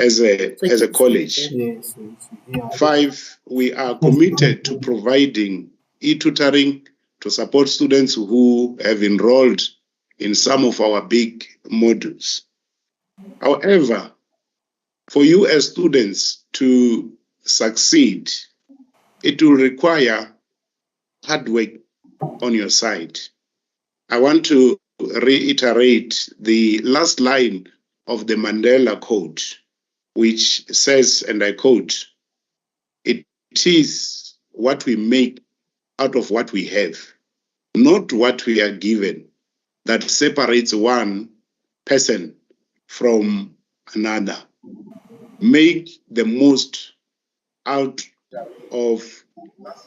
as a college. 5, we are committed to providing e-tutoring to support students who have enrolled in some of our big modules. However, for you as students to succeed, it will require hard work on your side. I want to reiterate the last line of the Mandela Code, which says, and I quote, "It is what we make out of what we have, not what we are given, that separates one person from another. Make the most out of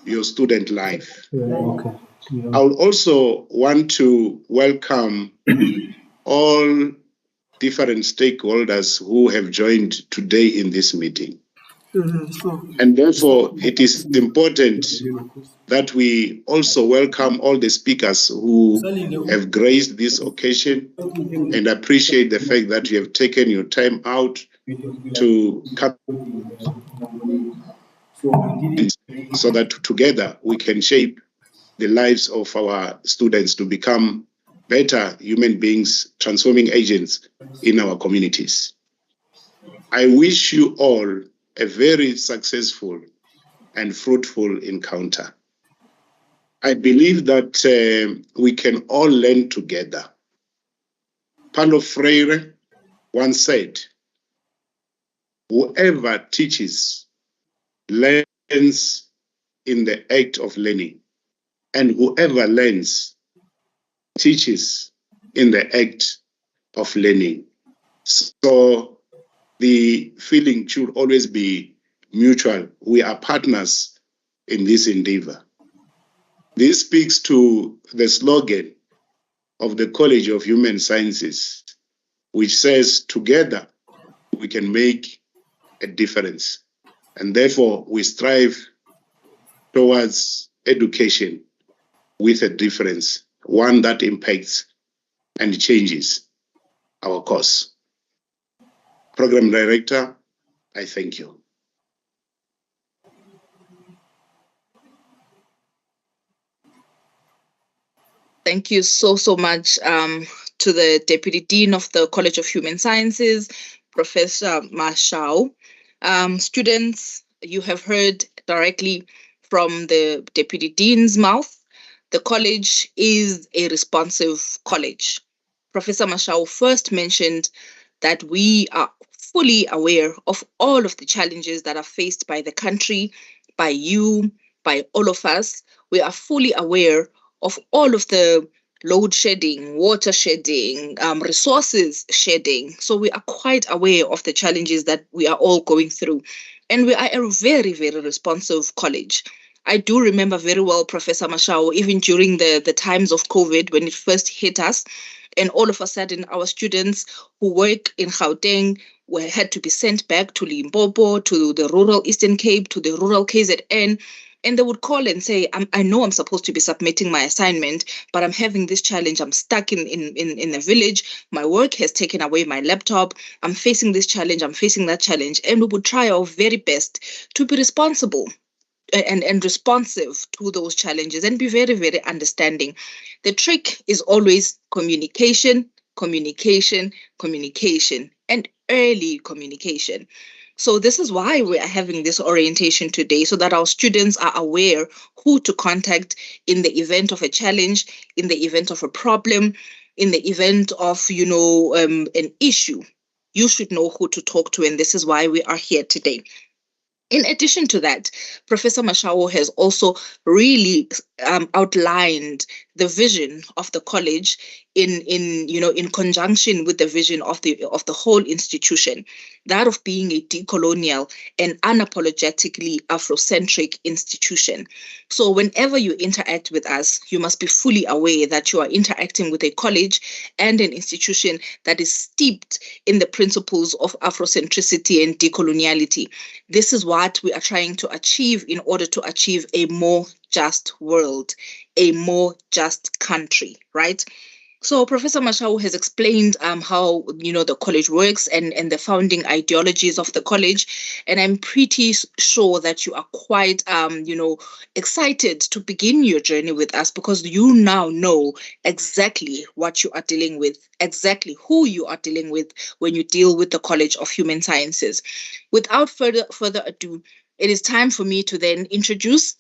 your student life." I would also want to welcome all different stakeholders who have joined today in this meeting. And therefore, it is important that we also welcome all the speakers who have graced this occasion, and appreciate the fact that you have taken your time out to come so that together we can shape the lives of our students to become better human beings, transforming agents in our communities. I wish you all a very successful and fruitful encounter. I believe that we can all learn together. Paulo Freire once said, "Whoever teaches learns in the act of learning, and whoever learns teaches in the act of learning." So the feeling should always be mutual. We are partners in this endeavor. This speaks to the slogan of the College of Human Sciences, which says, "Together we can make a difference." And therefore, we strive towards education with a difference, one that impacts and changes our course. Program Director, I thank you. Thank you so much to the Deputy Dean of the College of Human Sciences, Professor Mashao. Students, you have heard directly from the Deputy Dean's mouth. The college is a responsive college. Professor Mashao first mentioned that we are fully aware of all of the challenges that are faced by the country, by you, by all of us. We are fully aware of all of the load shedding, water shedding, resources shedding. So we are quite aware of the challenges that we are all going through. And we are a very, very responsive college. I do remember very well, Professor Mashao, even during the times of COVID, when it first hit us, and all of a sudden our students who work in Gauteng had to be sent back to Limpopo, to the rural Eastern Cape, to the rural KZN. And they would call and say, I know I'm supposed to be submitting my assignment, but I'm having this challenge. I'm stuck in a village. My work has taken away my laptop. I'm facing this challenge. I'm facing that challenge. And we would try our very best to be responsible and responsive to those challenges and be very, very understanding. The trick is always communication, communication, communication, and early communication. So this is why we are having this orientation today, so that our students are aware who to contact in the event of a challenge, in the event of a problem, in the event of, an issue. You should know who to talk to, and this is why we are here today. In addition to that, Professor Mashao has also really outlined the vision of the college in conjunction with the vision of the whole institution, that of being a decolonial and unapologetically Afrocentric institution. So whenever you interact with us, you must be fully aware that you are interacting with a college and an institution that is steeped in the principles of Afrocentricity and decoloniality. This is what we are trying to achieve in order to achieve a more just world, a more just country, right? So Professor Mashau has explained how the college works and the founding ideologies of the college, and I'm pretty sure that you are quite excited to begin your journey with us, because you now know exactly what you are dealing with, exactly who you are dealing with when you deal with the College of Human Sciences. Without further ado, it is time for me to then introduce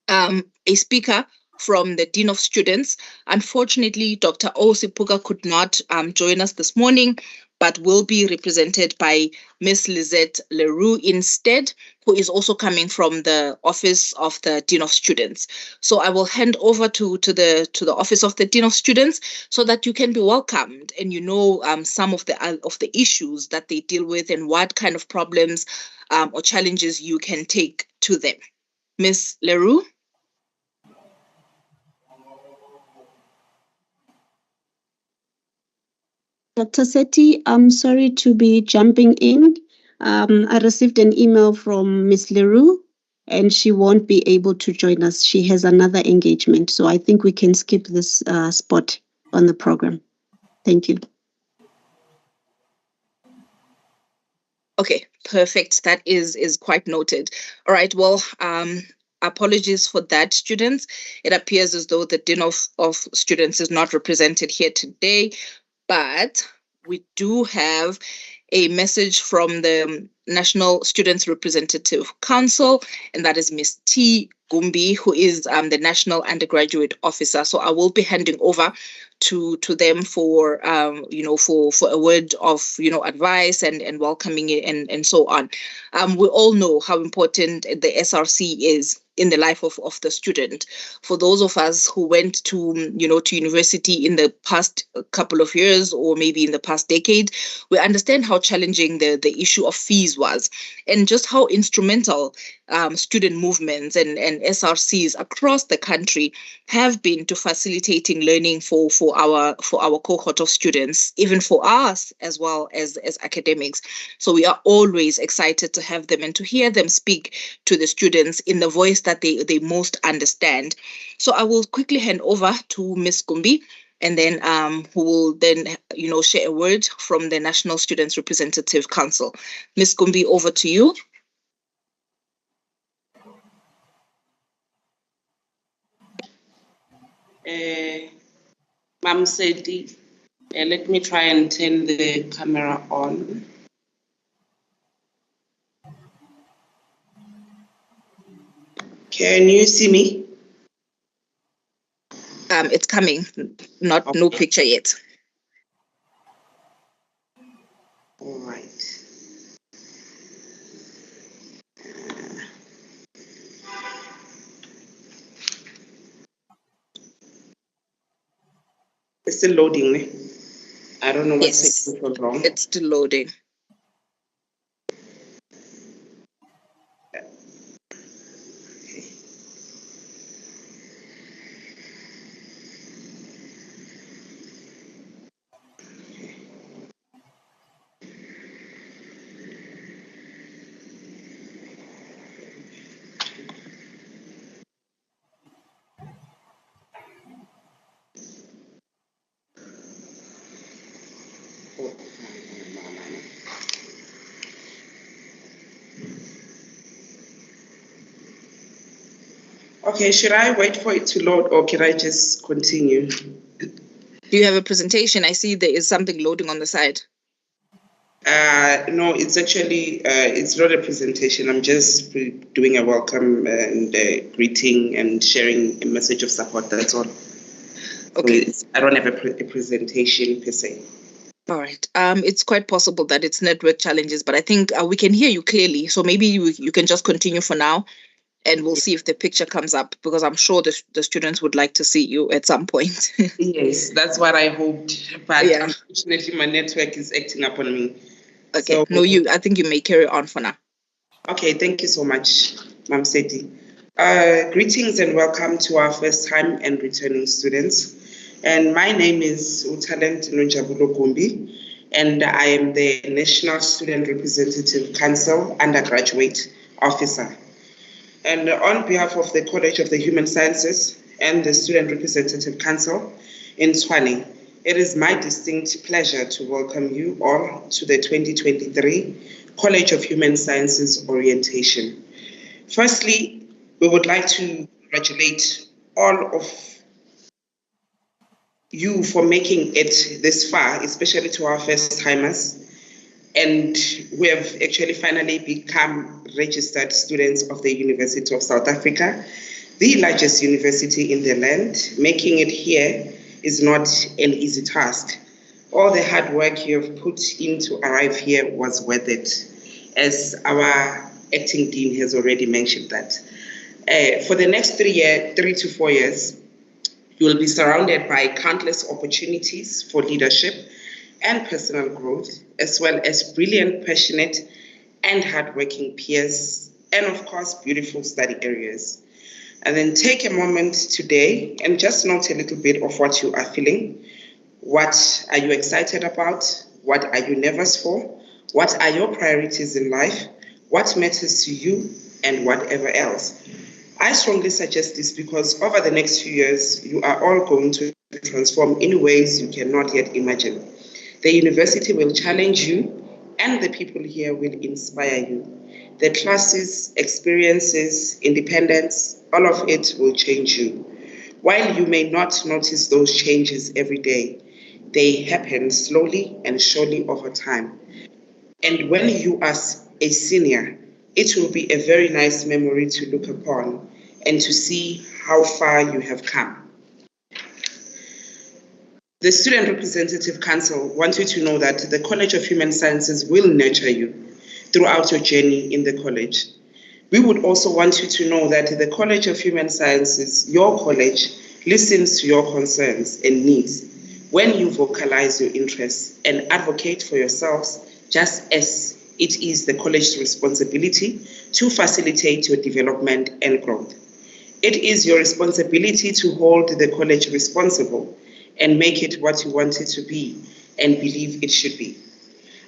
a speaker from the Dean of Students. Unfortunately, Dr. Osipuka could not join us this morning, but will be represented by Miss Lizette Leroux instead, who is also coming from the Office of the Dean of Students. So I will hand over to the Office of the Dean of Students so that you can be welcomed and some of the issues that they deal with and what kind of problems or challenges you can take to them. Miss Leroux? Dr. Sethi, I'm sorry to be jumping in. I received an email from Ms. Leroux, and she won't be able to join us. She has another engagement, so I think we can skip this spot on the program. Thank you. Okay, perfect. That is quite noted. All right, well, apologies for that, students. It appears as though the Dean of Students is not represented here today, but we do have a message from the National Students Representative Council, and that is Ms. T. Gumbi, who is the National Undergraduate Officer. So I will be handing over to them for for a word of advice and welcoming and so on. We all know how important the SRC is in the life of the student. For those of us who went to university in the past couple of years, or maybe in the past decade, we understand how challenging the issue of fees was, and just how instrumental student movements and SRCs across the country have been to facilitating learning for our cohort of students, even for us as well as academics. So we are always excited to have them and to hear them speak to the students in the voice that they most understand. So I will quickly hand over to Ms. Gumbi, and then who will then share a word from the National Students Representative Council. Ms. Gumbi, over to you. Ma'am Sethi, let me try and turn the camera on. Can you see me? It's coming, no picture yet. All right. It's still loading. I don't know what's taking so long. It's still loading. Okay, should I wait for it to load, or can I just continue? Do you have a presentation? I see there is something loading on the side. No, it's actually, it's not a presentation. I'm just doing a welcome and greeting and sharing a message of support, that's all. Okay. So I don't have a presentation per se. All right. It's quite possible that it's network challenges, but I think we can hear you clearly. So maybe you can just continue for now, and we'll see if the picture comes up, because I'm sure the students would like to see you at some point. Yes, that's what I hoped, but unfortunately my network is acting up on me. Okay, so, no, I think you may carry on for now. Okay, thank you so much, Ma'am Sethi. Greetings and welcome to our first time and returning students. And my name is Utalent Nunjabulo Gumbi, and I am the National Student Representative Council Undergraduate Officer. And on behalf of the College of the Human Sciences and the Student Representative Council in Tshwane, It is my distinct pleasure to welcome you all to the 2023 College of Human Sciences orientation. Firstly, we would like to congratulate all of you for making it this far, especially to our first-timers. And we have actually finally become registered students of the University of South Africa, the largest university in the land. Making it here is not an easy task. All the hard work you have put in to arrive here was worth it, as our acting dean has already mentioned that. For the next 3 to 4 years, you will be surrounded by countless opportunities for leadership and personal growth, as well as brilliant, passionate, and hardworking peers, and of course, beautiful study areas. And then take a moment today and just note a little bit of what you are feeling. What are you excited about? What are you nervous for? What are your priorities in life? What matters to you, and whatever else? I strongly suggest this because over the next few years, you are all going to transform in ways you cannot yet imagine. The university will challenge you, and the people here will inspire you. The classes, experiences, independence, all of it will change you. While you may not notice those changes every day, they happen slowly and surely over time. And when you are a senior, it will be a very nice memory to look upon and to see how far you have come. The Student Representative Council wants you to know that the College of Human Sciences will nurture you throughout your journey in the college. We would also want you to know that the College of Human Sciences, your college, listens to your concerns and needs when you vocalize your interests and advocate for yourselves, just as it is the college's responsibility to facilitate your development and growth. It is your responsibility to hold the college responsible and make it what you want it to be and believe it should be.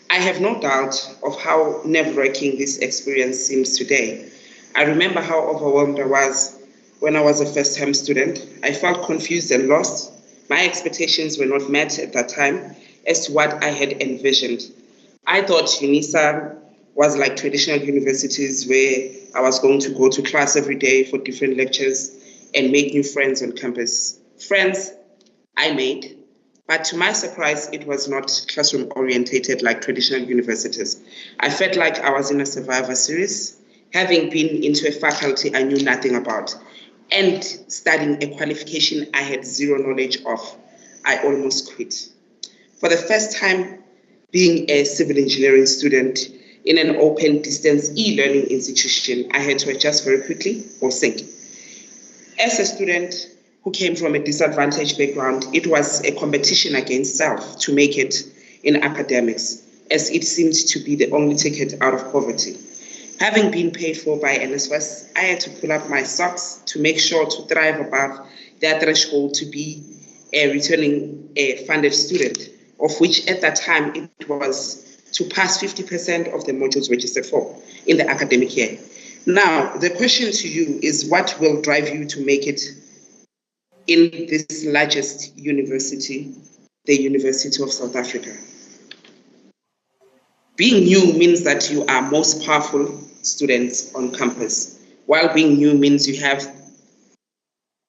I have no doubt of how nerve-wracking this experience seems today. I remember how overwhelmed I was when I was a first-time student. I felt confused and lost. My expectations were not met at that time as to what I had envisioned. I thought UNISA was like traditional universities where I was going to go to class every day for different lectures and make new friends on campus. Friends I made, but to my surprise, it was not classroom orientated like traditional universities. I felt like I was in a Survivor series, having been into a faculty I knew nothing about, and studying a qualification I had zero knowledge of. I almost quit. For the first time, being a civil engineering student in an open distance e-learning institution, I had to adjust very quickly or sink. As a student who came from a disadvantaged background, it was a competition against self to make it in academics, as it seemed to be the only ticket out of poverty. Having been paid for by NSFAS, I had to pull up my socks to make sure to thrive above that threshold to be a returning funded student, of which at that time it was to pass 50% of the modules registered for in the academic year. Now, the question to you is, what will drive you to make it in this largest university, the University of South Africa? Being new means that you are most powerful students on campus, while being new means you have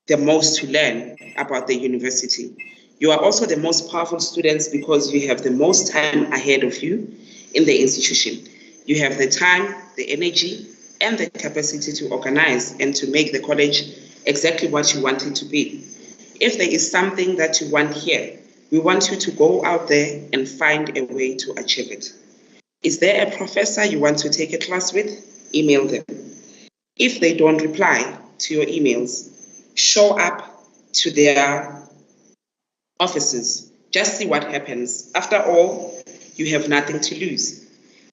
the most to learn about the university. You are also the most powerful students because you have the most time ahead of you in the institution. You have the time, the energy, and the capacity to organize and to make the college exactly what you want it to be. If there is something that you want here, we want you to go out there and find a way to achieve it. Is there a professor you want to take a class with? Email them. If they don't reply to your emails, show up to their offices. Just see what happens. After all, you have nothing to lose.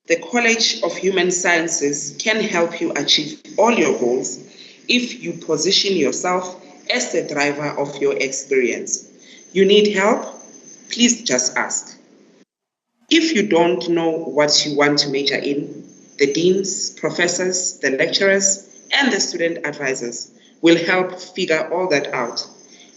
The College of Human Sciences can help you achieve all your goals if you position yourself as the driver of your experience. You need help? Please just ask. If you don't know what you want to major in, the deans, professors, the lecturers, and the student advisors will help figure all that out.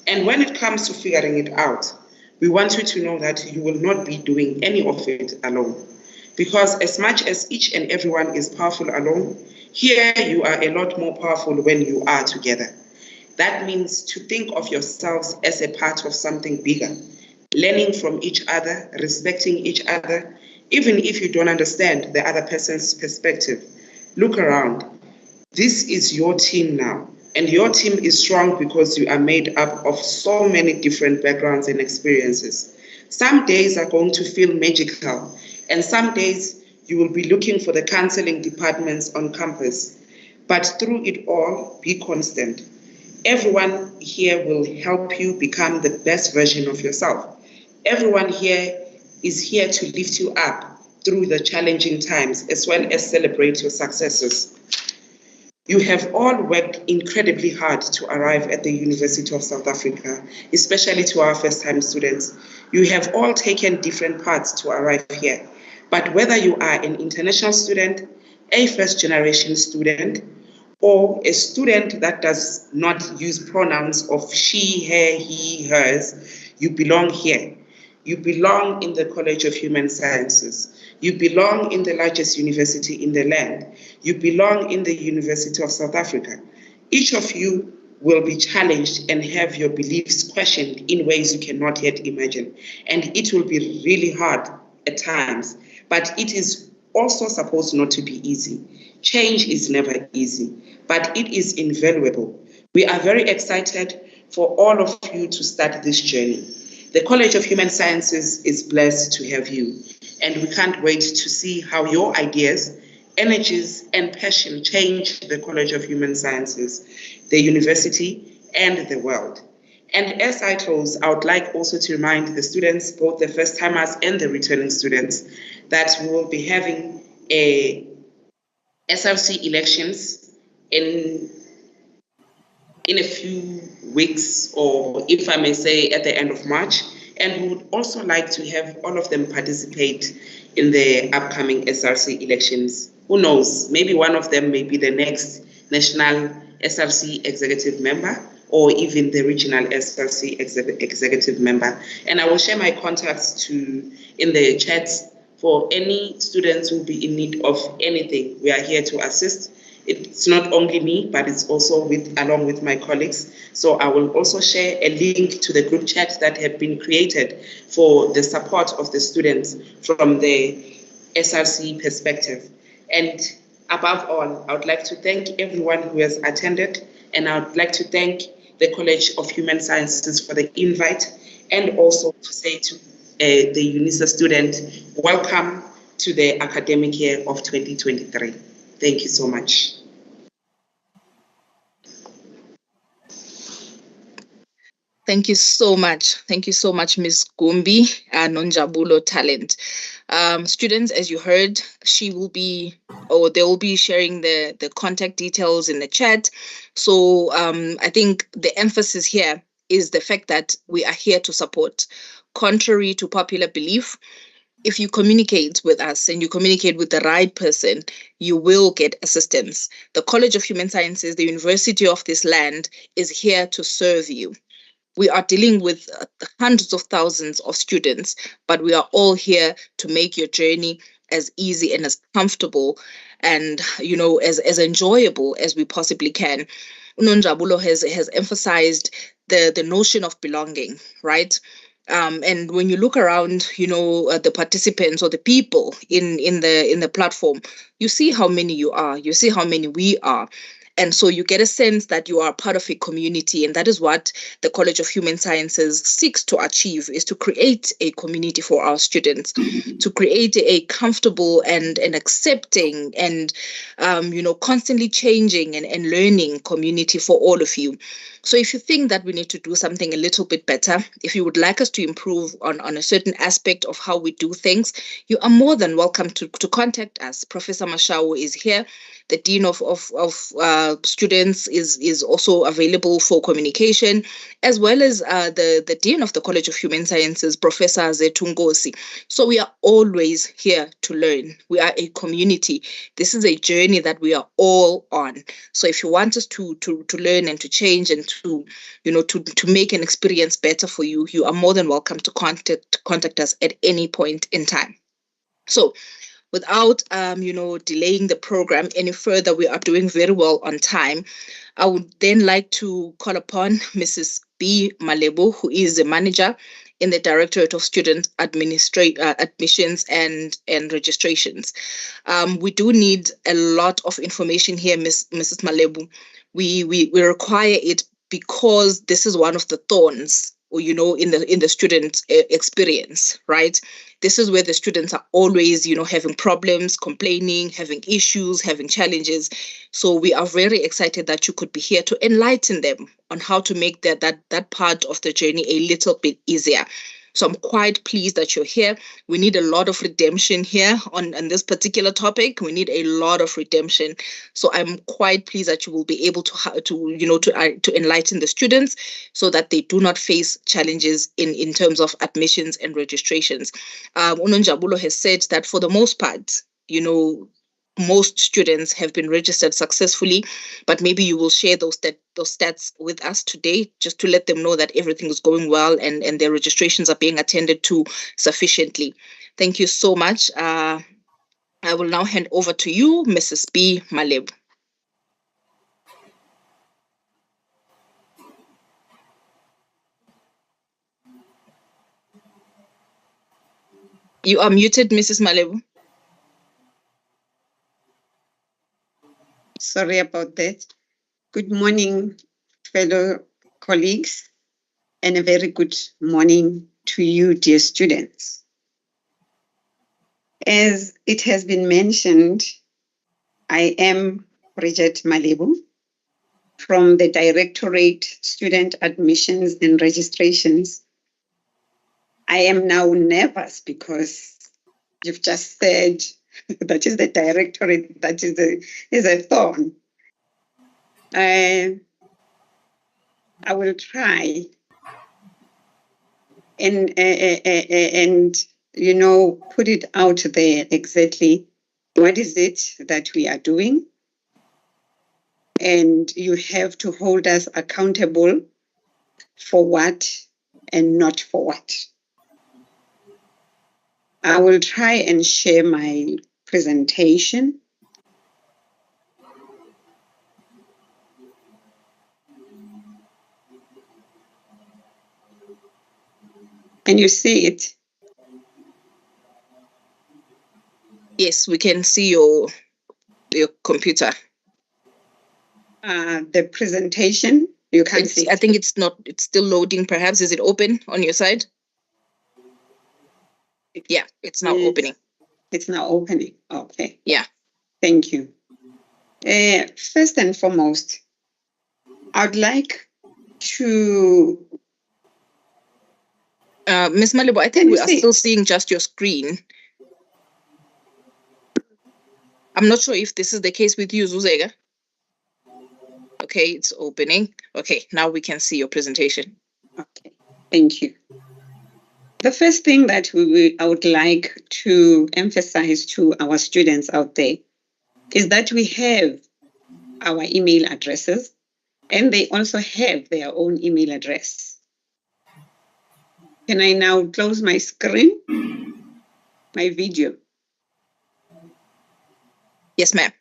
And when it comes to figuring it out, We want you to know that you will not be doing any of it alone. Because as much as each and everyone is powerful alone, here you are a lot more powerful when you are together. That means to think of yourselves as a part of something bigger, learning from each other, respecting each other, even if you don't understand the other person's perspective. Look around. This is your team now, and your team is strong because you are made up of so many different backgrounds and experiences. Some days are going to feel magical, and some days you will be looking for the counseling departments on campus. But through it all, be constant. Everyone here will help you become the best version of yourself. Everyone here is here to lift you up through the challenging times as well as celebrate your successes. You have all worked incredibly hard to arrive at the University of South Africa, especially to our first-time students. You have all taken different paths to arrive here. But whether you are an international student, a first-generation student, or a student that does not use pronouns of she, her, he, hers, you belong here. You belong in the College of Human Sciences. You belong in the largest university in the land. You belong in the University of South Africa. Each of you will be challenged and have your beliefs questioned in ways you cannot yet imagine. And it will be really hard at times, but it is also supposed not to be easy. Change is never easy, but it is invaluable. We are very excited for all of you to start this journey. The College of Human Sciences is blessed to have you, and we can't wait to see how your ideas, energies, and passion change the College of Human Sciences, the university, and the world. And as I close, I would like also to remind the students, both the first-timers and the returning students, that we will be having a SRC elections in a few weeks, or if I may say at the end of March, and we would also like to have all of them participate in the upcoming SRC elections. Who knows, maybe one of them may be the next national SRC executive member, or even the regional SRC executive member. And I will share my contacts in the chat for any students who will be in need of anything. We are here to assist. It's not only me, but it's also along with my colleagues. So I will also share a link to the group chat that had been created for the support of the students from the SRC perspective. And above all, I would like to thank everyone who has attended, and I would like to thank the College of Human Sciences for the invite, and also to say to the UNISA student, welcome to the academic year of 2023. Thank you so much. Thank you so much. Thank you so much, Ms. Gumbi, Nonjabulo Talent. Students, as you heard, they will be sharing the contact details in the chat. So I think the emphasis here is the fact that we are here to support. Contrary to popular belief, if you communicate with us and you communicate with the right person, you will get assistance. The College of Human Sciences, the university of this land, is here to serve you. We are dealing with hundreds of thousands of students, but we are all here to make your journey as easy and as comfortable and, as enjoyable as we possibly can. Nonjabulo has emphasized the notion of belonging, right? And when you look around, the participants or the people in the platform, you see how many you are, you see how many we are. And so you get a sense that you are part of a community, and that is what the College of Human Sciences seeks to achieve, is to create a community for our students, to create a comfortable and accepting and, constantly changing and learning community for all of you. So if you think that we need to do something a little bit better, if you would like us to improve on a certain aspect of how we do things, you are more than welcome to contact us. Professor Mashau is here, the Dean of students is also available for communication, as well as the Dean of the College of Human Sciences, Professor Zetungosi. So we are always here to learn. We are a community. This is a journey that we are all on. So if you want us to learn and to change and to make an experience better for you, you are more than welcome to contact us at any point in time. So without delaying the program any further, we are doing very well on time. I would then like to call upon Mrs. B. Malebu, who is the manager in the Directorate of Student Admissions and Registrations. We do need a lot of information here, Mrs. Malebu. We require it because this is one of the thorns, in the student experience, right? This is where the students are always, having problems, complaining, having issues, having challenges. So we are very excited that you could be here to enlighten them on how to make that part of the journey a little bit easier. So I'm quite pleased that you're here. We need a lot of redemption here on this particular topic. We need a lot of redemption. So I'm quite pleased that you will be able to enlighten the students so that they do not face challenges in terms of admissions and registrations. Unonjabulo has said that for the most part, most students have been registered successfully, but maybe you will share those stats with us today just to let them know that everything is going well and their registrations are being attended to sufficiently. Thank you so much. I will now hand over to you, Mrs. B. Maleb. You are muted, Mrs. Maleb. Sorry about that. Good morning, fellow colleagues, and a very good morning to you, dear students. As it has been mentioned, I am Bridget Malebu from the Directorate Student Admissions and Registrations. I am now nervous because you've just said that is the Directorate, that is a thorn. I will try and put it out there exactly what is it that we are doing, and you have to hold us accountable for what and not for what. I will try and share my presentation. Can you see it? Yes, we can see your computer. The presentation, you can't see it. I think it's still loading perhaps. Is it open on your side? Yeah, it's now opening. It's now opening. Okay. Yeah. Thank you. First and foremost, I'd like to... Ms. Malibu, I think we are still seeing just your screen. I'm not sure if this is the case with you, Zuzega. Okay, it's opening. Okay, now we can see your presentation. Okay, thank you. The first thing that I would like to emphasize to our students out there is that we have our email addresses and they also have their own email address. Can I now close my screen, my video? Yes, ma'am.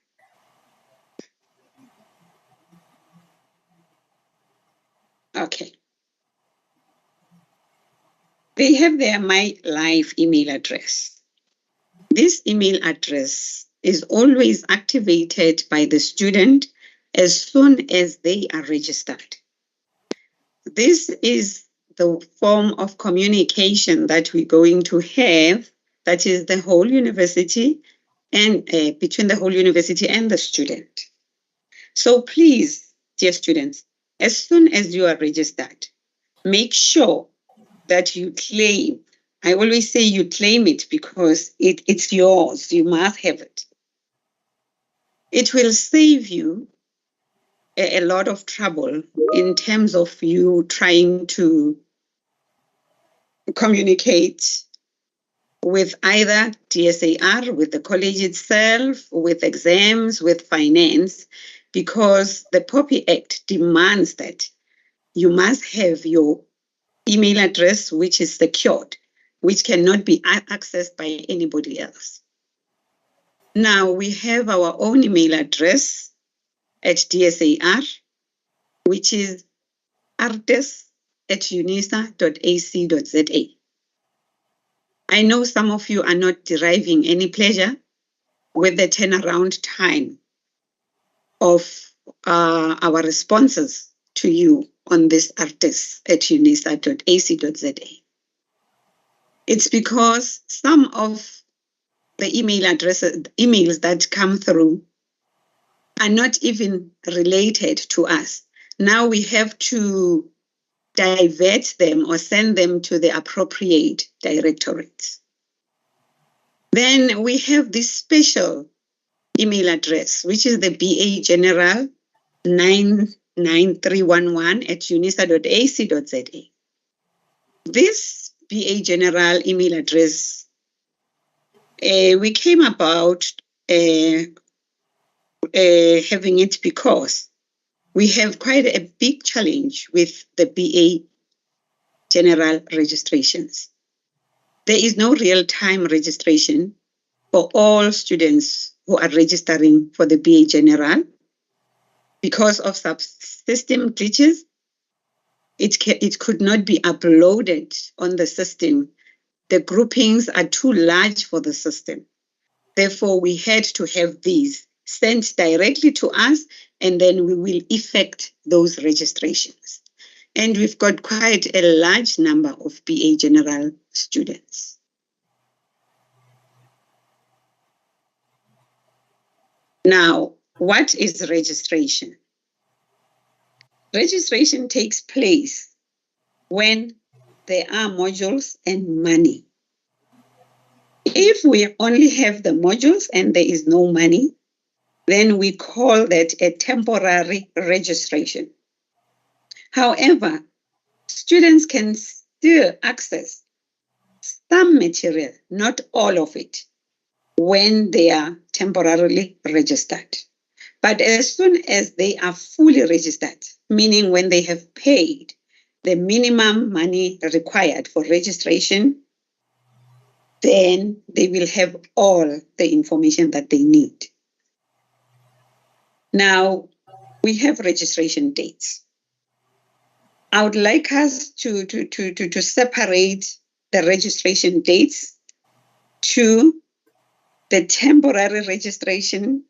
Okay. They have their My Life email address. This email address is always activated by the student as soon as they are registered. This is the form of communication that we're going to have, that is the whole university and between the whole university and the student. So please, dear students, as soon as you are registered, make sure that you claim. I always say you claim it because it's yours. You must have it. It will save you a lot of trouble in terms of you trying to communicate with either DSAR, with the college itself, with exams, with finance, because the POPI Act demands that you must have your email address, which is secured, which cannot be accessed by anybody else. Now we have our own email address at DSAR, which is artes@unisa.ac.za. I know some of you are not deriving any pleasure with the turnaround time of our responses to you on this artes@unisa.ac.za. It's because some of the emails that come through are not even related to us. Now we have to divert them or send them to the appropriate directorates. Then we have this special email address, which is the BA General 99311@unisa.ac.za. This BA General email address, we came about having it because we have quite a big challenge with the BA General registrations. There is no real-time registration for all students who are registering for the BA General. Because of system glitches, it could not be uploaded on the system. The groupings are too large for the system. Therefore, we had to have these sent directly to us, and then we will effect those registrations. And we've got quite a large number of BA General students. Now, what is registration? Registration takes place when there are modules and money. If we only have the modules and there is no money, then we call that a temporary registration. However, students can still access some material, not all of it, when they are temporarily registered. But as soon as they are fully registered, meaning when they have paid the minimum money required for registration, then they will have all the information that they need. Now, we have registration dates. I would like us to separate the registration dates to the temporary registration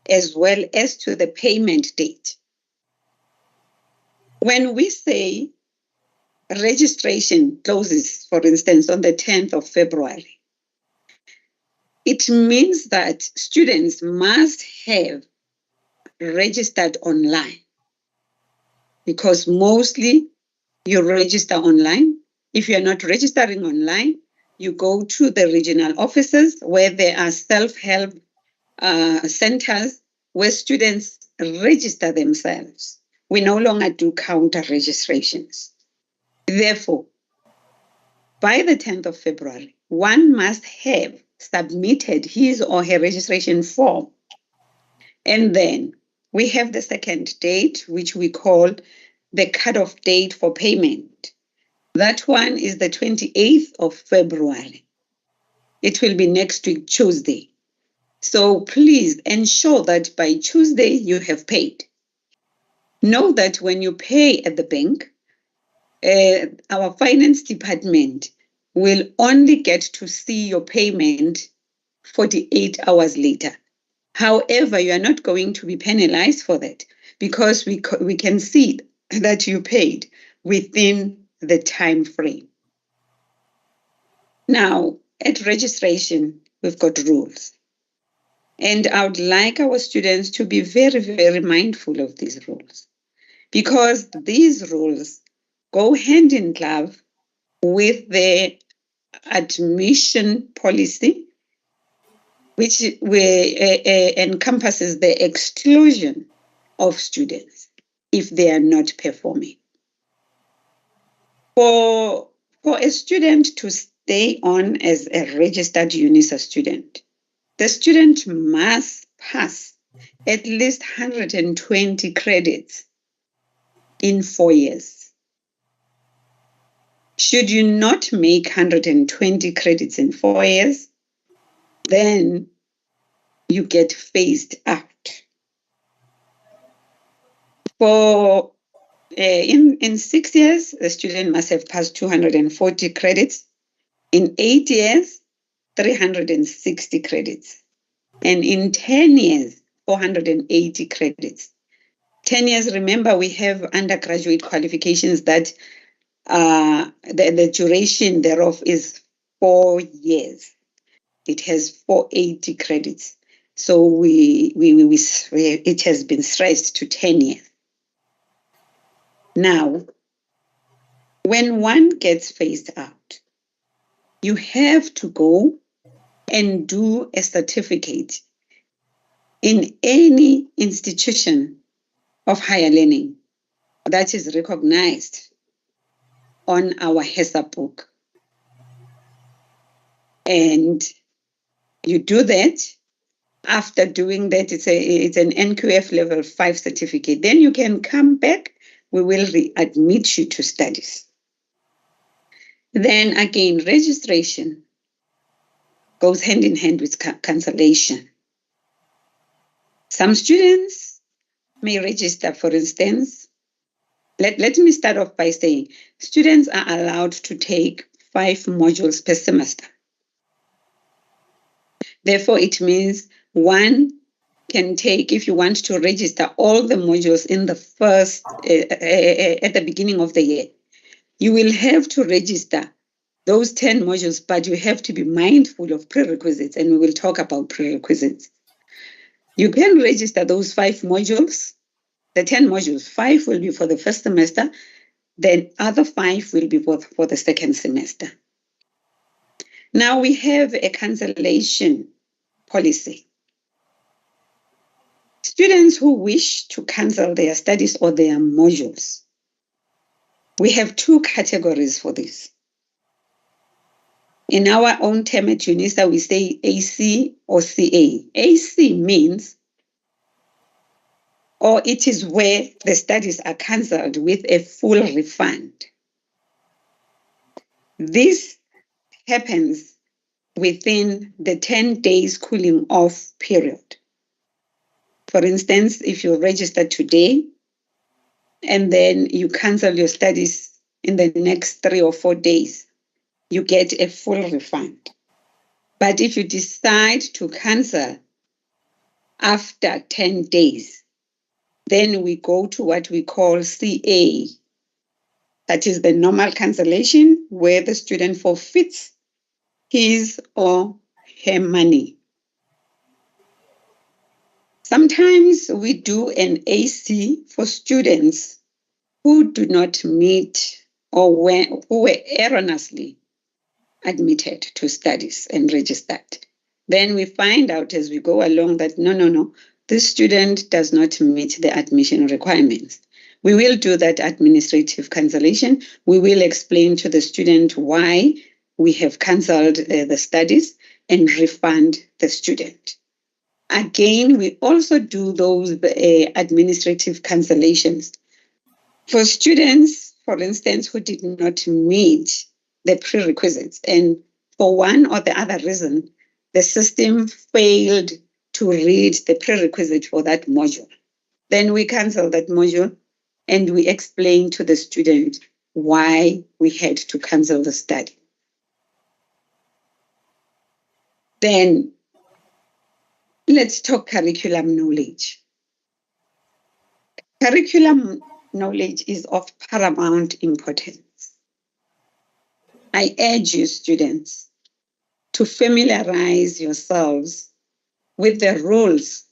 as well as to the payment date. When we say registration closes, for instance, on the 10th of February, it means that students must have registered online, because mostly you register online. If you're not registering online, you go to the regional offices where there are self-help centers where students register themselves. We no longer do counter registrations. Therefore, by the 10th of February, one must have submitted his or her registration form. And then we have the second date, which we call the cutoff date for payment. That one is the 28th of February. It will be next week, Tuesday. So please ensure that by Tuesday you have paid. Know that when you pay at the bank, our finance department will only get to see your payment 48 hours later. However, you are not going to be penalized for that, because we can see that you paid within the time frame. Now, at registration, we've got rules. And I would like our students to be very, very mindful of these rules, because these rules go hand in glove with the admission policy, which encompasses the exclusion of students. if they are not performing. For a student to stay on as a registered UNISA student, the student must pass at least 120 credits in 4 years. Should you not make 120 credits in 4 years, then you get phased out. For in 6 years, the student must have passed 240 credits. In 8 years, 360 credits. And in 10 years, 480 credits. 10 years, remember, we have undergraduate qualifications that the duration thereof is 4 years. It has 480 credits. So it has been stretched to 10 years. Now, when one gets phased out, you have to go and do a certificate in any institution of higher learning that is recognized on our HESA book. And you do that. After doing that, it's an NQF level 5 certificate. Then you can come back. We will readmit you to studies. Then again, registration goes hand in hand with cancellation. Some students may register, for instance. Let me start off by saying students are allowed to take 5 modules per semester. Therefore, it means one can take, if you want to register all the modules in the first, at the beginning of the year, you will have to register those 10 modules, but you have to be mindful of prerequisites, and we will talk about prerequisites. You can register those 5 modules, the 10 modules. 5 will be for the first semester, then other 5 will be for the second semester. Now we have a cancellation policy. Students who wish to cancel their studies or their modules, we have 2 categories for this. In our own term at UNISA, we say AC or CA. AC means, or it is where the studies are cancelled with a full refund. This happens within the 10 days cooling off period. For instance, if you register today and then you cancel your studies in the next 3 or 4 days, you get a full refund. But if you decide to cancel after 10 days, then we go to what we call CA. That is the normal cancellation, where the student forfeits his or her money. Sometimes we do an AC for students who do not meet or who were erroneously admitted to studies and registered. Then we find out as we go along that no, this student does not meet the admission requirements. We will do that administrative cancellation. We will explain to the student why we have cancelled the studies and refund the student. Again, we also do those administrative cancellations for students, for instance, who did not meet the prerequisites, and for one or the other reason, the system failed to read the prerequisite for that module. Then we cancel that module and we explain to the student why we had to cancel the study. Then let's talk curriculum knowledge. Curriculum knowledge is of paramount importance. I urge you, students, to familiarize yourselves with the rules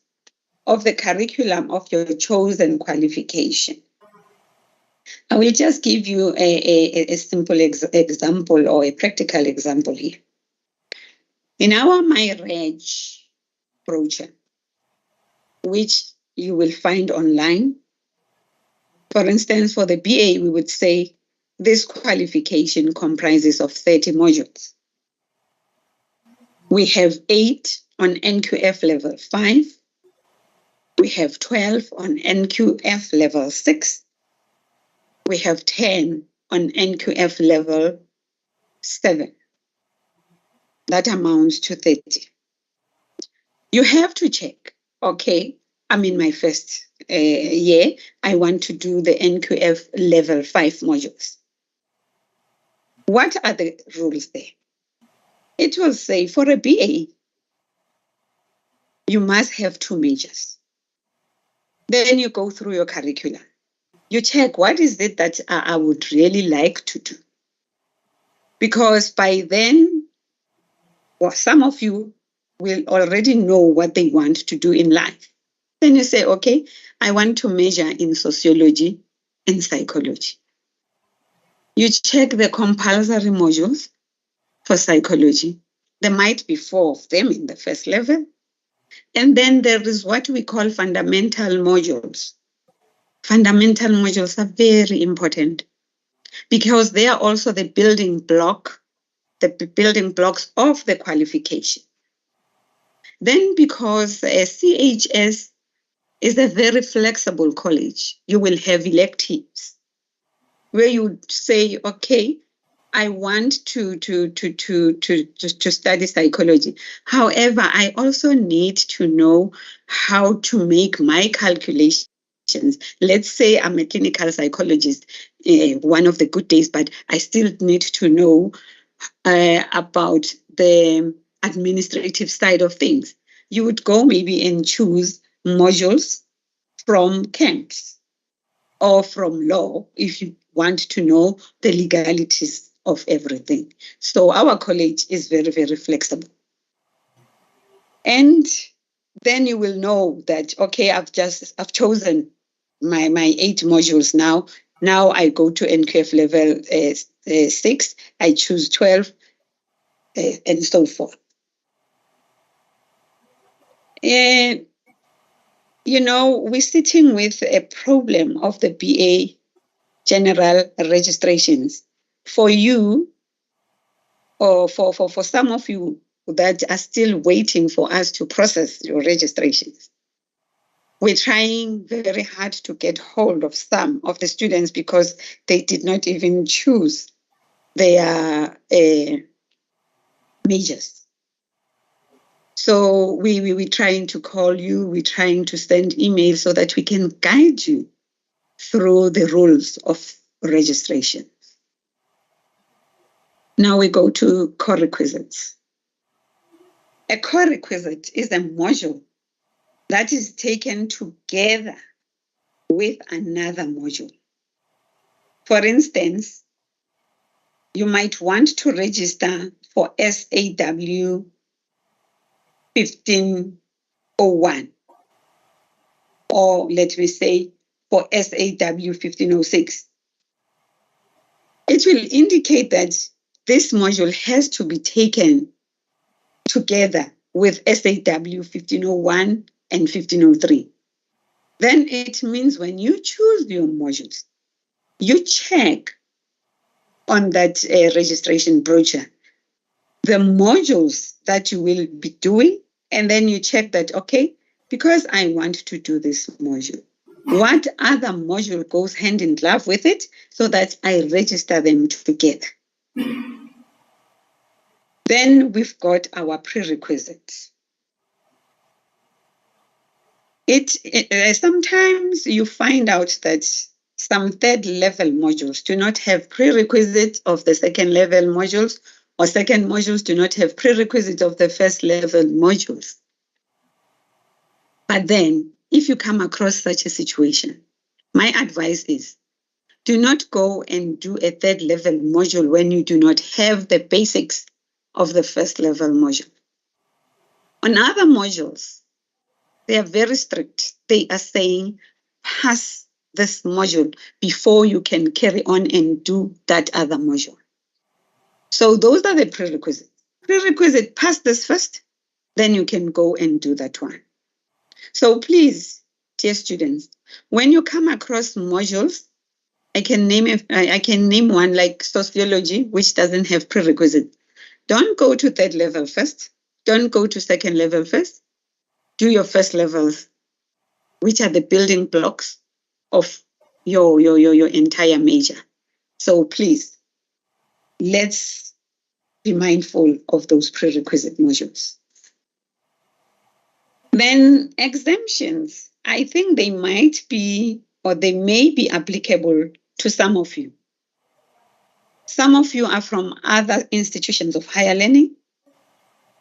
of the curriculum of your chosen qualification. I will just give you a simple example or a practical example here. In our MyReg brochure, which you will find online, For instance, for the BA, we would say this qualification comprises of 30 modules. We have 8 on NQF level 5. We have 12 on NQF level 6. We have 10 on NQF level 7. That amounts to 30. You have to check, okay, I'm in my first year. I want to do the NQF level 5 modules. What are the rules there? It will say for a BA, you must have 2 majors. Then you go through your curriculum. You check what is it that I would really like to do. Because by then, well, some of you will already know what they want to do in life. Then you say, okay, I want to major in sociology and psychology. You check the compulsory modules for psychology. There might be 4 of them in the first level. And then there is what we call fundamental modules. Fundamental modules are very important because they are also the building blocks of the qualification. Then because CHS is a very flexible college, you will have electives where you say, okay, I want to study psychology. However, I also need to know how to make my calculations. Let's say I'm a clinical psychologist, one of the good days, but I still need to know about the administrative side of things. You would go maybe and choose modules from camps or from law if you want to know the legalities of everything. So our college is very, very flexible. And then you will know that, okay, I've chosen my 8 modules now. Now I go to NQF level 6, I choose 12, and so forth. And, you know, we're sitting with a problem of the BA general registrations. For you, or for some of you that are still waiting for us to process your registrations, we're trying very hard to get hold of some of the students because they did not even choose their majors. So we're trying to call you, we're trying to send emails so that we can guide you through the rules of registration. Now we go to core requisites. A core requisite is a module that is taken together with another module. For instance, you might want to register for SAW 1501, or let me say for SAW 1506. It will indicate that this module has to be taken together with SAW 1501 and 1503. Then it means when you choose your modules, you check on that registration brochure the modules that you will be doing, and then you check that, okay, because I want to do this module, what other module goes hand in glove with it so that I register them together. Then we've got our prerequisites. Sometimes you find out that some third level modules do not have prerequisites of the second level modules, or second modules do not have prerequisites of the first level modules. But then, if you come across such a situation, my advice is do not go and do a third level module when you do not have the basics of the first level module. On other modules, they are very strict. They are saying, pass this module before you can carry on and do that other module. So those are the prerequisites. Prerequisite, pass this first, then you can go and do that one. So please, dear students, When you come across modules, I can name one like sociology, which doesn't have prerequisites. Don't go to third level first. Don't go to second level first. Do your first levels, which are the building blocks of your entire major. So please, let's be mindful of those prerequisite modules. Then exemptions, I think they might be, or they may be applicable to some of you. Some of you are from other institutions of higher learning.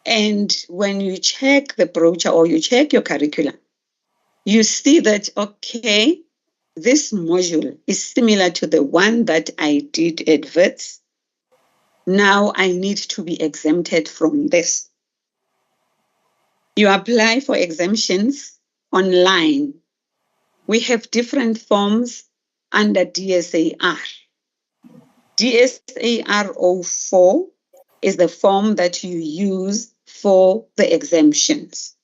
And when you check the brochure or you check your curriculum, you see that, okay, this module is similar to the one that I did at Wits. Now I need to be exempted from this. You apply for exemptions online. We have different forms under DSAR. DSAR 04 is the form that you use for the exemptions.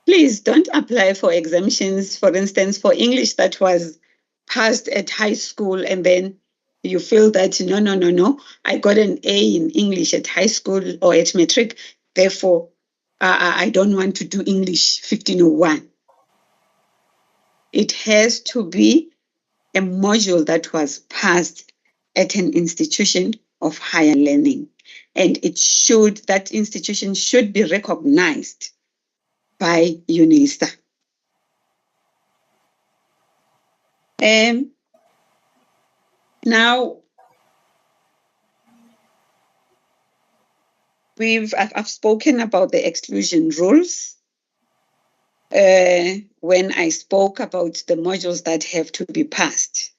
Please don't apply for exemptions, for instance, for English that was passed at high school and then you feel that, no, I got an A in English at high school or at matric, therefore I don't want to do English 1501. It has to be a module that was passed at an institution of higher learning. And that institution should be recognized by UNISA. Now, I've spoken about the exclusion rules when I spoke about the modules that have to be passed.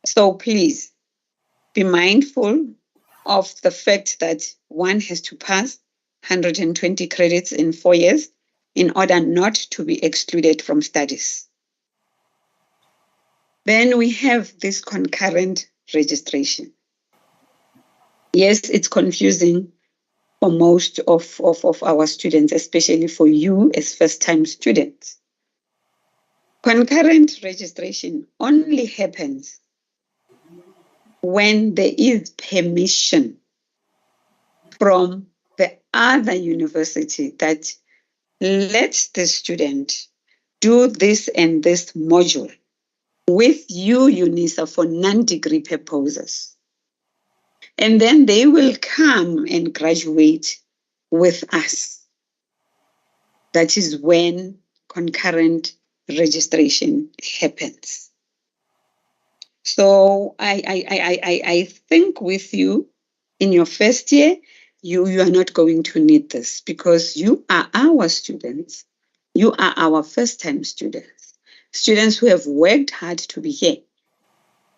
So please be mindful of the fact that one has to pass 120 credits in 4 years in order not to be excluded from studies. Then we have this concurrent registration. Yes, it's confusing for most of our students, especially for you as first-time students. Concurrent registration only happens when there is permission from the other university that lets the student do this and this module with you, UNISA, for non-degree purposes. And then they will come and graduate with us. That is when concurrent registration happens. So I think with you in your first year, you are not going to need this because you are our students. You are our first-time students, students who have worked hard to be here.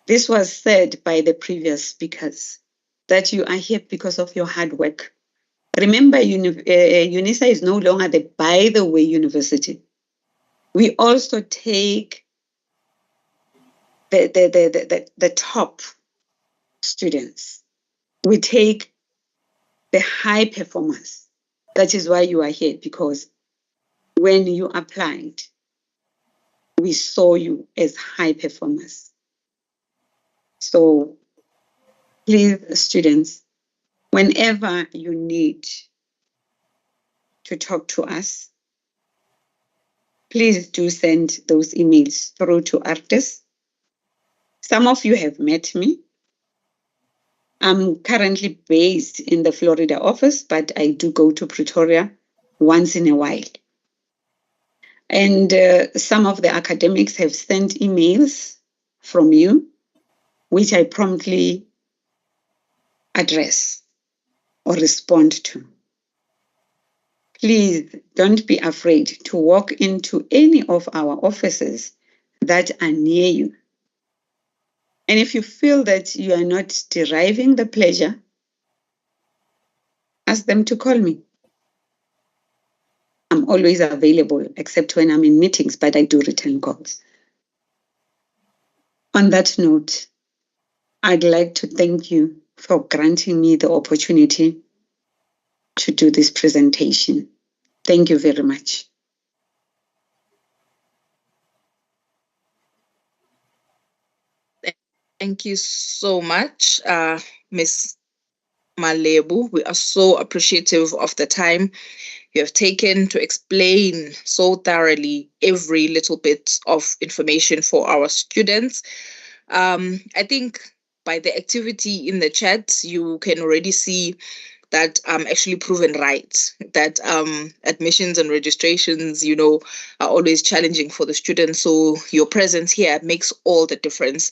This was said by the previous speakers, that you are here because of your hard work. Remember, UNISA is no longer the by the way university. We also take the top students. We take the high performers. That is why you are here, because when you applied, we saw you as high performers. So please, students, whenever you need to talk to us, please do send those emails through to Artis. Some of you have met me. I'm currently based in the Florida office, but I do go to Pretoria once in a while. And some of the academics have sent emails from you, which I promptly address or respond to. Please don't be afraid to walk into any of our offices that are near you. And if you feel that you are not deriving the pleasure, ask them to call me. I'm always available, except when I'm in meetings, but I do return calls. On that note, I'd like to thank you for granting me the opportunity to do this presentation. Thank you very much. Thank you so much, Ms. Malebu. We are so appreciative of the time you have taken to explain so thoroughly every little bit of information for our students. I think by the activity in the chat, you can already see that I'm actually proven right, that admissions and registrations, are always challenging for the students. So your presence here makes all the difference.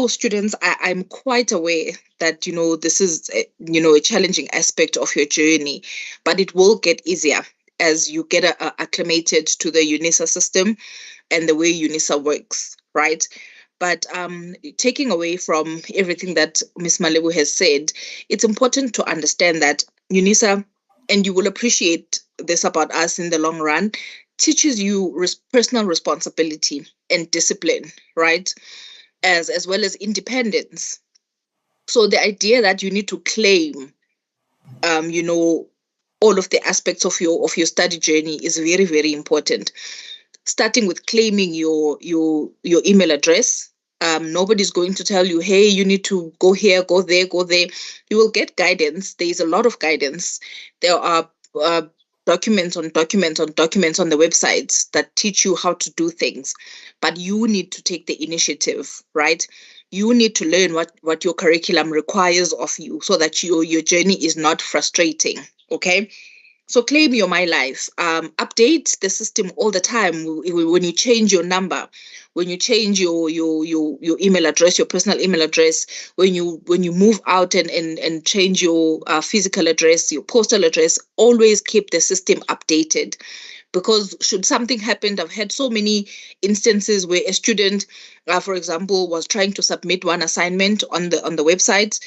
Students, I'm quite aware that, this is, a challenging aspect of your journey, but it will get easier as you get acclimated to the UNISA system and the way UNISA works, right? But taking away from everything that Ms. Malebu has said, it's important to understand that UNISA, and you will appreciate this about us in the long run, teaches you personal responsibility and discipline, right? As well as independence. So the idea that you need to claim, all of the aspects of your study journey is very, very important. Starting with claiming your email address. Nobody's going to tell you, hey, you need to go here, go there, go there. You will get guidance. There is a lot of guidance. There are documents on documents on documents on the websites that teach you how to do things, but you need to take the initiative, right? You need to learn what your curriculum requires of you so that your journey is not frustrating. Okay. So claim your My Life. Update the system all the time. When you change your number, when you change your email address, your personal email address, when you move out and change your physical address, your postal address, always keep the system updated. Because should something happen, I've had so many instances where a student, for example, was trying to submit one assignment on the website,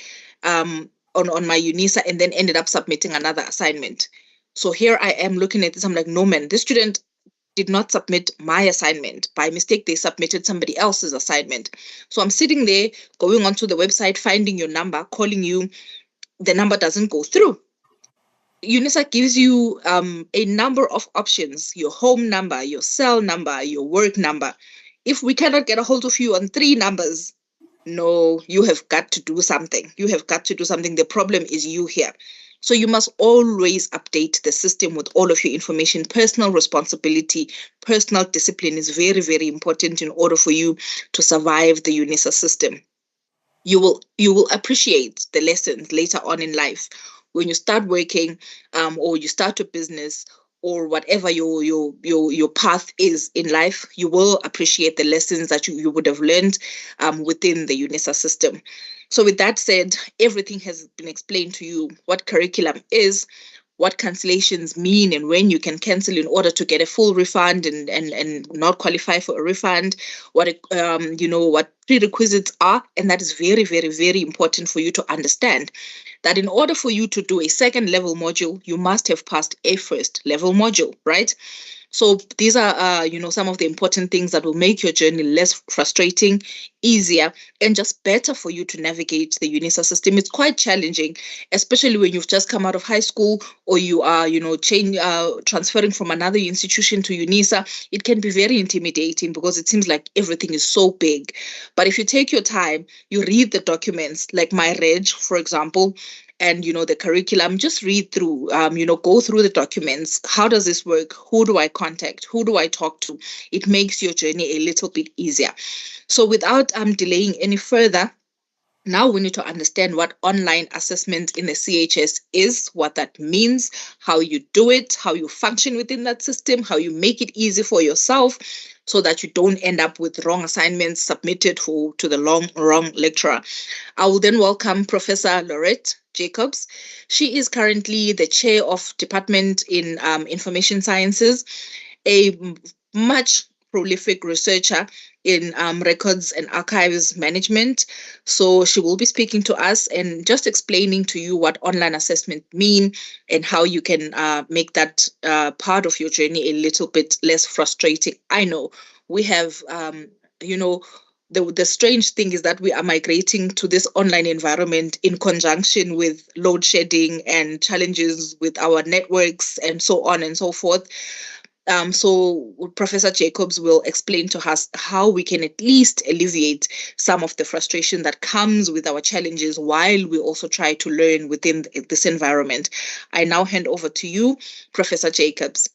on my UNISA, and then ended up submitting another assignment. So here I am looking at this. I'm like, no, man, this student did not submit my assignment. By mistake, they submitted somebody else's assignment. So I'm sitting there, going onto the website, finding your number, calling you. The number doesn't go through. UNISA gives you a number of options: your home number, your cell number, your work number. If we cannot get a hold of you on 3 numbers, no, you have got to do something. You have got to do something. The problem is you here. So you must always update the system with all of your information. Personal responsibility, personal discipline is very, very important in order for you to survive the UNISA system. You will appreciate the lessons later on in life when you start working, or you start a business, or whatever your path is in life. You will appreciate the lessons that you would have learned within the UNISA system. So with that said, everything has been explained to you: what curriculum is, what cancellations mean, and when you can cancel in order to get a full refund and not qualify for a refund, what what prerequisites are. And that is very, very, very important for you to understand, that in order for you to do a second level module, you must have passed a first level module, right? So these are, some of the important things that will make your journey less frustrating, easier, and just better for you to navigate the UNISA system. It's quite challenging, especially when you've just come out of high school, or you are, transferring from another institution to UNISA. It can be very intimidating because it seems like everything is so big. But if you take your time, you read the documents, like my reg, for example, and the curriculum, just read through, go through the documents. How does this work? Who do I contact? Who do I talk to? It makes your journey a little bit easier. So without delaying any further, now we need to understand what online assessment in the CHS is, what that means, how you do it, how you function within that system, how you make it easy for yourself so that you don't end up with wrong assignments submitted to the wrong lecturer. I will then welcome Professor Laurette Jacobs. She is currently the chair of Department in Information Sciences, a much prolific researcher in records and archives management. So she will be speaking to us and just explaining to you what online assessment mean and how you can make that part of your journey a little bit less frustrating. I know we have, the strange thing is that we are migrating to this online environment in conjunction with load shedding and challenges with our networks and so on and so forth. So Professor Jacobs will explain to us how we can at least alleviate some of the frustration that comes with our challenges while we also try to learn within this environment. I now hand over to you, Professor Jacobs.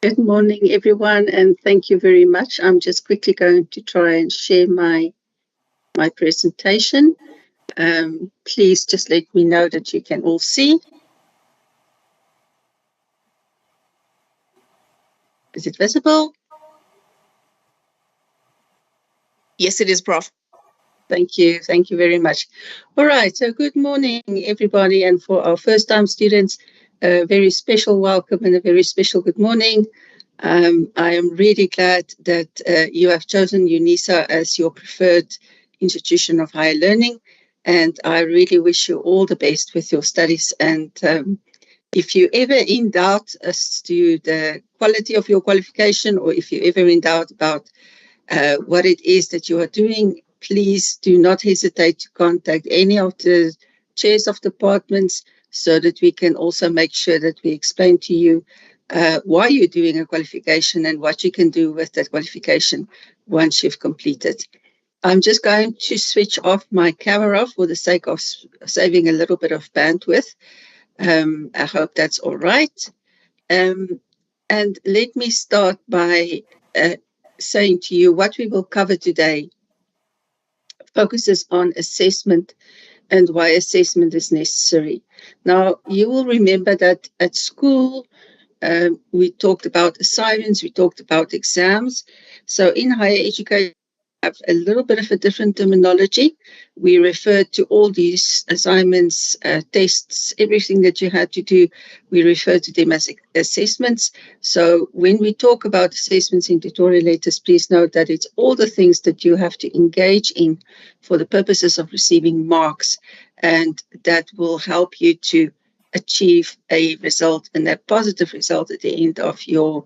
Good morning, everyone, and thank you very much. I'm just quickly going to try and share my presentation. Please just let me know that you can all see. Is it visible? Yes, it is, Prof. Thank you. Thank you very much. All right. So good morning, everybody. And for our first-time students, a very special welcome and a very special good morning. I am really glad that you have chosen UNISA as your preferred institution of higher learning. And I really wish you all the best with your studies. And if you ever in doubt as to the quality of your qualification, or if you ever in doubt about what it is that you are doing, please do not hesitate to contact any of the chairs of departments so that we can also make sure that we explain to you why you're doing a qualification and what you can do with that qualification once you've completed. I'm just going to switch off my camera for the sake of saving a little bit of bandwidth. I hope that's all right. And let me start by saying to you what we will cover today focuses on assessment and why assessment is necessary. Now, you will remember that at school, we talked about assignments, we talked about exams. So in higher education, we have a little bit of a different terminology. We refer to all these assignments, tests, everything that you had to do, we refer to them as assessments. So when we talk about assessments in tutorial letters, please note that it's all the things that you have to engage in for the purposes of receiving marks, and that will help you to achieve a result and a positive result at the end of your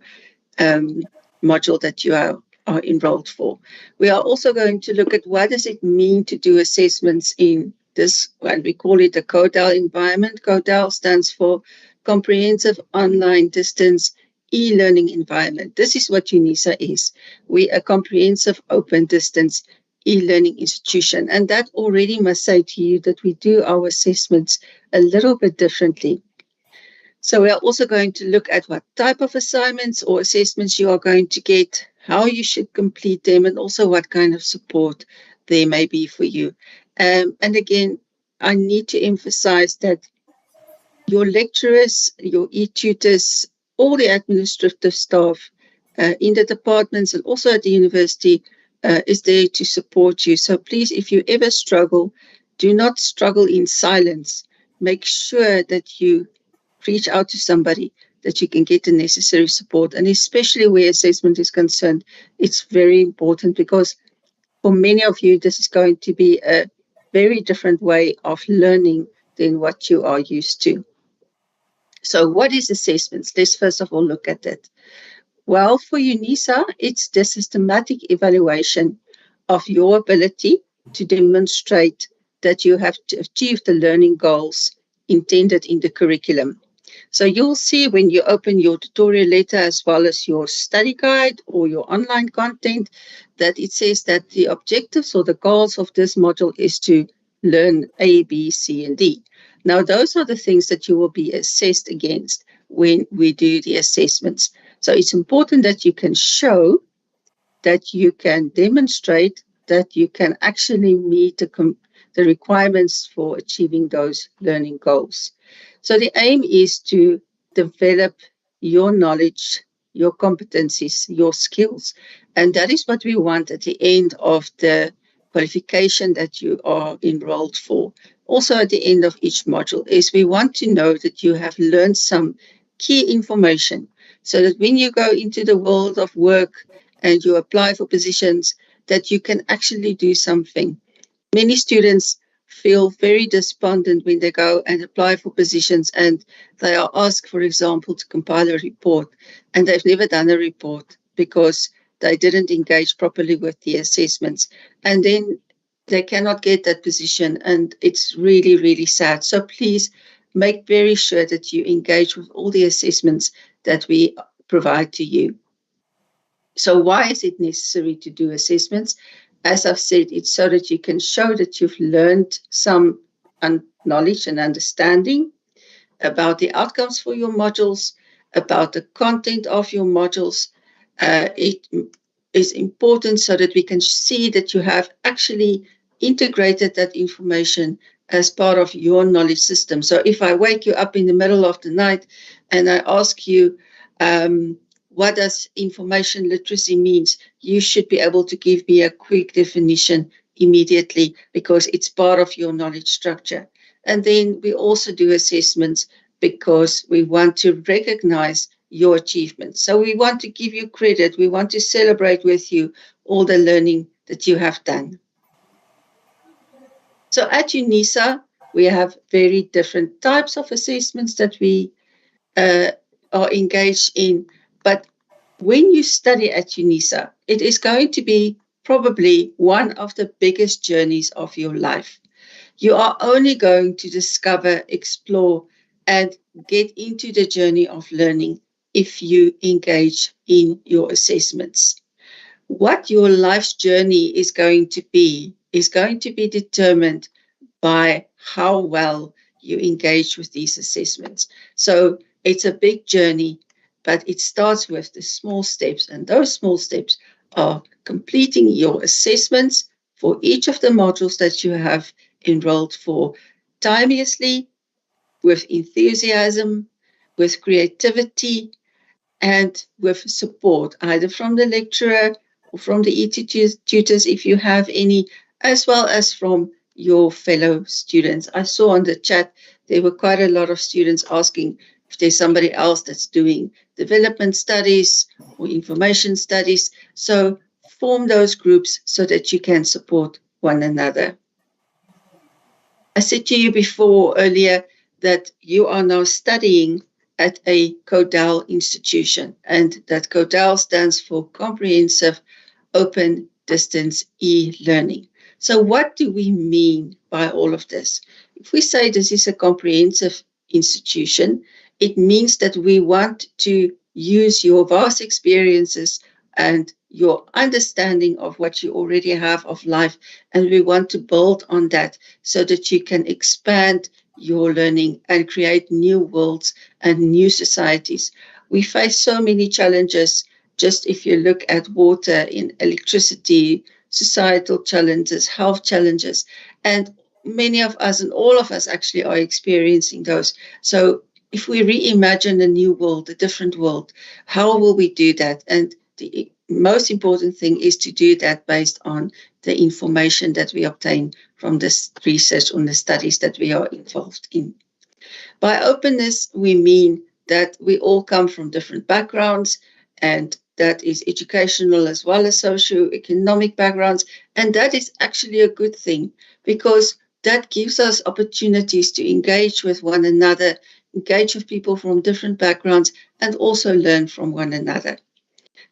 module that you are enrolled for. We are also going to look at what does it mean to do assessments in this, what we call it a CODAL environment. CODAL stands for Comprehensive Online Distance E-Learning Environment. This is what UNISA is. We are a comprehensive open distance e-learning institution. And that already must say to you that we do our assessments a little bit differently. So we are also going to look at what type of assignments or assessments you are going to get, how you should complete them, and also what kind of support there may be for you. And again, I need to emphasize that your lecturers, your e-tutors, all the administrative staff in the departments and also at the university is there to support you. So please, if you ever struggle, do not struggle in silence. Make sure that you reach out to somebody that you can get the necessary support. And especially where assessment is concerned, it's very important because for many of you, this is going to be a very different way of learning than what you are used to. So what is assessments? Let's first of all look at it. Well, for UNISA, it's the systematic evaluation of your ability to demonstrate that you have achieved the learning goals intended in the curriculum. So you'll see when you open your tutorial letter as well as your study guide or your online content that it says that the objectives or the goals of this module is to learn A, B, C, and D. Now, those are the things that you will be assessed against when we do the assessments. So it's important that you can show, that you can demonstrate, that you can actually meet the requirements for achieving those learning goals. So the aim is to develop your knowledge, your competencies, your skills. And that is what we want at the end of the qualification that you are enrolled for. Also at the end of each module is we want to know that you have learned some key information so that when you go into the world of work and you apply for positions, that you can actually do something. Many students feel very despondent when they go and apply for positions and they are asked, for example, to compile a report, and they've never done a report because they didn't engage properly with the assessments. And then they cannot get that position, and it's really, really sad. So please make very sure that you engage with all the assessments that we provide to you. So why is it necessary to do assessments? As I've said, it's so that you can show that you've learned some knowledge and understanding about the outcomes for your modules, about the content of your modules. It is important so that we can see that you have actually integrated that information as part of your knowledge system. So if I wake you up in the middle of the night and I ask you, what does information literacy means? You should be able to give me a quick definition immediately because it's part of your knowledge structure. And then we also do assessments because we want to recognize your achievements. So we want to give you credit. We want to celebrate with you all the learning that you have done. So at UNISA, we have very different types of assessments that we are engaged in. But when you study at UNISA, it is going to be probably one of the biggest journeys of your life. You are only going to discover, explore, and get into the journey of learning if you engage in your assessments. What your life's journey is going to be determined by how well you engage with these assessments. So it's a big journey, but it starts with the small steps, and those small steps are completing your assessments for each of the modules that you have enrolled for timeously, with enthusiasm, with creativity, and with support, either from the lecturer or from the e-tutors if you have any, as well as from your fellow students. I saw on the chat there were quite a lot of students asking if there's somebody else that's doing development studies or information studies. So form those groups so that you can support one another. I said to you before earlier that you are now studying at a CODAL institution, and that CODAL stands for Comprehensive Open Distance e-learning. So what do we mean by all of this? If we say this is a comprehensive institution, it means that we want to use your vast experiences and your understanding of what you already have of life, and we want to build on that so that you can expand your learning and create new worlds and new societies. We face so many challenges. Just if you look at water, in electricity, societal challenges, health challenges, and many of us and all of us actually are experiencing those. So if we reimagine a new world, a different world, how will we do that? And the most important thing is to do that based on the information that we obtain from this research on the studies that we are involved in. By openness, we mean that we all come from different backgrounds, and that is educational as well as socio-economic backgrounds. And that is actually a good thing because that gives us opportunities to engage with one another, engage with people from different backgrounds, and also learn from one another.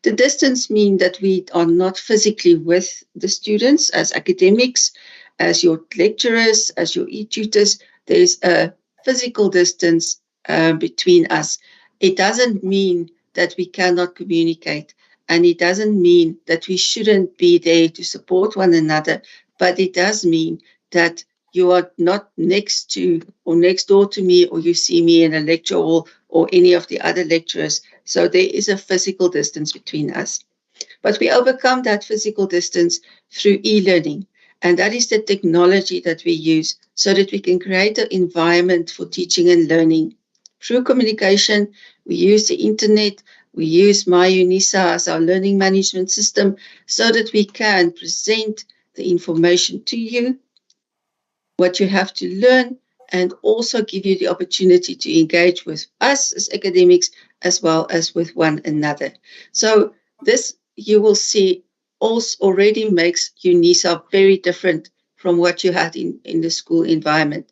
The distance means that we are not physically with the students as academics, as your lecturers, as your e-tutors. There's a physical distance between us. It doesn't mean that we cannot communicate, and it doesn't mean that we shouldn't be there to support one another, but it does mean that you are not next to or next door to me, or you see me in a lecture hall or any of the other lecturers. So there is a physical distance between us. But we overcome that physical distance through e-learning. And that is the technology that we use so that we can create an environment for teaching and learning. Through communication, we use the internet, we use MyUNISA as our learning management system so that we can present the information to you, what you have to learn, and also give you the opportunity to engage with us as academics as well as with one another. So this, you will see, also already makes UNISA very different from what you had in the school environment.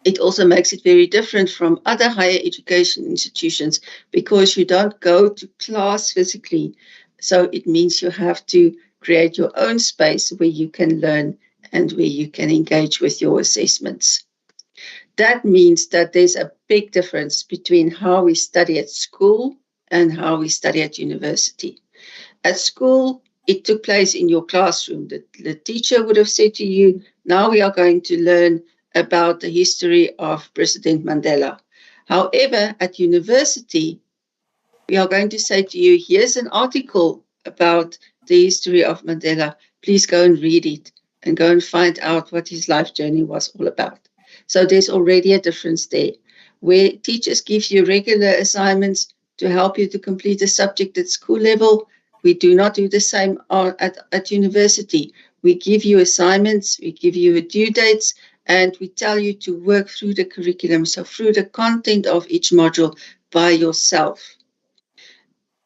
It also makes it very different from other higher education institutions because you don't go to class physically. So it means you have to create your own space where you can learn and where you can engage with your assessments. That means that there's a big difference between how we study at school and how we study at university. At school, it took place in your classroom. The teacher would have said to you, now we are going to learn about the history of President Mandela. However, at university, we are going to say to you, here's an article about the history of Mandela. Please go and read it and go and find out what his life journey was all about. So there's already a difference there, where teachers give you regular assignments to help you to complete a subject at school level. We do not do the same at university. We give you assignments, we give you due dates, and we tell you to work through the curriculum, so through the content of each module by yourself.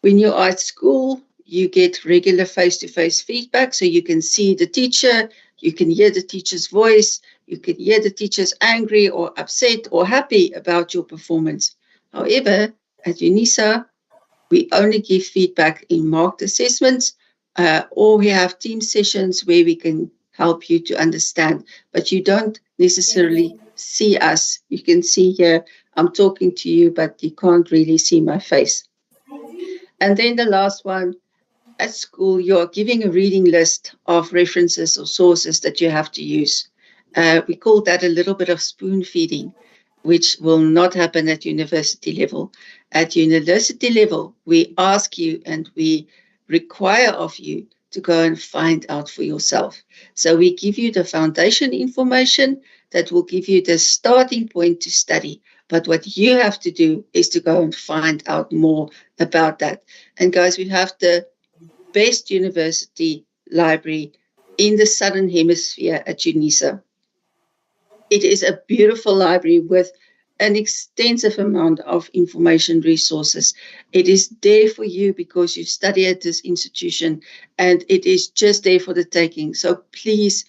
When you are at school, you get regular face-to-face feedback, so you can see the teacher, you can hear the teacher's voice, you can hear the teacher's angry or upset or happy about your performance. However, at UNISA, we only give feedback in marked assessments, or we have team sessions where we can help you to understand, but you don't necessarily see us. You can see here, I'm talking to you, but you can't really see my face. And then the last one, at school, you're giving a reading list of references or sources that you have to use. We call that a little bit of spoon feeding, which will not happen at university level. At university level, we ask you and we require of you to go and find out for yourself. So we give you the foundation information that will give you the starting point to study. But what you have to do is to go and find out more about that. And guys, we have the best university library in the Southern Hemisphere at UNISA. It is a beautiful library with an extensive amount of information resources. It is there for you because you study at this institution, and it is just there for the taking. So please,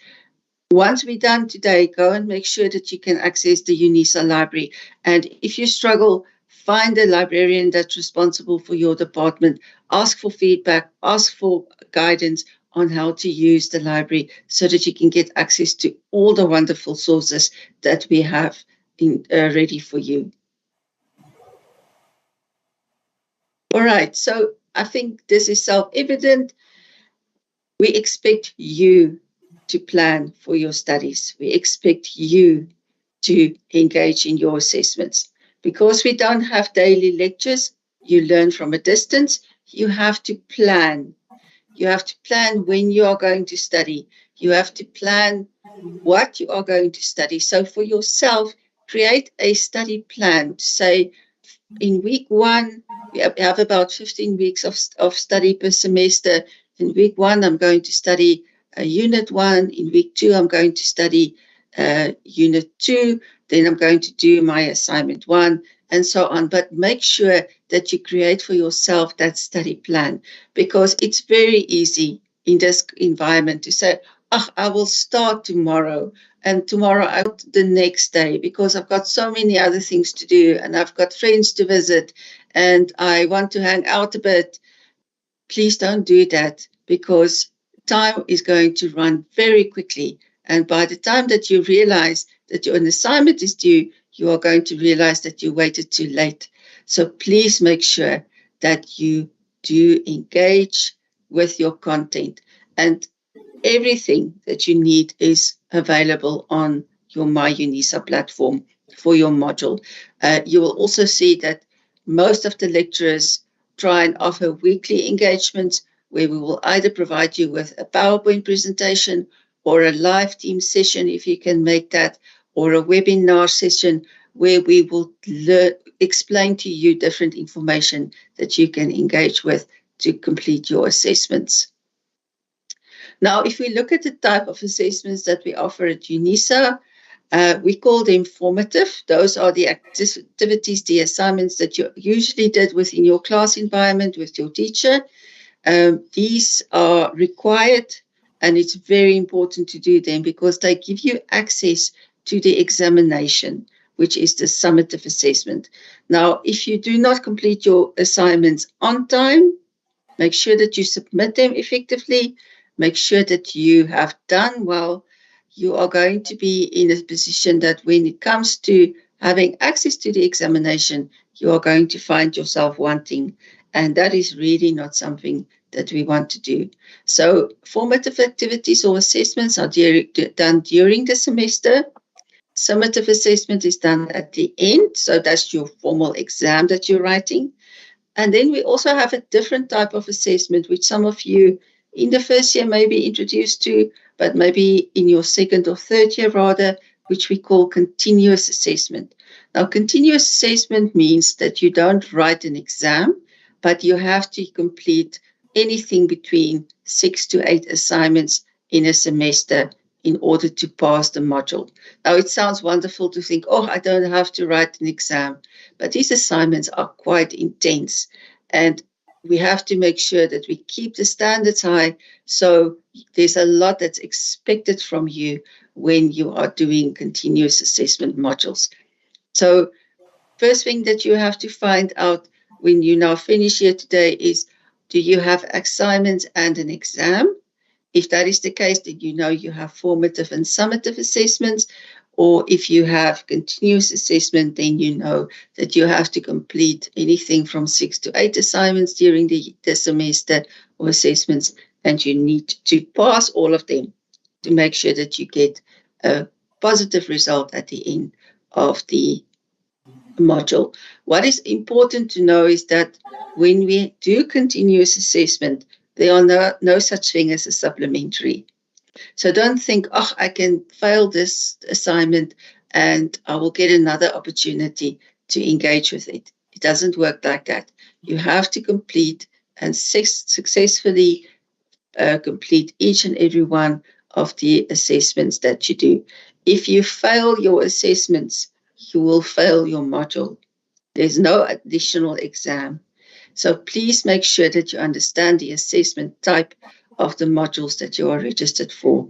once we're done today, go and make sure that you can access the UNISA library. And if you struggle, find a librarian that's responsible for your department. Ask for feedback, ask for guidance on how to use the library so that you can get access to all the wonderful sources that we have ready for you. All right, so I think this is self-evident. We expect you to plan for your studies. We expect you to engage in your assessments. Because we don't have daily lectures, you learn from a distance, you have to plan. You have to plan when you are going to study. You have to plan what you are going to study. So for yourself, create a study plan to say, in week 1, we have about 15 weeks of study per semester. In week 1, I'm going to study unit 1. In week 2, I'm going to study unit 2. Then I'm going to do my assignment 1, and so on. But make sure that you create for yourself that study plan, because it's very easy in this environment to say, oh, I will start tomorrow, and tomorrow out the next day, because I've got so many other things to do, and I've got friends to visit, and I want to hang out a bit. Please don't do that, because time is going to run very quickly. And by the time that you realize that your assignment is due, you are going to realize that you waited too late. So please make sure that you do engage with your content, and everything that you need is available on your MyUNISA platform for your module. You will also see that most of the lecturers try and offer weekly engagements where we will either provide you with a PowerPoint presentation or a live team session, if you can make that, or a webinar session where we will explain to you different information that you can engage with to complete your assessments. Now, if we look at the type of assessments that we offer at UNISA, we call them formative. Those are the activities, the assignments that you usually did within your class environment with your teacher. These are required, and it's very important to do them because they give you access to the examination, which is the summative assessment. Now, if you do not complete your assignments on time, make sure that you submit them effectively. Make sure that you have done well. you are going to be in a position that when it comes to having access to the examination, you are going to find yourself wanting. And that is really not something that we want to do. So formative activities or assessments are done during the semester. Summative assessment is done at the end. So that's your formal exam that you're writing. And then we also have a different type of assessment, which some of you in the first year may be introduced to, but maybe in your second or third year rather, which we call continuous assessment. Now, continuous assessment means that you don't write an exam, but you have to complete anything between 6 to 8 assignments in a semester in order to pass the module. Now, it sounds wonderful to think, oh, I don't have to write an exam. But these assignments are quite intense, and we have to make sure that we keep the standards high. So there's a lot that's expected from you when you are doing continuous assessment modules. So first thing that you have to find out when you now finish here today is, do you have assignments and an exam? If that is the case, then you know you have formative and summative assessments. Or if you have continuous assessment, then you know that you have to complete anything from 6 to 8 assignments during the semester or assessments, and you need to pass all of them to make sure that you get a positive result at the end of the module. What is important to know is that when we do continuous assessment, there are no such thing as a supplementary. So don't think, oh, I can fail this assignment and I will get another opportunity to engage with it. It doesn't work like that. You have to complete and successfully complete each and every one of the assessments that you do. If you fail your assessments, you will fail your module. There's no additional exam. So please make sure that you understand the assessment type of the modules that you are registered for,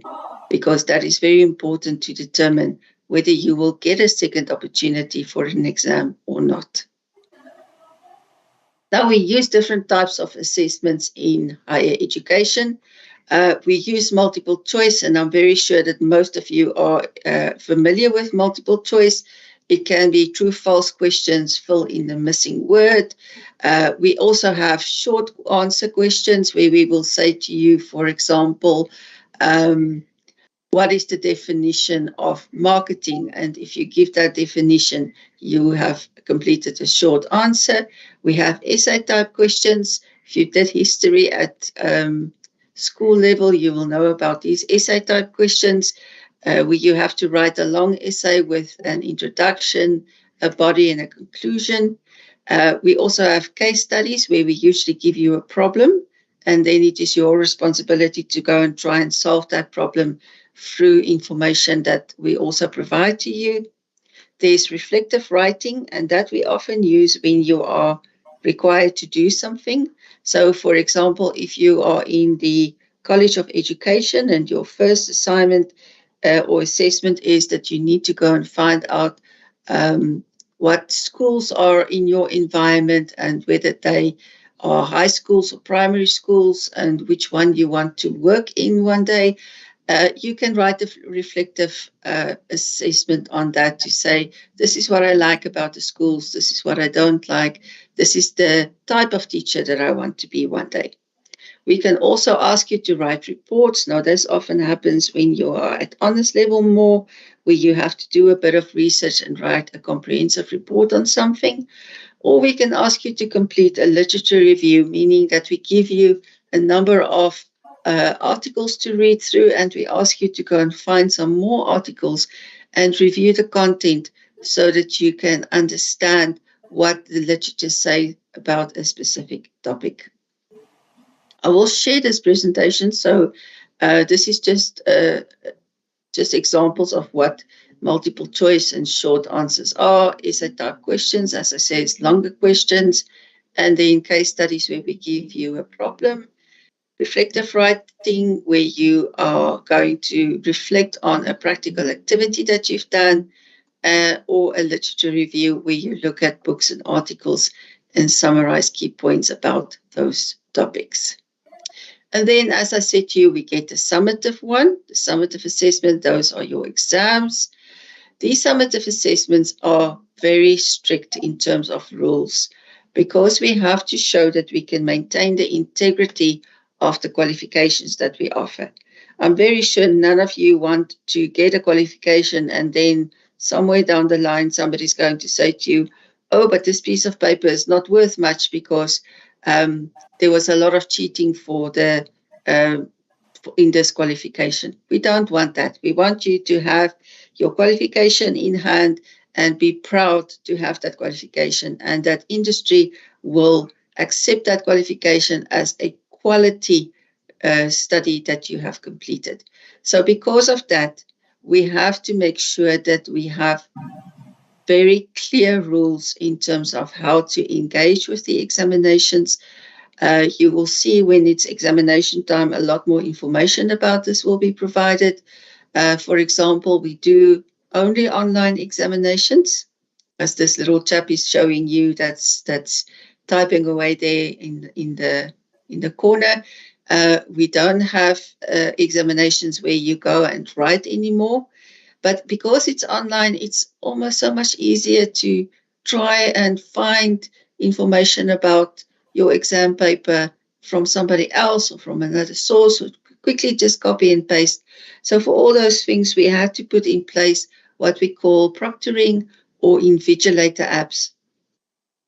because that is very important to determine whether you will get a second opportunity for an exam or not. Now, we use different types of assessments in higher education. We use multiple choice, and I'm very sure that most of you are familiar with multiple choice. It can be true, false questions, fill in the missing word. We also have short answer questions where we will say to you, for example, what is the definition of marketing? And if you give that definition, you have completed a short answer. We have essay type questions. If you did history at school level, you will know about these essay type questions. Where you have to write a long essay with an introduction, a body, and a conclusion. We also have case studies where we usually give you a problem, and then it is your responsibility to go and try and solve that problem through information that we also provide to you. There's reflective writing, and that we often use when you are required to do something. So, for example, if you are in the College of Education and your first assignment or assessment is that you need to go and find out what schools are in your environment and whether they are high schools or primary schools and which one you want to work in one day. You can write a reflective assessment on that to say, this is what I like about the schools, this is what I don't like, this is the type of teacher that I want to be one day. We can also ask you to write reports. Now, this often happens when you are at honors level more, where you have to do a bit of research and write a comprehensive report on something. Or we can ask you to complete a literature review, meaning that we give you a number of articles to read through, and we ask you to go and find some more articles and review the content so that you can understand what the literature say about a specific topic. I will share this presentation. So this is just examples of what multiple choice and short answers are. Essay type questions, as I say, it's longer questions. And then case studies where we give you a problem. Reflective writing, where you are going to reflect on a practical activity that you've done. Or a literature review where you look at books and articles and summarize key points about those topics. And then, as I said to you, we get the summative one, the summative assessment. Those are your exams. These summative assessments are very strict in terms of rules because we have to show that we can maintain the integrity of the qualifications that we offer. I'm very sure none of you want to get a qualification and then somewhere down the line somebody's going to say to you, oh, but this piece of paper is not worth much because there was a lot of cheating for the in this qualification. We don't want that. We want you to have your qualification in hand and be proud to have that qualification, and that industry will accept that qualification as a quality study that you have completed. So because of that, we have to make sure that we have very clear rules in terms of how to engage with the examinations. You will see when it's examination time, a lot more information about this will be provided. For example, we do only online examinations, as this little chap is showing you that's typing away there in the corner. We don't have examinations where you go and write anymore. But because it's online, it's almost so much easier to try and find information about your exam paper from somebody else or from another source, or quickly just copy and paste. So for all those things, we had to put in place what we call proctoring or invigilator apps.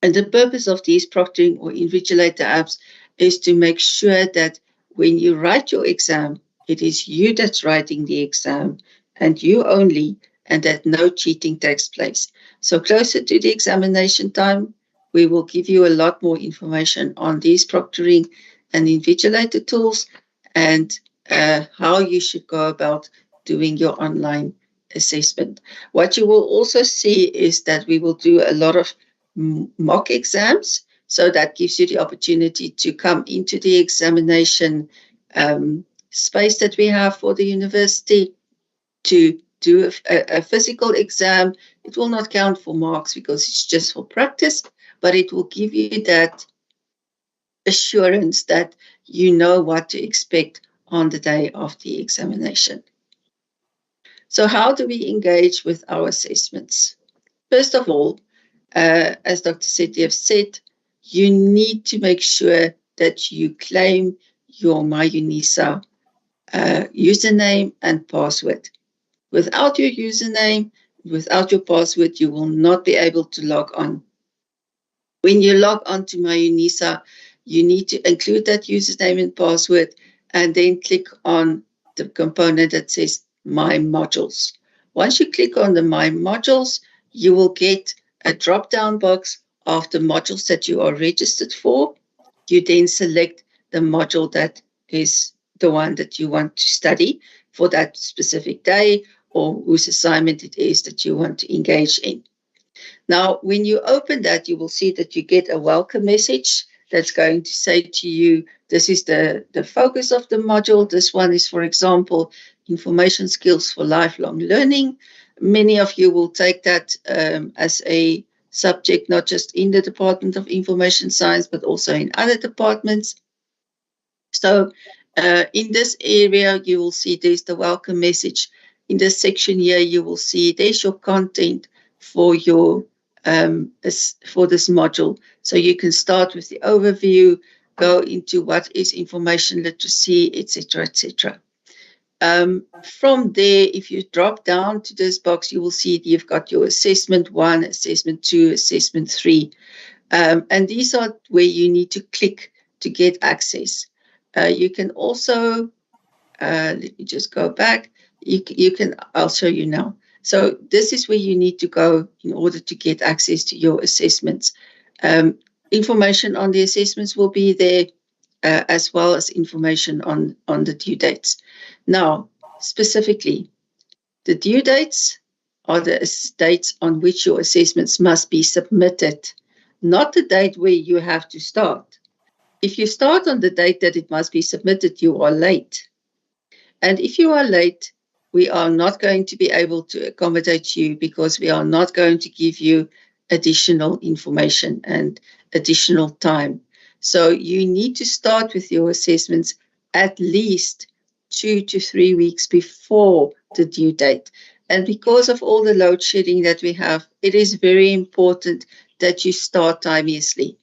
And the purpose of these proctoring or invigilator apps is to make sure that when you write your exam, it is you that's writing the exam and you only, and that no cheating takes place. So closer to the examination time, we will give you a lot more information on these proctoring and invigilator tools and how you should go about doing your online assessment. What you will also see is that we will do a lot of mock exams. So that gives you the opportunity to come into the examination space that we have for the university to do a physical exam. It will not count for marks because it's just for practice, but it will give you that assurance that you know what to expect on the day of the examination. So how do we engage with our assessments? First of all, as Dr. Sethi said, you need to make sure that you claim your MyUNISA username and password. Without your username, without your password, you will not be able to log on. When you log on to MyUNISA, you need to include that username and password and then click on the component that says My Modules. Once you click on the My Modules, you will get a drop-down box of the modules that you are registered for. You then select the module that is the one that you want to study for that specific day or whose assignment it is that you want to engage in. Now, when you open that, you will see that you get a welcome message that's going to say to you, this is the focus of the module. This one is, for example, information skills for lifelong learning. Many of you will take that as a subject, not just in the Department of Information Science, but also in other departments. So in this area, you will see there's the welcome message. In this section here, you will see there's your content for your for this module. So you can start with the overview, go into what is information literacy, etc., etc. From there, if you drop down to this box, you will see you've got your assessment 1, assessment 2, assessment 3. And these are where you need to click to get access. You can also, let me just go back. You can, I'll show you now. So this is where you need to go in order to get access to your assessments. Information on the assessments will be there, as well as information on the due dates. Now, specifically, the due dates are the dates on which your assessments must be submitted, not the date where you have to start. If you start on the date that it must be submitted, you are late. And if you are late, we are not going to be able to accommodate you because we are not going to give you additional information and additional time. So you need to start with your assessments at least 2 to 3 weeks before the due date. And because of all the load shedding that we have, it is very important that you start timeously.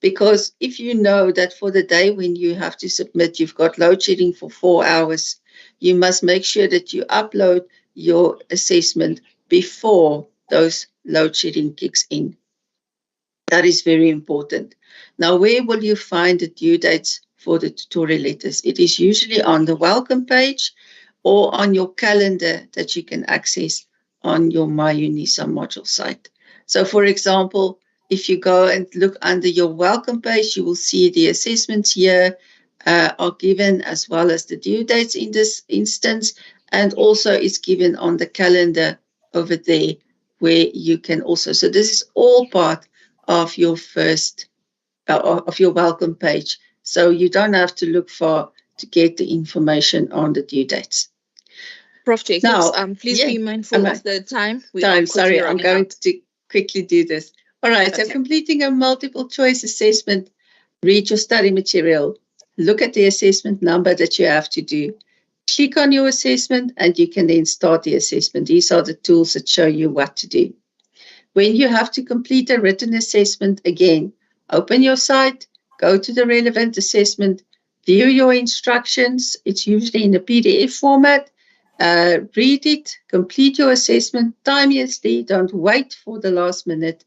Because if you know that for the day when you have to submit, you've got load shedding for 4 hours, you must make sure that you upload your assessment before those load shedding kicks in. That is very important. Now, where will you find the due dates for the tutorial letters? It is usually on the welcome page or on your calendar that you can access on your MyUNISA module site. So, for example, if you go and look under your welcome page, you will see the assessments here are given, as well as the due dates in this instance, and also it's given on the calendar over there where you can also. So this is all part of your first of your welcome page. So you don't have to look far to get the information on the due dates. Prof. Jacobs, please be mindful of the time. Sorry, I'm going to quickly do this. All right, okay. So completing a multiple choice assessment, read your study material, look at the assessment number that you have to do, click on your assessment, and you can then start the assessment. These are the tools that show you what to do. When you have to complete a written assessment, again, open your site, go to the relevant assessment, view your instructions. It's usually in a PDF format. Read it, complete your assessment timeously. Don't wait for the last minute.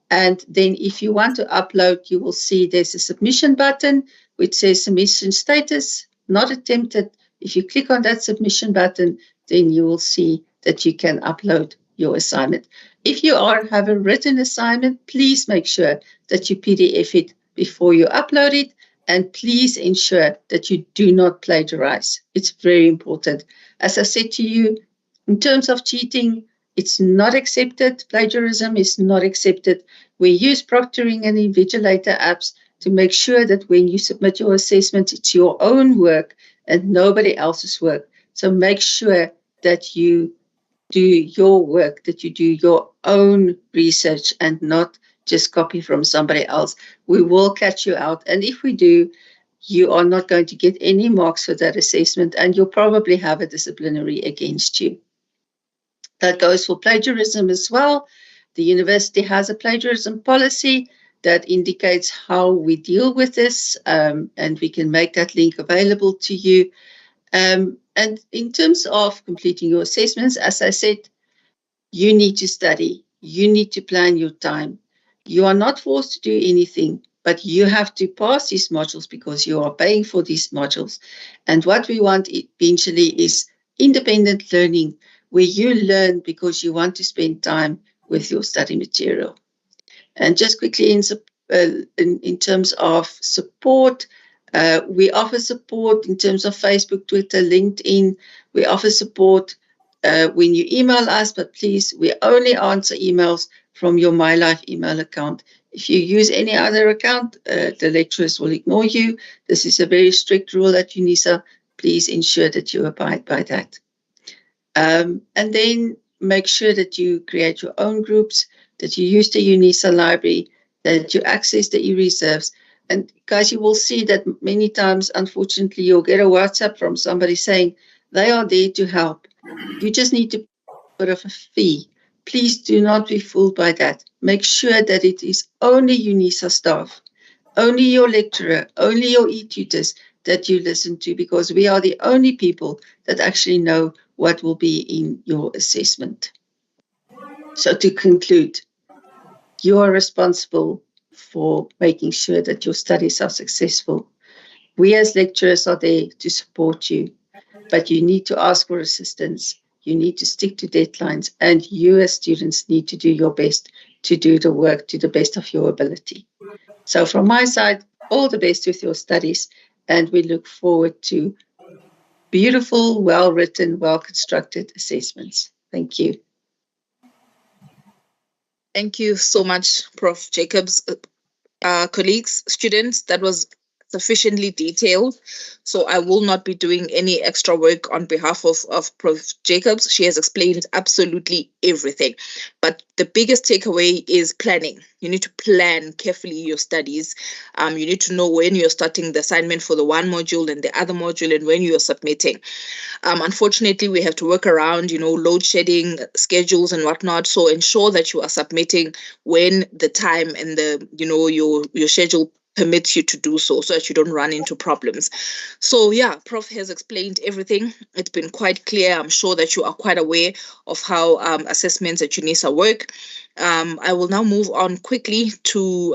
And then if you want to upload, you will see there's a submission button which says submission status, not attempted. If you click on that submission button, then you will see that you can upload your assignment. If you have a written assignment, please make sure that you PDF it before you upload it, and please ensure that you do not plagiarize. It's very important. As I said to you, in terms of cheating, it's not accepted. Plagiarism is not accepted. We use proctoring and invigilator apps to make sure that when you submit your assessment, it's your own work and nobody else's work. So make sure that you do your work, that you do your own research and not just copy from somebody else. We will catch you out. And if we do, you are not going to get any marks for that assessment, and you'll probably have a disciplinary against you. That goes for plagiarism as well. The university has a plagiarism policy that indicates how we deal with this, and we can make that link available to you. And in terms of completing your assessments, as I said, you need to study. You need to plan your time. You are not forced to do anything, but you have to pass these modules because you are paying for these modules. And what we want eventually is independent learning, where you learn because you want to spend time with your study material. And just quickly in terms of support, we offer support in terms of Facebook, Twitter, LinkedIn. We offer support when you email us, but please, we only answer emails from your MyLife email account. If you use any other account, the lecturers will ignore you. This is a very strict rule at UNISA. Please ensure that you abide by that. And then make sure that you create your own groups, that you use the UNISA library, that you access the e-reserves. And guys, you will see that many times, unfortunately, you'll get a WhatsApp from somebody saying they are there to help. You just need to put a fee. Please do not be fooled by that. Make sure that it is only UNISA staff, only your lecturer, only your e-tutors that you listen to, because we are the only people that actually know what will be in your assessment. So to conclude, you are responsible for making sure that your studies are successful. We as lecturers are there to support you, but you need to ask for assistance. You need to stick to deadlines, and you as students need to do your best to do the work to the best of your ability. So from my side, all the best with your studies, and we look forward to beautiful, well-written, well-constructed assessments. Thank you. Thank you so much, Prof. Jacobs. Colleagues, students, that was sufficiently detailed. So I will not be doing any extra work on behalf of Prof. Jacobs. She has explained absolutely everything. But the biggest takeaway is planning. You need to plan carefully your studies. You need to know when you're starting the assignment for the one module and the other module and when you're submitting. Unfortunately, we have to work around, load shedding schedules and whatnot. So ensure that you are submitting when the time and your schedule permits you to do so that you don't run into problems. So yeah, Prof has explained everything. It's been quite clear. I'm sure that you are quite aware of how assessments at UNISA work. I will now move on quickly to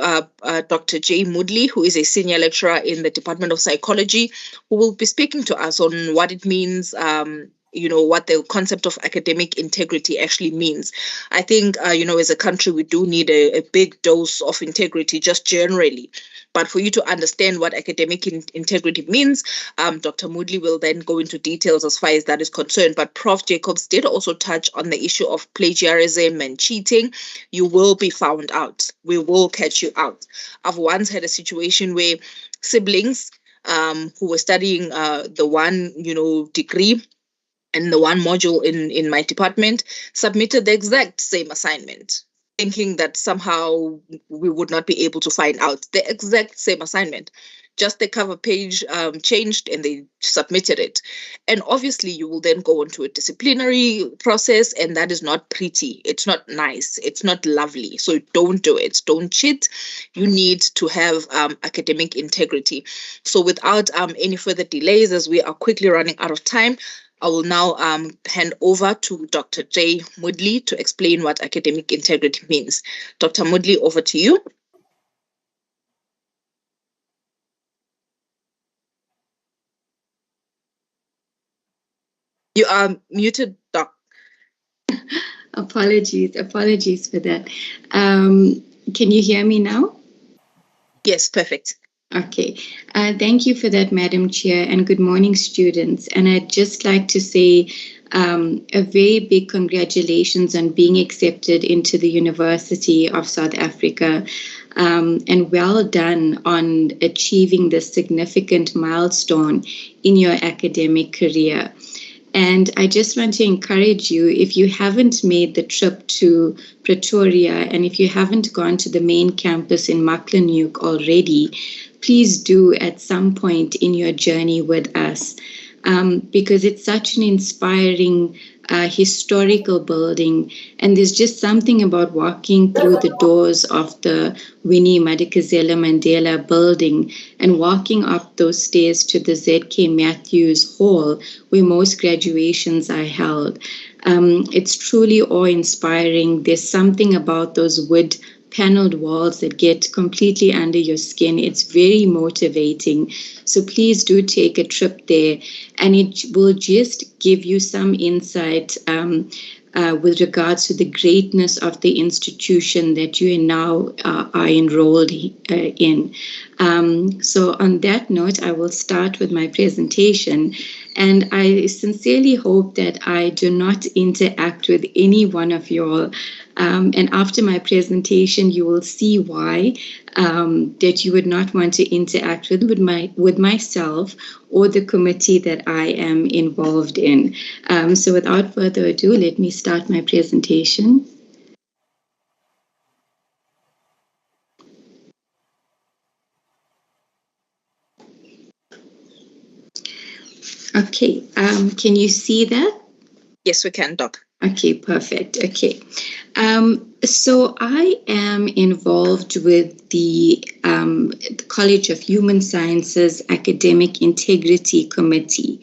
Dr. Jay Moodley, who is a senior lecturer in the Department of Psychology, who will be speaking to us on what it means, what the concept of academic integrity actually means. I think, as a country, we do need a big dose of integrity just generally. But for you to understand what academic integrity means, Dr. Moodley will then go into details as far as that is concerned. But Prof. Jacobs did also touch on the issue of plagiarism and cheating. You will be found out. We will catch you out. I've once had a situation where siblings who were studying the one, degree and the one module in my department submitted the exact same assignment, thinking that somehow we would not be able to find out the exact same assignment. Just the cover page changed and they submitted it. And obviously you will then go into a disciplinary process, and that is not pretty. It's not nice. It's not lovely. So don't do it. Don't cheat. You need to have academic integrity. So without any further delays, as we are quickly running out of time, I will now hand over to Dr. Jay Moodley to explain what academic integrity means. Dr. Moodley, over to you. You are muted, Doc. Apologies for that. Can you hear me now? Yes, perfect. Okay. Thank you for that, Madam Chair, and good morning, students. And I'd just like to say a very big congratulations on being accepted into the University of South Africa. And well done on achieving this significant milestone in your academic career. And I just want to encourage you, if you haven't made the trip to Pretoria and if you haven't gone to the main campus in Maklenjuk already, please do at some point in your journey with us, because it's such an inspiring historical building. And there's just something about walking through the doors of the Winnie Madikizela Mandela building and walking up those stairs to the ZK Matthews Hall, where most graduations are held. It's truly awe-inspiring. There's something about those wood paneled walls that get completely under your skin. It's very motivating. So please do take a trip there, and it will just give you some insight with regards to the greatness of the institution that you now are enrolled in. So on that note, I will start with my presentation. And I sincerely hope that I do not interact with any one of you all. And after my presentation, you will see why that you would not want to interact with myself or the committee that I am involved in. So without further ado, let me start my presentation. Okay, can you see that? Yes, we can, Doc. Okay, perfect. Okay. So I am involved with the College of Human Sciences Academic Integrity Committee.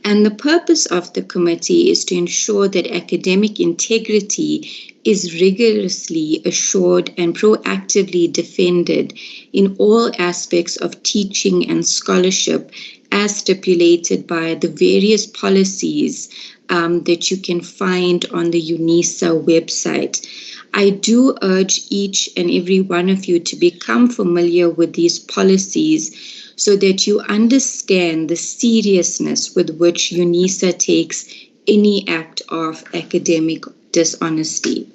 And the purpose of the committee is to ensure that academic integrity is rigorously assured and proactively defended in all aspects of teaching and scholarship as stipulated by the various policies that you can find on the UNISA website. I do urge each and every one of you to become familiar with these policies so that you understand the seriousness with which UNISA takes any act of academic dishonesty.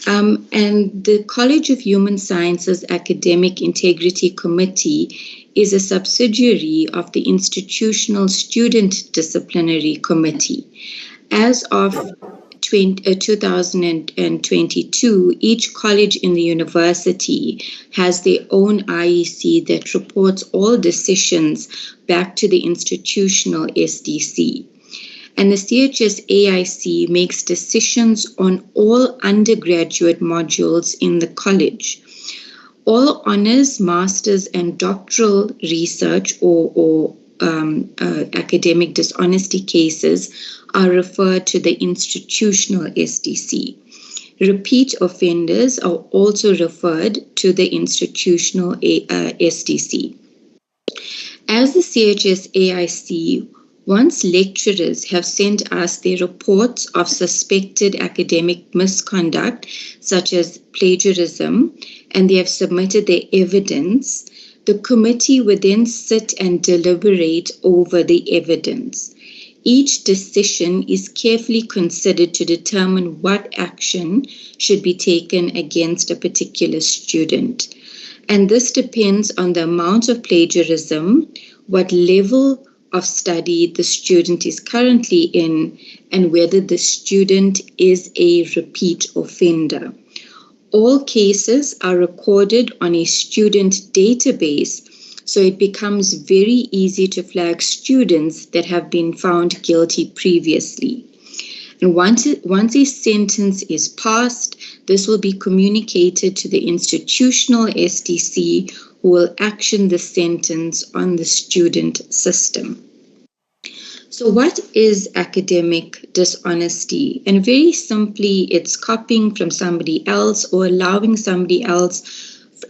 And the College of Human Sciences Academic Integrity Committee is a subsidiary of the Institutional Student Disciplinary Committee. As of 2022, each college in the university has their own IEC that reports all decisions back to the institutional SDC. And the CHS AIC makes decisions on all undergraduate modules in the college. All honors, masters, and doctoral research or academic dishonesty cases are referred to the institutional SDC. Repeat offenders are also referred to the institutional SDC. As the CHS AIC, once lecturers have sent us their reports of suspected academic misconduct, such as plagiarism, and they have submitted their evidence, the committee would then sit and deliberate over the evidence. Each decision is carefully considered to determine what action should be taken against a particular student. And this depends on the amount of plagiarism, what level of study the student is currently in, and whether the student is a repeat offender. All cases are recorded on a student database, so it becomes very easy to flag students that have been found guilty previously. And once a sentence is passed, this will be communicated to the institutional SDC, who will action the sentence on the student system. So what is academic dishonesty? And very simply, it's copying from somebody else or allowing somebody else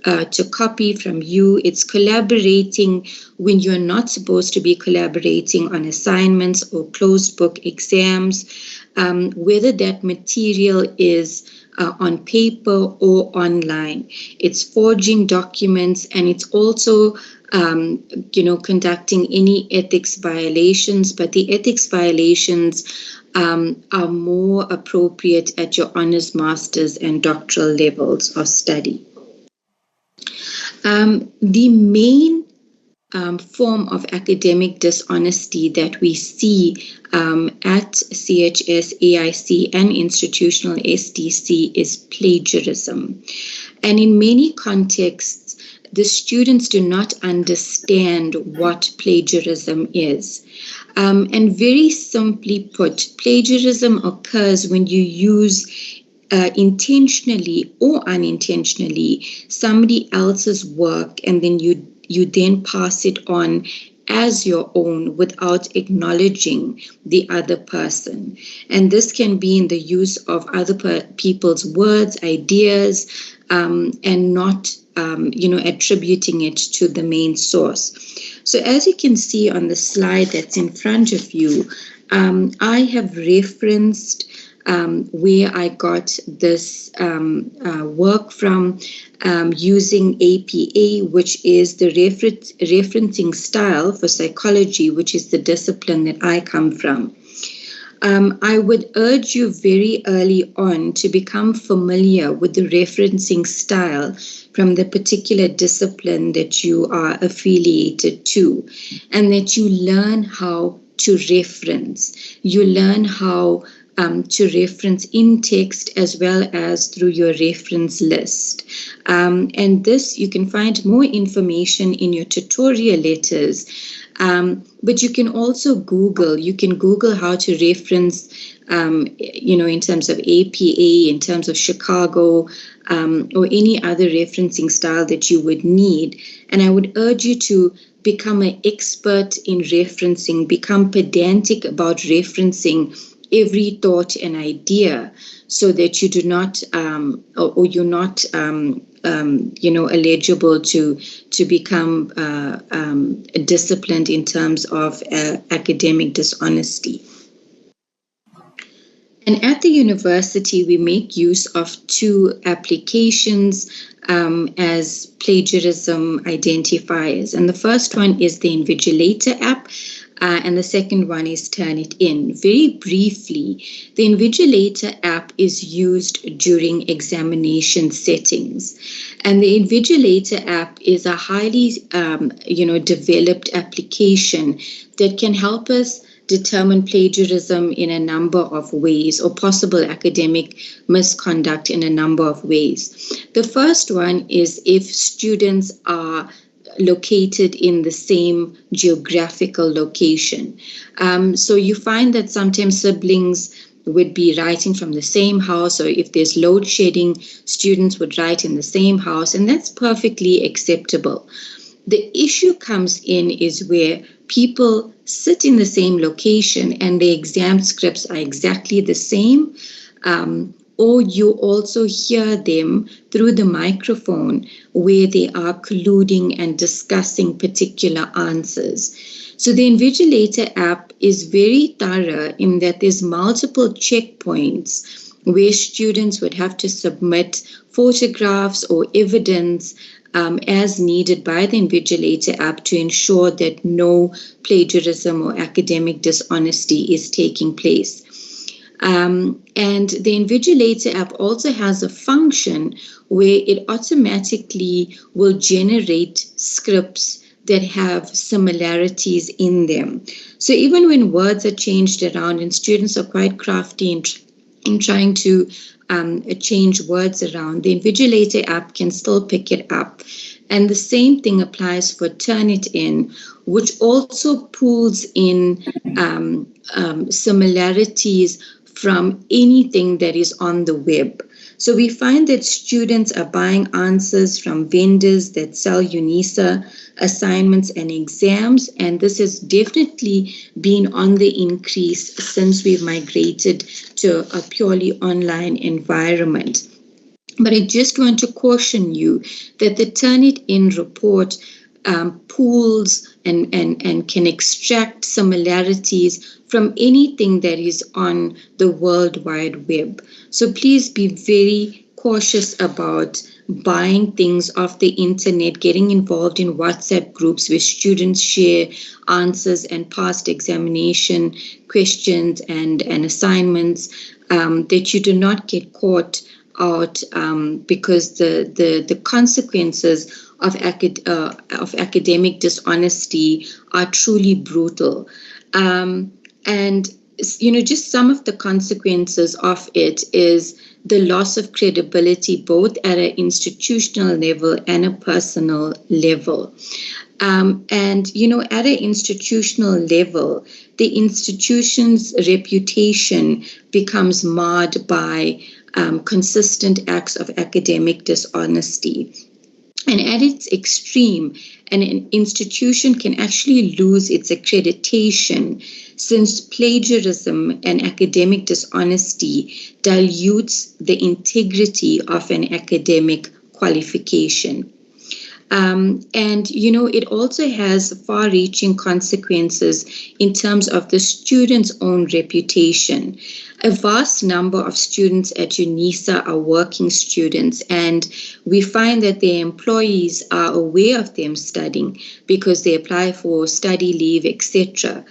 to copy from you. It's collaborating when you're not supposed to be collaborating on assignments or closed book exams, whether that material is on paper or online. It's forging documents, and it's also conducting any ethics violations, but the ethics violations are more appropriate at your honors, masters, and doctoral levels of study. The main form of academic dishonesty that we see at CHS, AIC, and institutional SDC is plagiarism. And in many contexts, the students do not understand what plagiarism is. And very simply put, plagiarism occurs when you use intentionally or unintentionally somebody else's work, and then you then pass it on as your own without acknowledging the other person. And this can be in the use of other people's words, ideas, and not attributing it to the main source. So as you can see on the slide that's in front of you, I have referenced where I got this work from using APA, which is the referencing style for psychology, which is the discipline that I come from. I would urge you very early on to become familiar with the referencing style from the particular discipline that you are affiliated to, and that you learn how to reference. You learn how to reference in text as well as through your reference list. And this, you can find more information in your tutorial letters, but you can also Google. You can Google how to reference, in terms of APA, in terms of Chicago, or any other referencing style that you would need. And I would urge you to become an expert in referencing, become pedantic about referencing every thought and idea, so that you do not, or you're not, eligible to become disciplined in terms of academic dishonesty. And at the university, we make use of two applications as plagiarism identifiers. And the first one is the Invigilator app. And the second one is Turnitin. Very briefly, the Invigilator app is used during examination settings. And the Invigilator app is a highly developed application that can help us determine plagiarism in a number of ways, or possible academic misconduct in a number of ways. The first one is if students are located in the same geographical location. So you find that sometimes siblings would be writing from the same house, or if there's load shedding, students would write in the same house, and that's perfectly acceptable. The issue comes in is where people sit in the same location and the exam scripts are exactly the same, or you also hear them through the microphone where they are colluding and discussing particular answers. So the Invigilator app is very thorough in that there's multiple checkpoints where students would have to submit photographs or evidence as needed by the Invigilator app to ensure that no plagiarism or academic dishonesty is taking place. And the Invigilator app also has a function where it automatically will generate scripts that have similarities in them. So even when words are changed around, and students are quite crafty in trying to change words around, the Invigilator app can still pick it up. And the same thing applies for Turnitin, which also pulls in similarities from anything that is on the web. So we find that students are buying answers from vendors that sell UNISA assignments and exams, and this has definitely been on the increase since we've migrated to a purely online environment. But I just want to caution you that the Turnitin report pools and can extract similarities from anything that is on the World Wide Web. So please be very cautious about buying things off the internet, getting involved in WhatsApp groups where students share answers and past examination questions and assignments, that you do not get caught out because the consequences of academic dishonesty are truly brutal. And just some of the consequences of it is the loss of credibility, both at an institutional level and a personal level. And at an institutional level, the institution's reputation becomes marred by consistent acts of academic dishonesty. And at its extreme, an institution can actually lose its accreditation, since plagiarism and academic dishonesty dilutes the integrity of an academic qualification. It also has far-reaching consequences in terms of the student's own reputation. A vast number of students at UNISA are working students, and we find that their employees are aware of them studying because they apply for study leave, etc.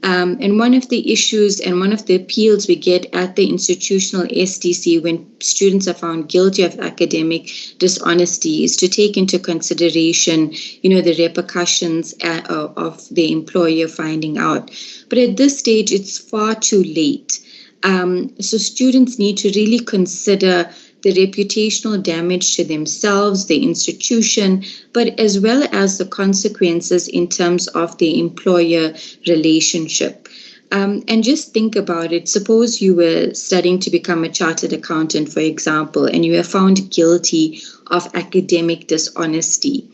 And one of the issues and one of the appeals we get at the institutional SDC when students are found guilty of academic dishonesty is to take into consideration, the repercussions of the employer finding out. But at this stage, it's far too late. So students need to really consider the reputational damage to themselves, the institution, but as well as the consequences in terms of the employer relationship. And just think about it. Suppose you were studying to become a chartered accountant, for example, and you were found guilty of academic dishonesty.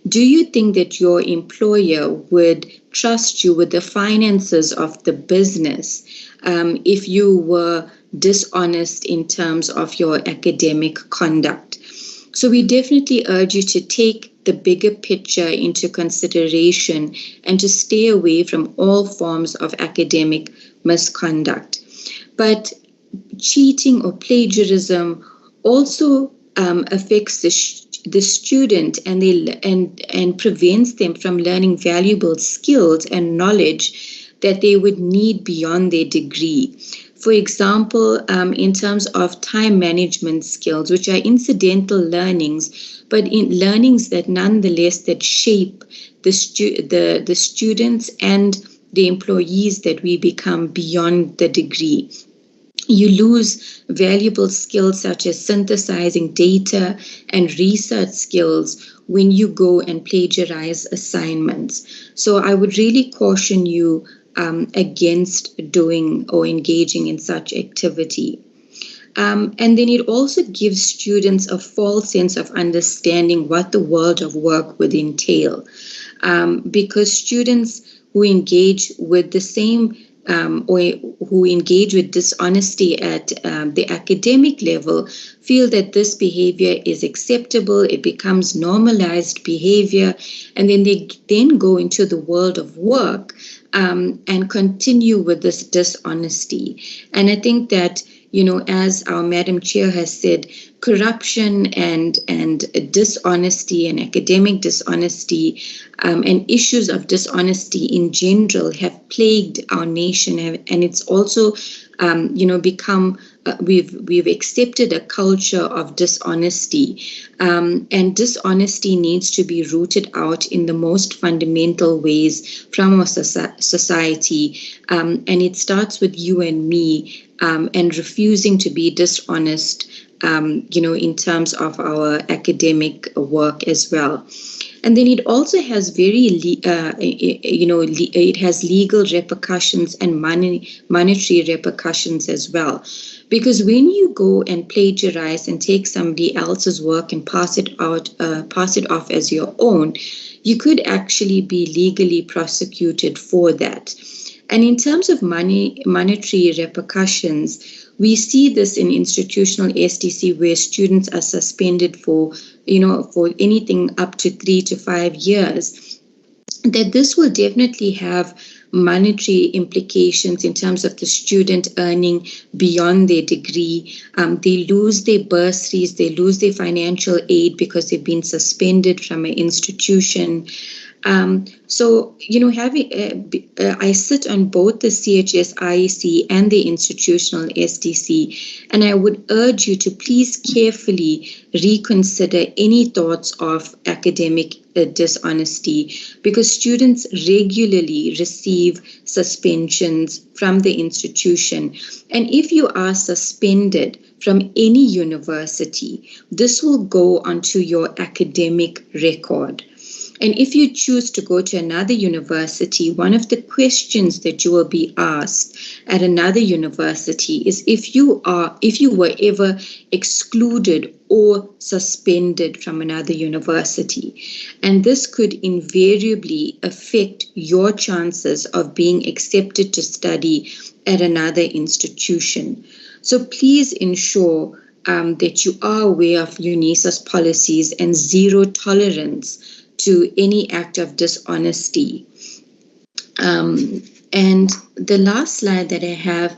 Do you think that your employer would trust you with the finances of the business if you were dishonest in terms of your academic conduct? So we definitely urge you to take the bigger picture into consideration and to stay away from all forms of academic misconduct. But cheating or plagiarism also affects the student and prevents them from learning valuable skills and knowledge that they would need beyond their degree. For example, in terms of time management skills, which are incidental learnings, but in learnings that nonetheless that shape the students and the employees that we become beyond the degree. You lose valuable skills such as synthesizing data and research skills when you go and plagiarize assignments. So I would really caution you against doing or engaging in such activity. And then it also gives students a false sense of understanding what the world of work would entail. Because students who engage with the same or who engage with dishonesty at the academic level feel that this behavior is acceptable, it becomes normalized behavior, and then they then go into the world of work and continue with this dishonesty. And I think that, as our Madam Chair has said, corruption and dishonesty and academic dishonesty and issues of dishonesty in general have plagued our nation, and it's also become we've accepted a culture of dishonesty, and dishonesty needs to be rooted out in the most fundamental ways from our society, and it starts with you and me, and refusing to be dishonest in terms of our academic work as well. And then it also has it has legal repercussions and monetary repercussions as well. Because when you go and plagiarize and take somebody else's work and pass it off as your own, you could actually be legally prosecuted for that. And in terms of monetary repercussions, we see this in institutional STC where students are suspended for anything up to 3 to 5 years, that this will definitely have monetary implications in terms of the student earning beyond their degree. They lose their bursaries, they lose their financial aid because they've been suspended from an institution. So, I sit on both the CHS IEC and the institutional STC, and I would urge you to please carefully reconsider any thoughts of academic dishonesty, because students regularly receive suspensions from the institution. And if you are suspended from any university, this will go onto your academic record. And if you choose to go to another university, one of the questions that you will be asked at another university is if you were ever excluded or suspended from another university. And this could invariably affect your chances of being accepted to study at another institution. So please ensure that you are aware of UNISA's policies and zero tolerance to any act of dishonesty. And the last slide that I have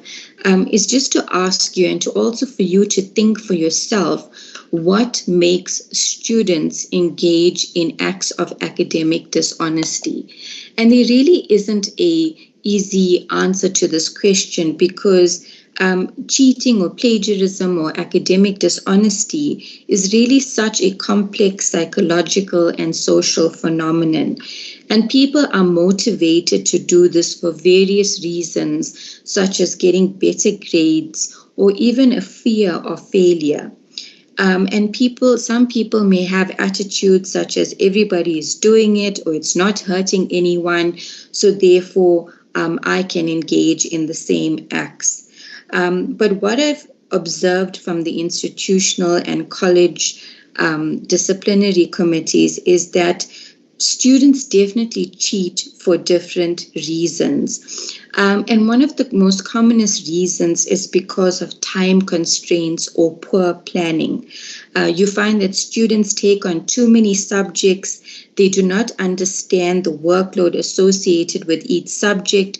is just to ask you, and to also for you to think for yourself, what makes students engage in acts of academic dishonesty? And there really isn't a easy answer to this question, because cheating or plagiarism or academic dishonesty is really such a complex psychological and social phenomenon. And people are motivated to do this for various reasons, such as getting better grades or even a fear of failure. And some people may have attitudes such as everybody is doing it or it's not hurting anyone, so therefore I can engage in the same acts. But what I've observed from the institutional and college disciplinary committees is that students definitely cheat for different reasons. And one of the most commonest reasons is because of time constraints or poor planning. You find that students take on too many subjects. They do not understand the workload associated with each subject.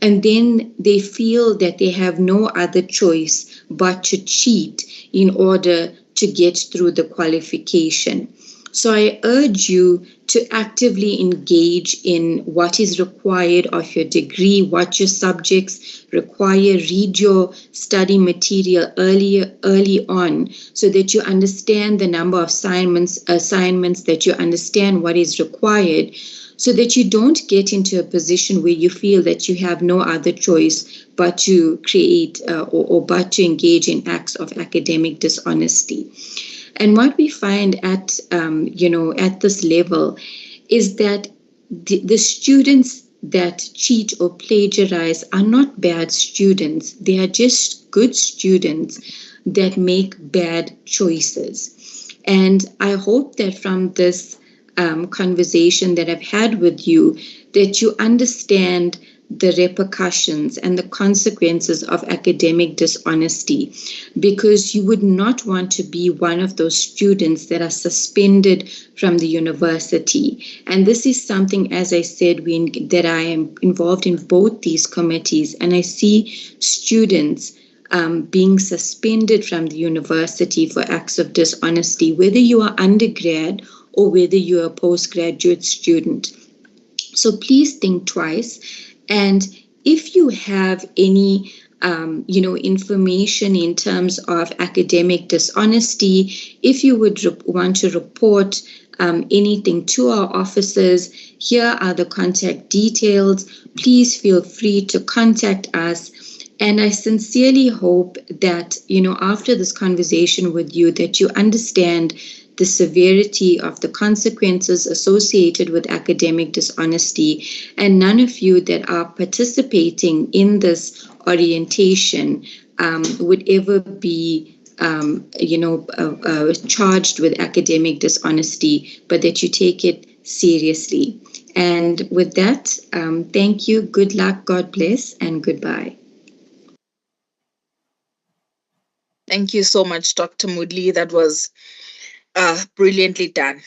And then they feel that they have no other choice but to cheat in order to get through the qualification. So I urge you to actively engage in what is required of your degree, what your subjects require. Read your study material early on so that you understand the number of assignments, that you understand what is required, so that you don't get into a position where you feel that you have no other choice but to create or but to engage in acts of academic dishonesty. And what we find at at this level is that the students that cheat or plagiarize are not bad students. They are just good students that make bad choices. And I hope that from this conversation that I've had with you, that you understand the repercussions and the consequences of academic dishonesty, because you would not want to be one of those students that are suspended from the university. And this is something, as I said, that I am involved in both these committees, and I see students being suspended from the university for acts of dishonesty, whether you are undergrad or whether you're a postgraduate student. So please think twice. And if you have any information in terms of academic dishonesty, if you would want to report anything to our officers, here are the contact details. Please feel free to contact us. And I sincerely hope that, after this conversation with you, that you understand the severity of the consequences associated with academic dishonesty, and none of you that are participating in this orientation would ever be charged with academic dishonesty, but that you take it seriously. And with that, thank you, good luck, God bless, and goodbye. Thank you so much, Dr. Moodley. That was brilliantly done.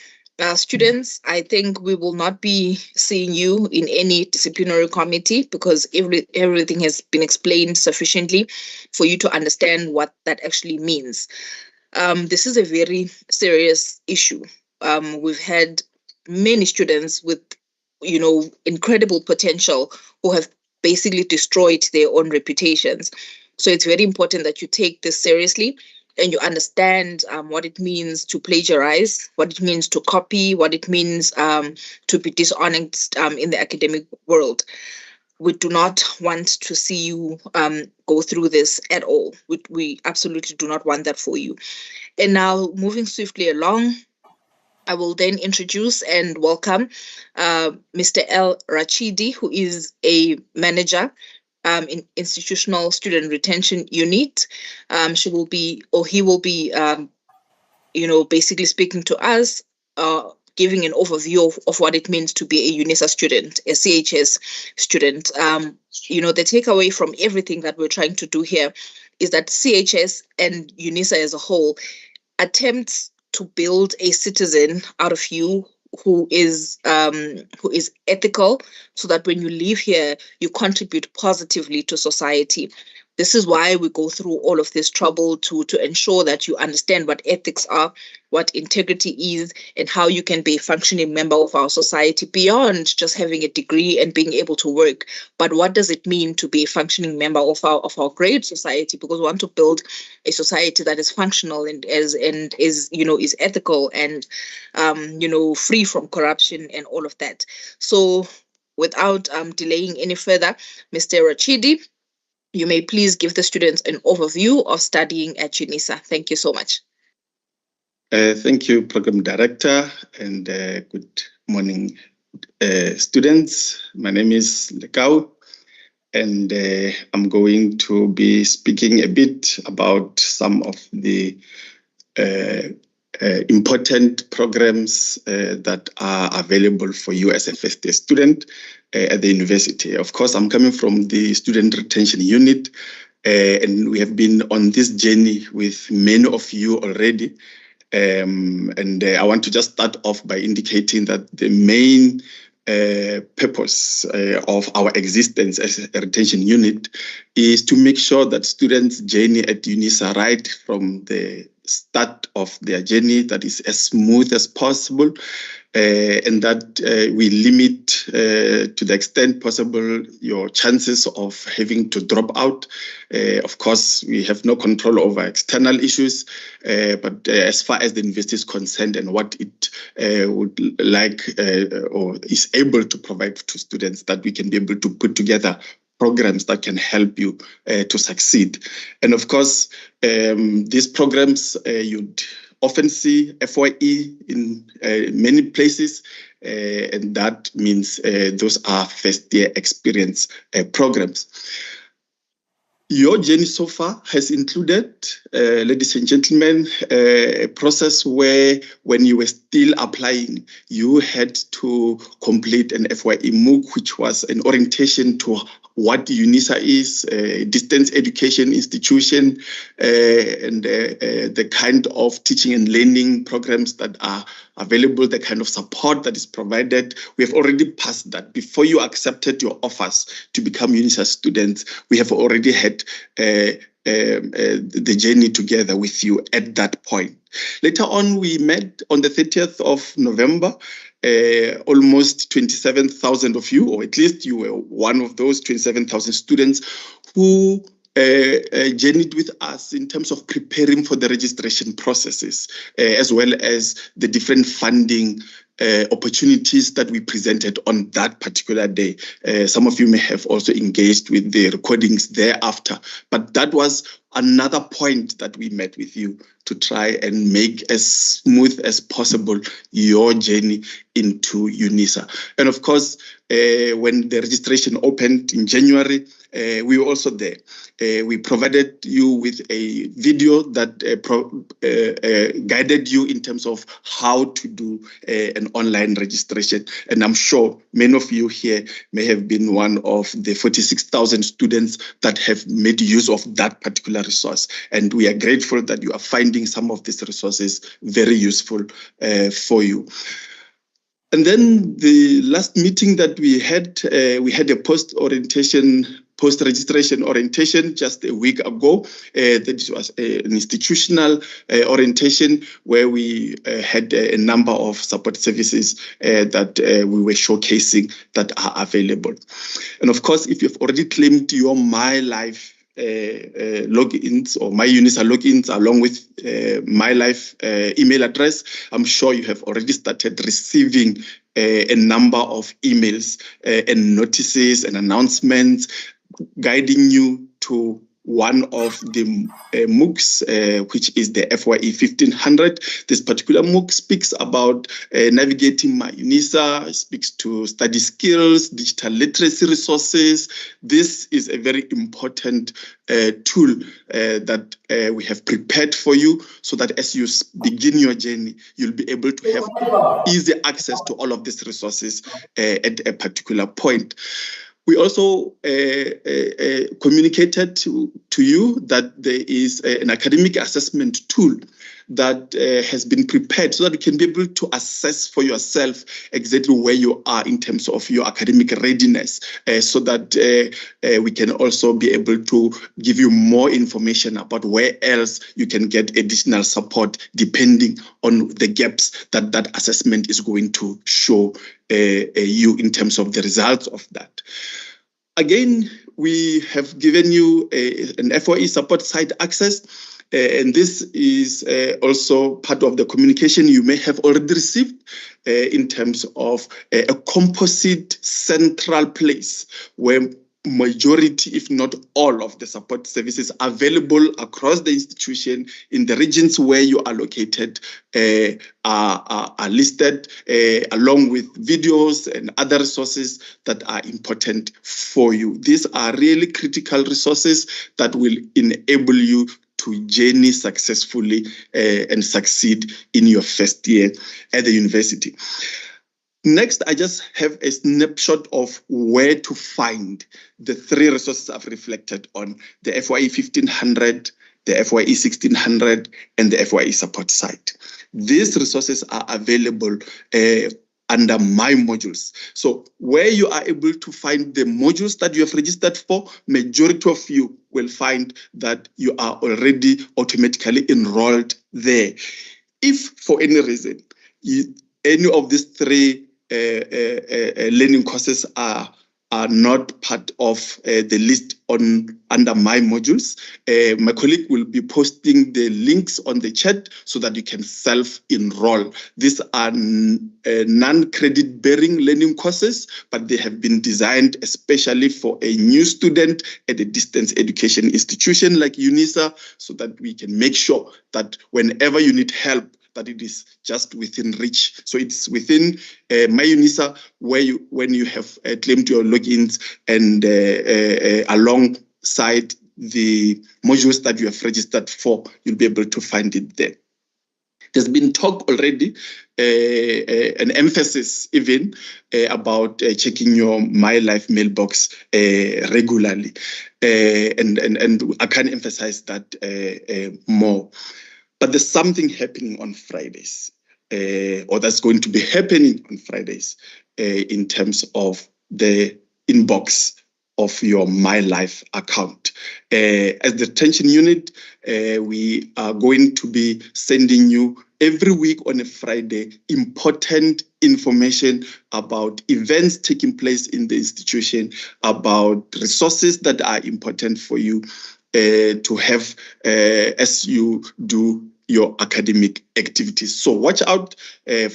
Students, I think we will not be seeing you in any disciplinary committee, because everything has been explained sufficiently for you to understand what that actually means. This is a very serious issue. We've had many students with, incredible potential who have basically destroyed their own reputations. So it's very important that you take this seriously and you understand what it means to plagiarize, what it means to copy, what it means to be dishonest in the academic world. We do not want to see you go through this at all. We absolutely do not want that for you. And now, moving swiftly along, I will then introduce and welcome Mr. El Rachidi, who is a manager in Institutional Student Retention Unit. He will be basically speaking to us, giving an overview of what it means to be a UNISA student, a CHS student. The takeaway from everything that we're trying to do here is that CHS and UNISA as a whole attempts to build a citizen out of you who is ethical, so that when you leave here, you contribute positively to society. This is why we go through all of this trouble to ensure that you understand what ethics are, what integrity is, and how you can be a functioning member of our society beyond just having a degree and being able to work. But what does it mean to be a functioning member of our great society? Because we want to build a society that is functional and is ethical and free from corruption and all of that. So without delaying any further, Mr. Rachidi, you may please give the students an overview of studying at UNISA. Thank you so much. Thank you, Program Director, and good morning, students. My name is Lekau, and I'm going to be speaking a bit about some of the important programs that are available for you as a first-year student at the university. Of course, I'm coming from the Student Retention Unit, and we have been on this journey with many of you already. And I want to just start off by indicating that the main purpose of our existence as a retention unit is to make sure that students' journey at UNISA, right from the start of their journey that is as smooth as possible, and that we limit to the extent possible your chances of having to drop out. Of course, we have no control over external issues, but as far as the university is concerned and what it would like or is able to provide to students, that we can be able to put together programs that can help you to succeed. And of course, these programs, you'd often see FYE in many places, and that means those are first-year experience programs. Your journey so far has included, ladies and gentlemen, a process where when you were still applying, you had to complete an FYE MOOC, which was an orientation to what UNISA is, a distance education institution, and the kind of teaching and learning programs that are available, the kind of support that is provided. We have already passed that. Before you accepted your offers to become UNISA students, we have already had the journey together with you at that point. Later on, we met on the 30th of November. Almost 27,000 of you, or at least you were one of those 27,000 students who journeyed with us in terms of preparing for the registration processes, as well as the different funding opportunities that we presented on that particular day. Some of you may have also engaged with the recordings thereafter, but that was another point that we met with you to try and make as smooth as possible your journey into UNISA. And of course, when the registration opened in January, we were also there. We provided you with a video that guided you in terms of how to do an online registration. And I'm sure many of you here may have been one of the 46,000 students that have made use of that particular resource. And we are grateful that you are finding some of these resources very useful for you. And then the last meeting that we had a post-registration orientation just a week ago. That was an institutional orientation where we had a number of support services that we were showcasing that are available. And of course, if you've already claimed your My Life logins or my UNISA logins along with My Life email address, I'm sure you have already started receiving a number of emails and notices and announcements guiding you to one of the MOOCs, which is the FYE 1500. This particular MOOC speaks about navigating my UNISA, speaks to study skills, digital literacy resources. This is a very important tool that we have prepared for you so that as you begin your journey, you'll be able to have easy access to all of these resources at a particular point. We also communicated to you that there is an academic assessment tool that has been prepared so that you can be able to assess for yourself exactly where you are in terms of your academic readiness, so that we can also be able to give you more information about where else you can get additional support depending on the gaps that that assessment is going to show you in terms of the results of that. Again, we have given you an FYE support site access, and this is also part of the communication you may have already received in terms of a composite central place where majority, if not all, of the support services available across the institution in the regions where you are located are listed, along with videos and other resources that are important for you. These are really critical resources that will enable you to journey successfully and succeed in your first year at the university. Next, I just have a snapshot of where to find the three resources I've reflected on: the FYE 1500, the FYE 1600, and the FYE support site. These resources are available under my modules. So where you are able to find the modules that you have registered for, majority of you will find that you are already automatically enrolled there. If for any reason, any of these three learning courses are not part of the list under my modules, my colleague will be posting the links on the chat so that you can self-enroll. These are non-credit bearing learning courses, but they have been designed especially for a new student at a distance education institution like UNISA, so that we can make sure that whenever you need help, that it is just within reach. So it's within my UNISA, when you have claimed your logins and alongside the modules that you have registered for, you'll be able to find it there. There's been talk already, an emphasis even about checking your My Life mailbox regularly. And I can't emphasize that more. But there's something happening on Fridays, or that's going to be happening on Fridays in terms of the inbox of your My Life account. As the retention unit, we are going to be sending you every week on a Friday important information about events taking place in the institution, about resources that are important for you to have as you do your academic activities. So watch out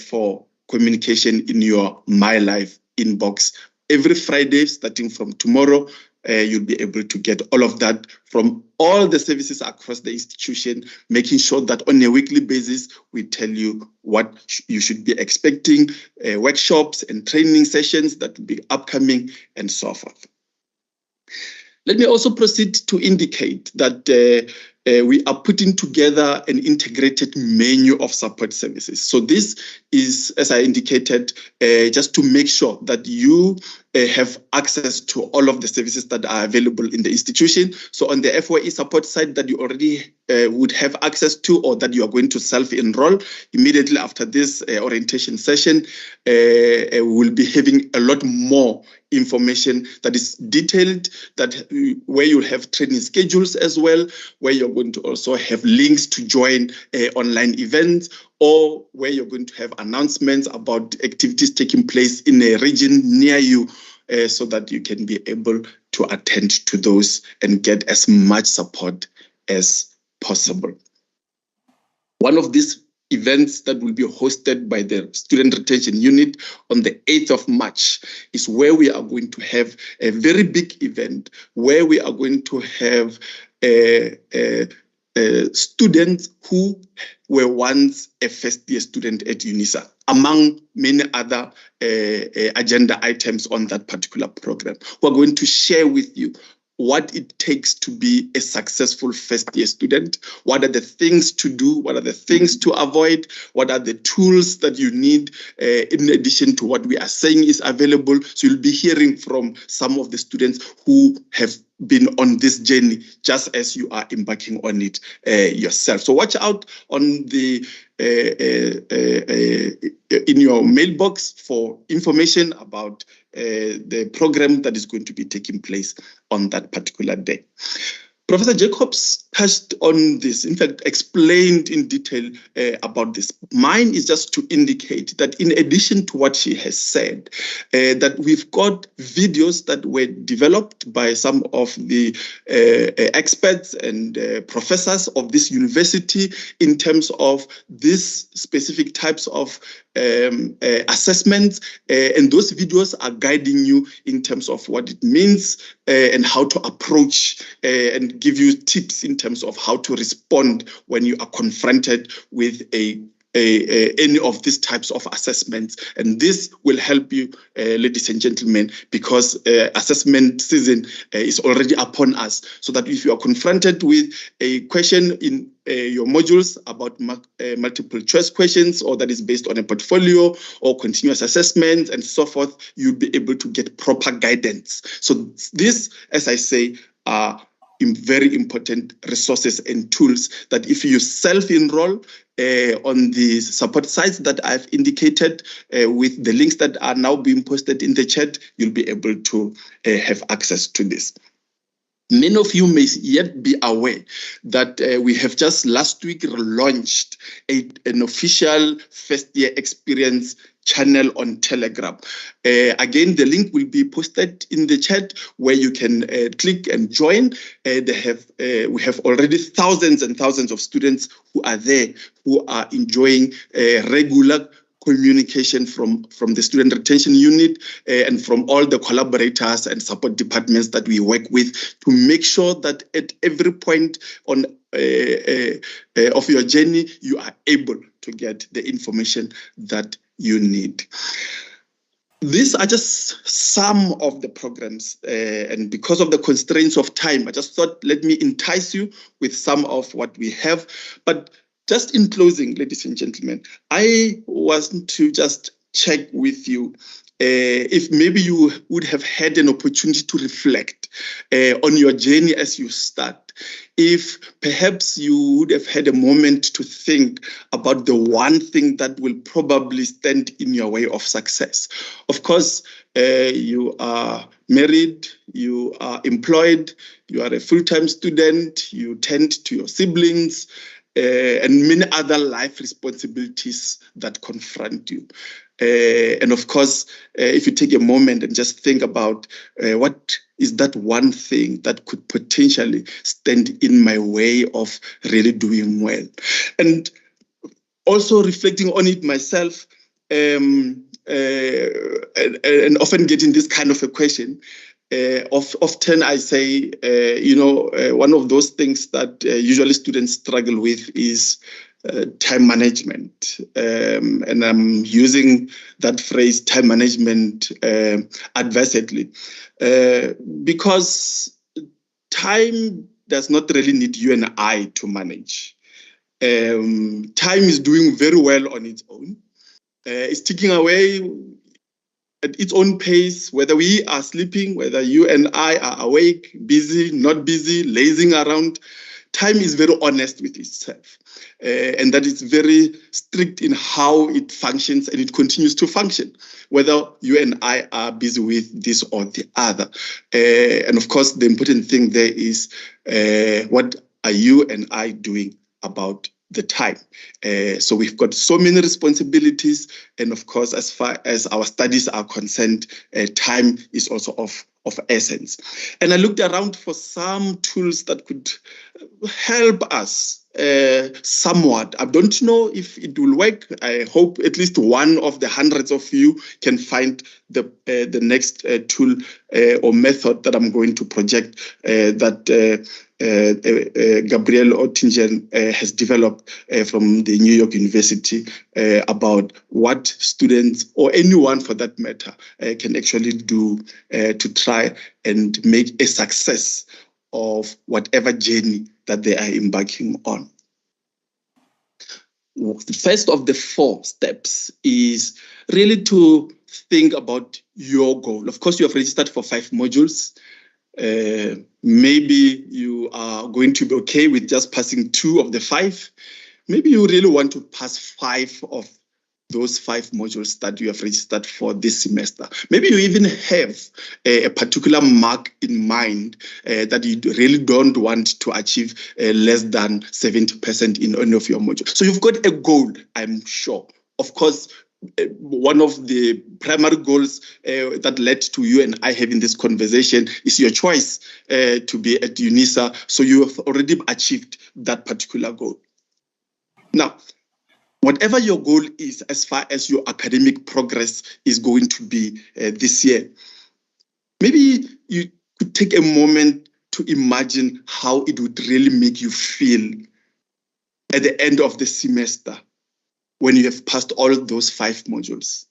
for communication in your My Life inbox. Every Friday, starting from tomorrow, you'll be able to get all of that from all the services across the institution, making sure that on a weekly basis, we tell you what you should be expecting, workshops and training sessions that will be upcoming, and so forth. Let me also proceed to indicate that we are putting together an integrated menu of support services. So this is, as I indicated, just to make sure that you have access to all of the services that are available in the institution. So on the FYE support side that you already would have access to, or that you are going to self-enroll immediately after this orientation session, we'll be having a lot more information that is detailed, where you'll have training schedules as well, where you're going to also have links to join online events, or where you're going to have announcements about activities taking place in a region near you, so that you can be able to attend to those and get as much support as possible. One of these events that will be hosted by the Student Retention Unit on the 8th of March is where we are going to have a very big event, where we are going to have students who were once a first-year student at UNISA, among many other agenda items on that particular program. We're going to share with you what it takes to be a successful first-year student, what are the things to do, what are the things to avoid, what are the tools that you need in addition to what we are saying is available. So you'll be hearing from some of the students who have been on this journey just as you are embarking on it yourself. So watch out on the in your mailbox for information about the program that is going to be taking place on that particular day. Professor Jacobs touched on this, in fact, explained in detail about this. Mine is just to indicate that in addition to what she has said, that we've got videos that were developed by some of the experts and professors of this university in terms of these specific types of assessments, and those videos are guiding you in terms of what it means and how to approach and give you tips in terms of how to respond when you are confronted with any of these types of assessments. And this will help you, ladies and gentlemen, because assessment season is already upon us, so that if you are confronted with a question in your modules about multiple choice questions, or that is based on a portfolio or continuous assessment and so forth, you'll be able to get proper guidance. So this, as I say, are very important resources and tools that if you self-enroll on the support sites that I've indicated with the links that are now being posted in the chat, you'll be able to have access to this. Many of you may yet be aware that we have just last week launched an official first-year experience channel on Telegram. Again, the link will be posted in the chat where you can click and join. We have already thousands and thousands of students who are there, who are enjoying regular communication from the student retention unit and from all the collaborators and support departments that we work with to make sure that at every point on of your journey, you are able to get the information that you need. These are just some of the programs, and because of the constraints of time, I just thought, let me entice you with some of what we have. But just in closing, ladies and gentlemen, I want to just check with you if maybe you would have had an opportunity to reflect on your journey as you start. If perhaps you would have had a moment to think about the one thing that will probably stand in your way of success. Of course, you are married, you are employed, you are a full-time student, you tend to your siblings, and many other life responsibilities that confront you. And of course, if you take a moment and just think about what is that one thing that could potentially stand in my way of really doing well. And also reflecting on it myself, and often getting this kind of a question, often I say, one of those things that usually students struggle with is time management. And I'm using that phrase, time management, advisedly, because time does not really need you and I to manage. Time is doing very well on its own. It's ticking away at its own pace, whether we are sleeping, whether you and I are awake, busy, not busy, lazing around. Time is very honest with itself, and that it's very strict in how it functions, and it continues to function, whether you and I are busy with this or the other. And of course, the important thing there is what are you and I doing about the time? So we've got so many responsibilities, and of course, as far as our studies are concerned, time is also of essence. And I looked around for some tools that could help us somewhat. I don't know if it will work. I hope at least one of the hundreds of you can find the next tool or method that I'm going to project that Gabrielle Oettingen has developed from the New York University about what students, or anyone for that matter, can actually do to try and make a success of whatever journey that they are embarking on. The first of the 4 steps is really to think about your goal. Of course, you have registered for 5 modules. Maybe you are going to be okay with just passing 2 of the 5. Maybe you really want to pass 5 of those 5 modules that you have registered for this semester. Maybe you even have a particular mark in mind that you really don't want to achieve less than 70% in any of your modules. So you've got a goal, I'm sure. Of course, one of the primary goals that led to you and I having this conversation is your choice to be at UNISA. So you have already achieved that particular goal. Now, whatever your goal is as far as your academic progress is going to be this year, maybe you could take a moment to imagine how it would really make you feel at the end of the semester when you have passed all of those 5 modules.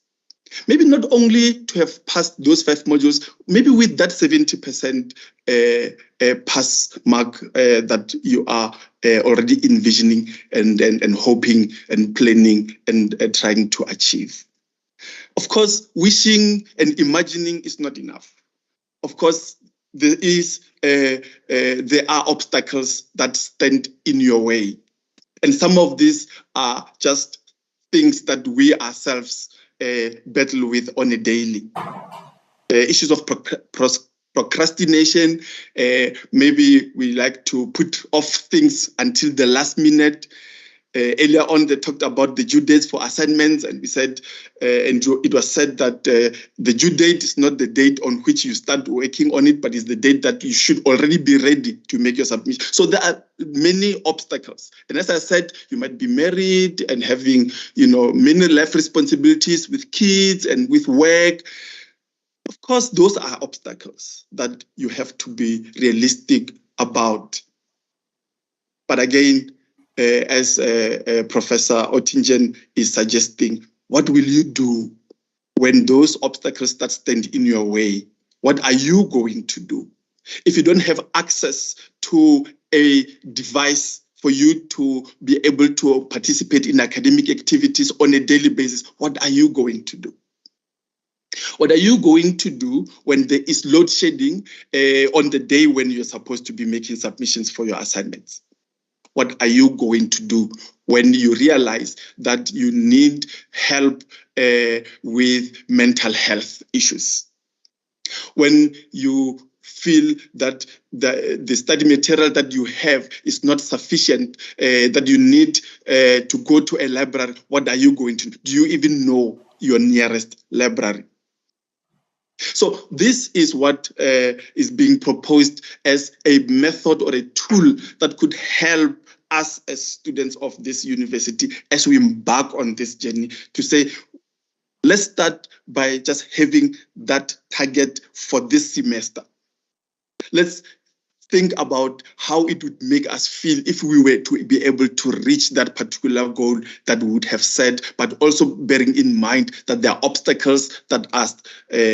Maybe not only to have passed those 5 modules, maybe with that 70% pass mark that you are already envisioning and hoping and planning and trying to achieve. Of course, wishing and imagining is not enough. Of course, there are obstacles that stand in your way. And some of these are just things that we ourselves battle with on a daily. Issues of procrastination. Maybe we like to put off things until the last minute. Earlier on, they talked about the due dates for assignments, and we said, and it was said that the due date is not the date on which you start working on it, but is the date that you should already be ready to make your submission. So there are many obstacles. And as I said, you might be married and having, many life responsibilities with kids and with work. Of course, those are obstacles that you have to be realistic about. But again, as Professor Ottingen is suggesting, what will you do when those obstacles that stand in your way? What are you going to do? If you don't have access to a device for you to be able to participate in academic activities on a daily basis, what are you going to do? What are you going to do when there is load shedding on the day when you're supposed to be making submissions for your assignments? What are you going to do when you realize that you need help with mental health issues? When you feel that the study material that you have is not sufficient, that you need to go to a library, what are you going to do? Do you even know your nearest library? So this is what is being proposed as a method or a tool that could help us as students of this university as we embark on this journey to say, let's start by just having that target for this semester. Let's think about how it would make us feel if we were to be able to reach that particular goal that we would have set, but also bearing in mind that there are obstacles that are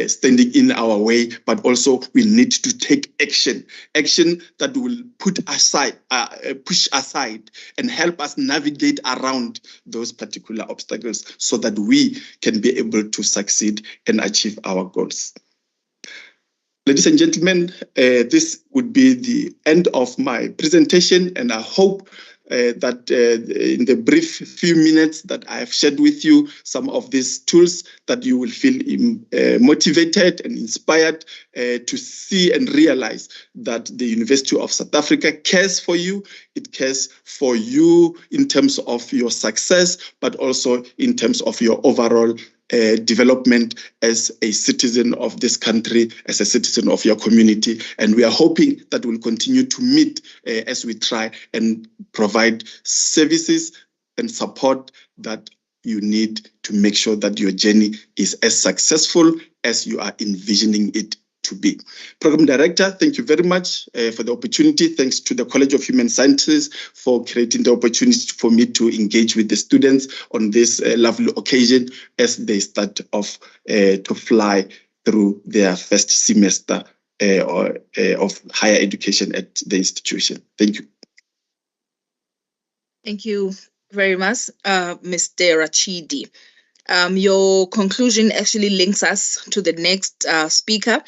standing in our way, but also we need to take action that will push aside and help us navigate around those particular obstacles so that we can be able to succeed and achieve our goals. Ladies and gentlemen, this would be the end of my presentation, and I hope that in the brief few minutes that I have shared with you some of these tools, that you will feel motivated and inspired to see and realize that the University of South Africa cares for you. It cares for you in terms of your success, but also in terms of your overall development as a citizen of this country, as a citizen of your community. And we are hoping that we'll continue to meet as we try and provide services and support that you need to make sure that your journey is as successful as you are envisioning it to be. Program Director, thank you very much for the opportunity. Thanks to the College of Human Sciences for creating the opportunity for me to engage with the students on this lovely occasion as they start off to fly through their first semester of higher education at the institution. Thank you. Thank you very much, Mr. Rachidi. Your conclusion actually links us to the next speaker,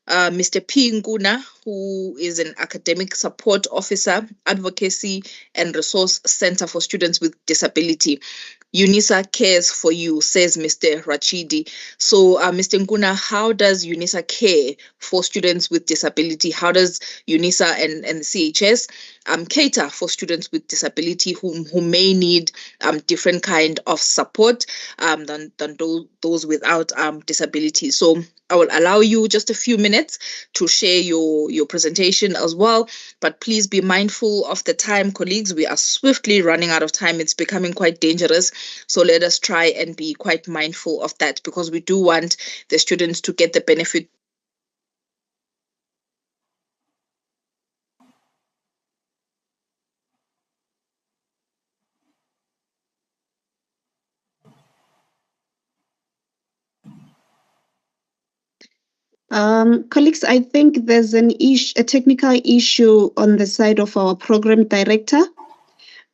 Mr. P. Nguna, who is an academic support officer, advocacy and resource center for students with disability. UNISA cares for you, says Mr. Rachidi. So, Mr. Nguna, how does UNISA care for students with disability? How does UNISA and CHS cater for students with disability who may need different kind of support than those without disability? So I will allow you just a few minutes to share your presentation as well, but please be mindful of the time, colleagues. We are swiftly running out of time. It's becoming quite dangerous. So let us try and be quite mindful of that, because we do want the students to get the benefit. Colleagues, I think there's a technical issue on the side of our program director.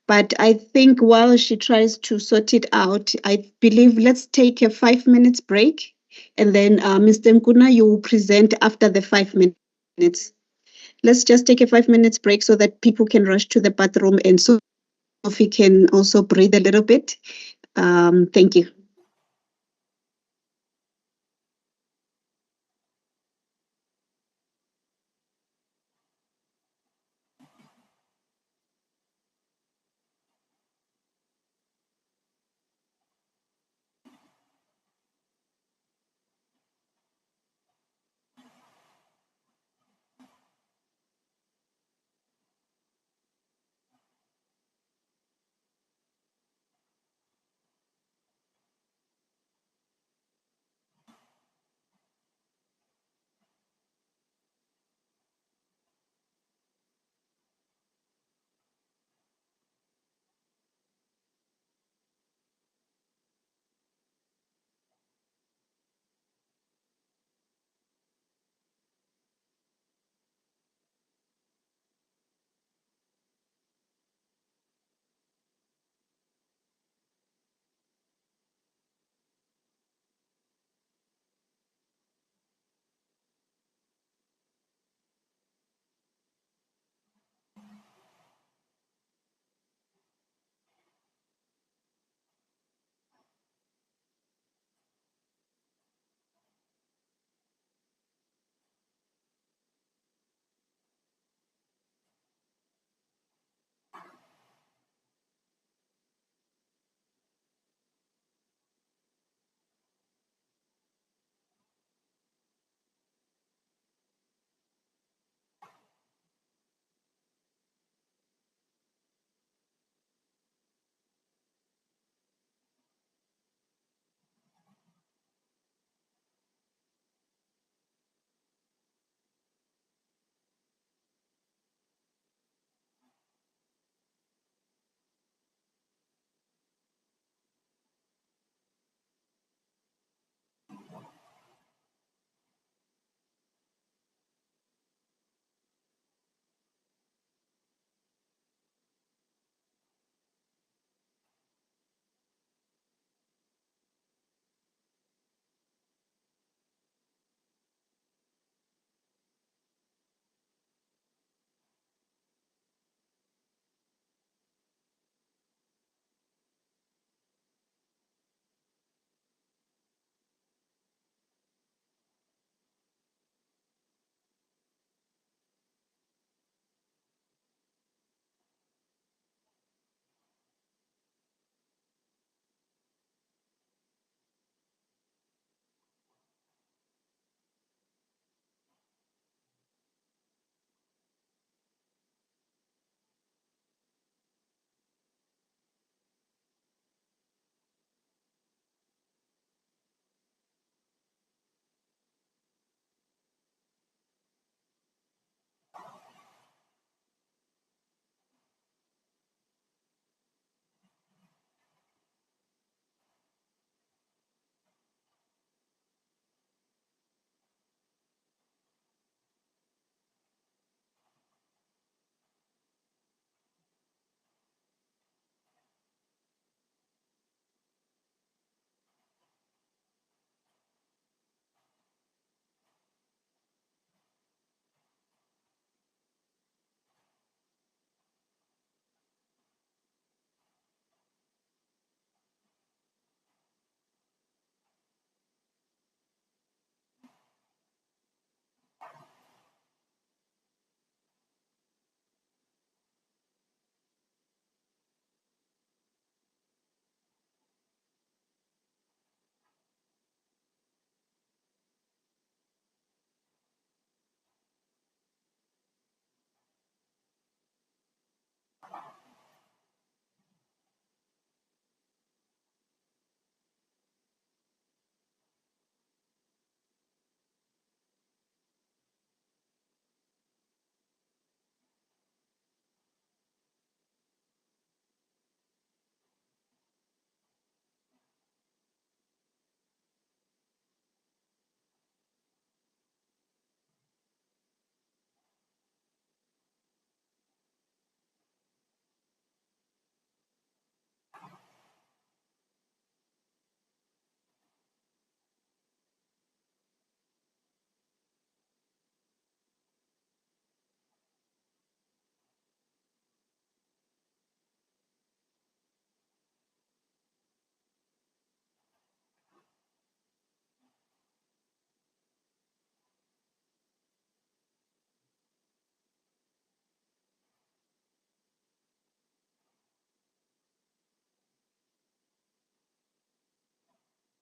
But I think while she tries to sort it out, I believe let's take a 5 minutes break. And then Mr. Nkuna, you will present after the 5 minutes. minutes. Let's just take a 5 minutes break so that people can rush to the bathroom and Sophie can also breathe a little bit. Thank you.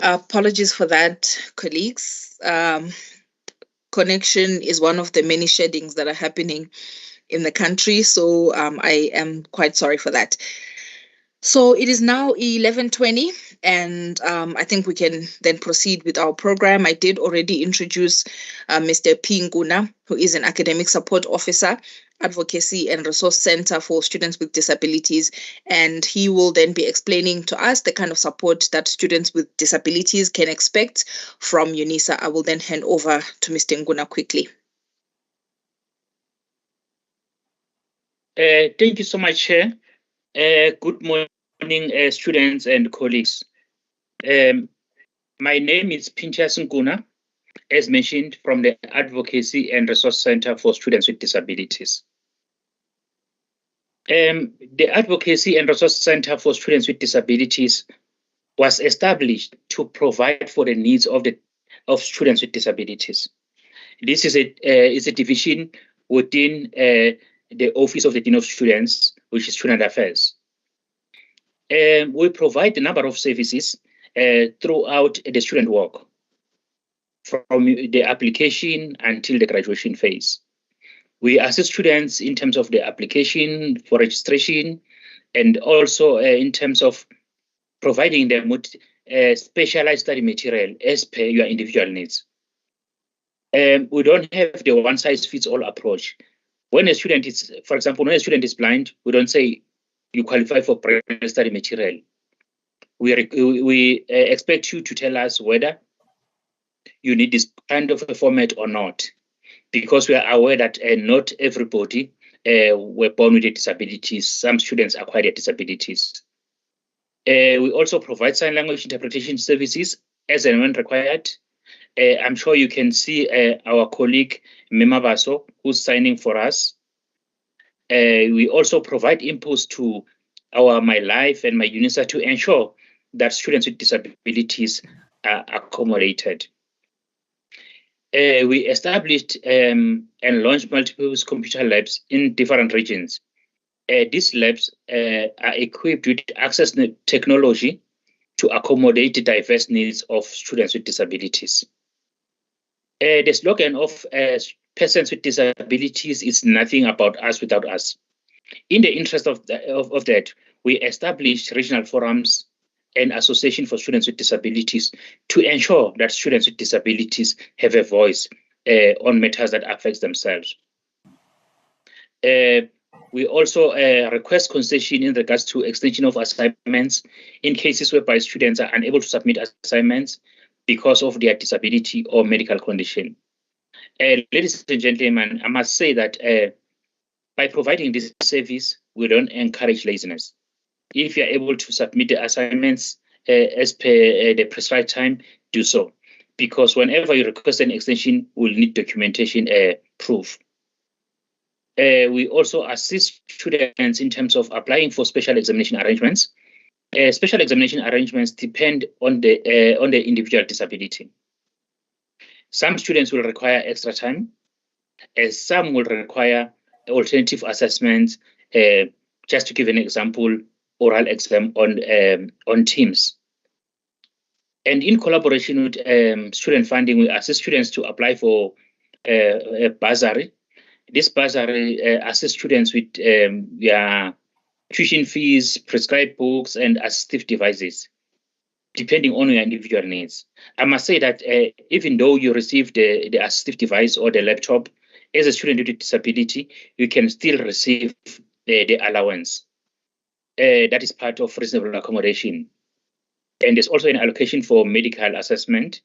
Apologies for that, colleagues. Connection is one of the many sheddings that are happening in the country, so I am quite sorry for that. So it is now 11:20, and I think we can then proceed with our program. I did already introduce Mr. P. Nguna, who is an academic support officer, advocacy and resource center for students with disabilities, and he will then be explaining to us the kind of support that students with disabilities can expect from UNISA. I will then hand over to Mr. Nguna quickly. Thank you so much, Chair. Good morning, students and colleagues. My name is Pinchas Nguna, as mentioned, from the Advocacy and Resource Center for Students with Disabilities. The Advocacy and Resource Center for Students with Disabilities was established to provide for the needs of students with disabilities. This is a division within the Office of the Dean of Students, which is Student Affairs. We provide a number of services throughout the student work, from the application until the graduation phase. We assist students in terms of the application for registration, and also in terms of providing them with specialized study material as per your individual needs. We don't have the one-size-fits-all approach. When a student is, for example, when a student is blind, we don't say you qualify for braille study material. We expect you to tell us whether you need this kind of a format or not, because we are aware that not everybody were born with a disabilities. Some students acquire their disabilities. We also provide sign language interpretation services as and when required. I'm sure you can see our colleague Mema Baso, who's signing for us. We also provide inputs to our My Life and My UNISA to ensure that students with disabilities are accommodated. We established and launched multiple computer labs in different regions. These labs are equipped with access technology to accommodate the diverse needs of students with disabilities. The slogan of persons with disabilities is nothing about us without us. In the interest of that, we established regional forums and association for students with disabilities to ensure that students with disabilities have a voice on matters that affect themselves. We also request concession in regards to extension of assignments in cases whereby students are unable to submit assignments because of their disability or medical condition. Ladies and gentlemen, I must say that by providing this service, we don't encourage laziness. If you're able to submit the assignments as per the prescribed time, do so. Because whenever you request an extension, we'll need documentation proof. We also assist students in terms of applying for special examination arrangements. Special examination arrangements depend on the individual disability. Some students will require extra time, as some will require alternative assessments. Just to give an example, oral exam on Teams. And in collaboration with student funding, we assist students to apply for a bursary. This bursary assists students with their tuition fees, prescribed books, and assistive devices, depending on your individual needs. I must say that even though you receive the assistive device or the laptop, as a student with disability, you can still receive the allowance. That is part of reasonable accommodation. And there's also an allocation for medical assessment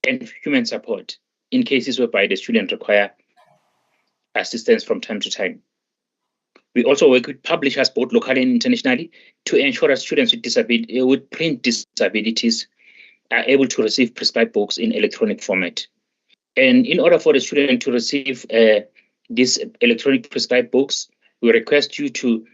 and human support in cases whereby the student require assistance from time to time. We also work with publishers both locally and internationally to ensure that students with print disabilities are able to receive prescribed books in electronic format. And in order for the student to receive these electronic prescribed books, we request you to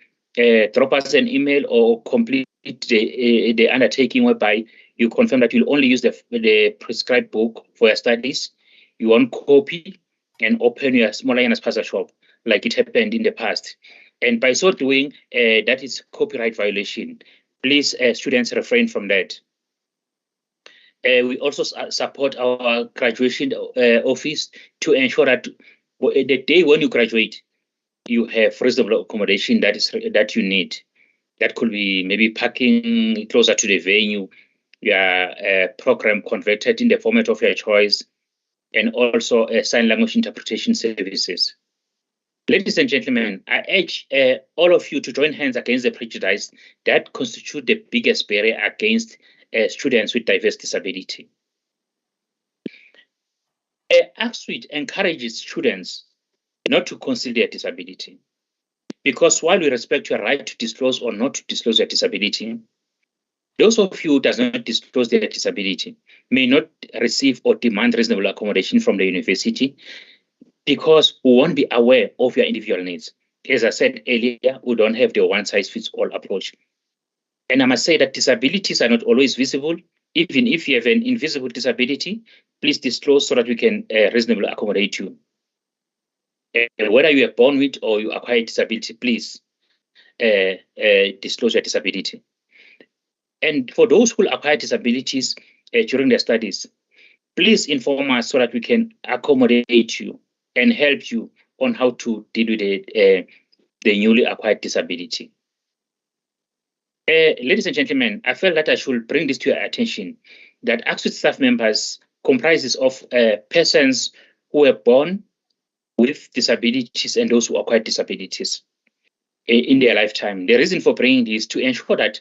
drop us an email or complete the undertaking whereby you confirm that you'll only use the prescribed book for your studies. You won't copy and open your smaller puzzle shop like it happened in the past. And by so doing, that is copyright violation. Please, students, refrain from that. We also support our graduation office to ensure that the day when you graduate, you have reasonable accommodation that you need. That could be maybe parking closer to the venue, your program converted in the format of your choice, and also sign language interpretation services. Ladies and gentlemen, I urge all of you to join hands against the prejudice that constitute the biggest barrier against students with diverse disability. ACT encourages students not to conceal their disability, because while we respect your right to disclose or not to disclose your disability, those of you who does not disclose their disability may not receive or demand reasonable accommodation from the university, because we won't be aware of your individual needs. As I said earlier, we don't have the one-size-fits-all approach. And I must say that disabilities are not always visible. Even if you have an invisible disability, please disclose so that we can reasonably accommodate you. Whether you are born with or you acquire disability, please disclose your disability. And for those who acquire disabilities during their studies, please inform us so that we can accommodate you and help you on how to deal with the newly acquired disability. Ladies and gentlemen, I felt that I should bring this to your attention, that ACT staff members comprises of persons who were born with disabilities and those who acquired disabilities in their lifetime. The reason for bringing this is to ensure that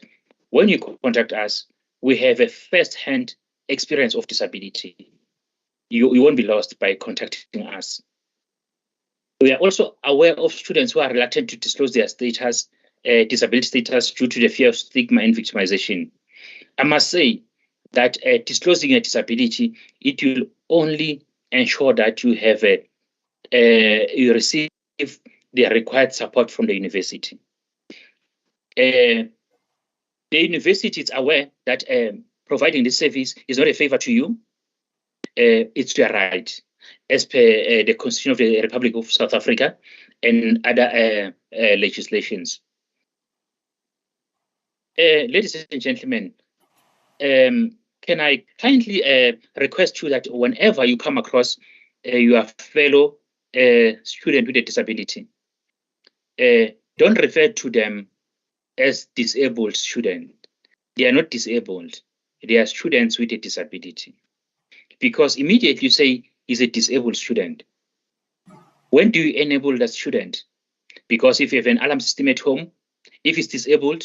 when you contact us, we have a first-hand experience of disability. You won't be lost by contacting us. We are also aware of students who are reluctant to disclose their status, disability status, due to the fear of stigma and victimization. I must say that disclosing a disability, it will only ensure that you have you receive the required support from the university. The university is aware that providing this service is not a favor to you, it's your right, as per the Constitution of the Republic of South Africa and other legislations. Ladies and gentlemen, can I kindly request you that whenever you come across your fellow student with a disability, don't refer to them as disabled student. They are not disabled. They are students with a disability. Because immediately you say he's a disabled student. When do you enable that student? Because if you have an alarm system at home, if it's disabled,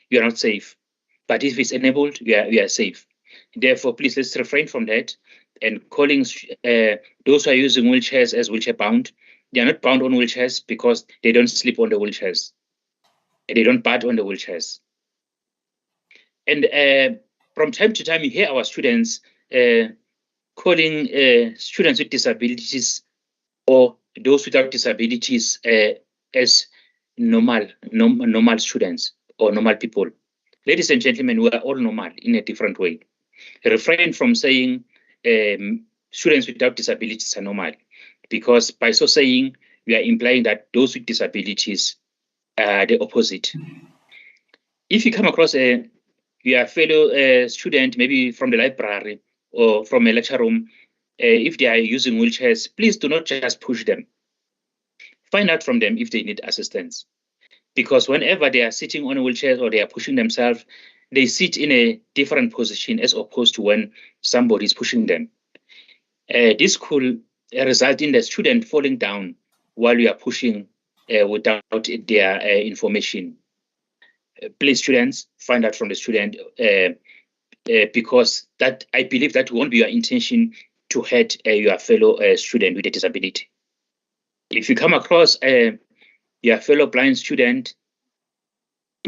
you are not safe. But if it's enabled, you are safe. Therefore, please, let's refrain from that. And calling those who are using wheelchairs as wheelchair bound, they are not bound on wheelchairs because they don't sleep on the wheelchairs. They don't bad on the wheelchairs. And from time to time, you hear our students calling students with disabilities or those without disabilities as normal students or normal people. Ladies and gentlemen, we are all normal in a different way. Refrain from saying students without disabilities are normal, because by so saying, we are implying that those with disabilities are the opposite. If you come across your fellow student, maybe from the library or from a lecture room, if they are using wheelchairs, please do not just push them. Find out from them if they need assistance. Because whenever they are sitting on a wheelchair or they are pushing themselves, they sit in a different position as opposed to when somebody is pushing them. This could result in the student falling down while you are pushing without their information. Please, students, find out from the student because that I believe that won't be your intention to hurt your fellow student with a disability. If you come across your fellow blind student,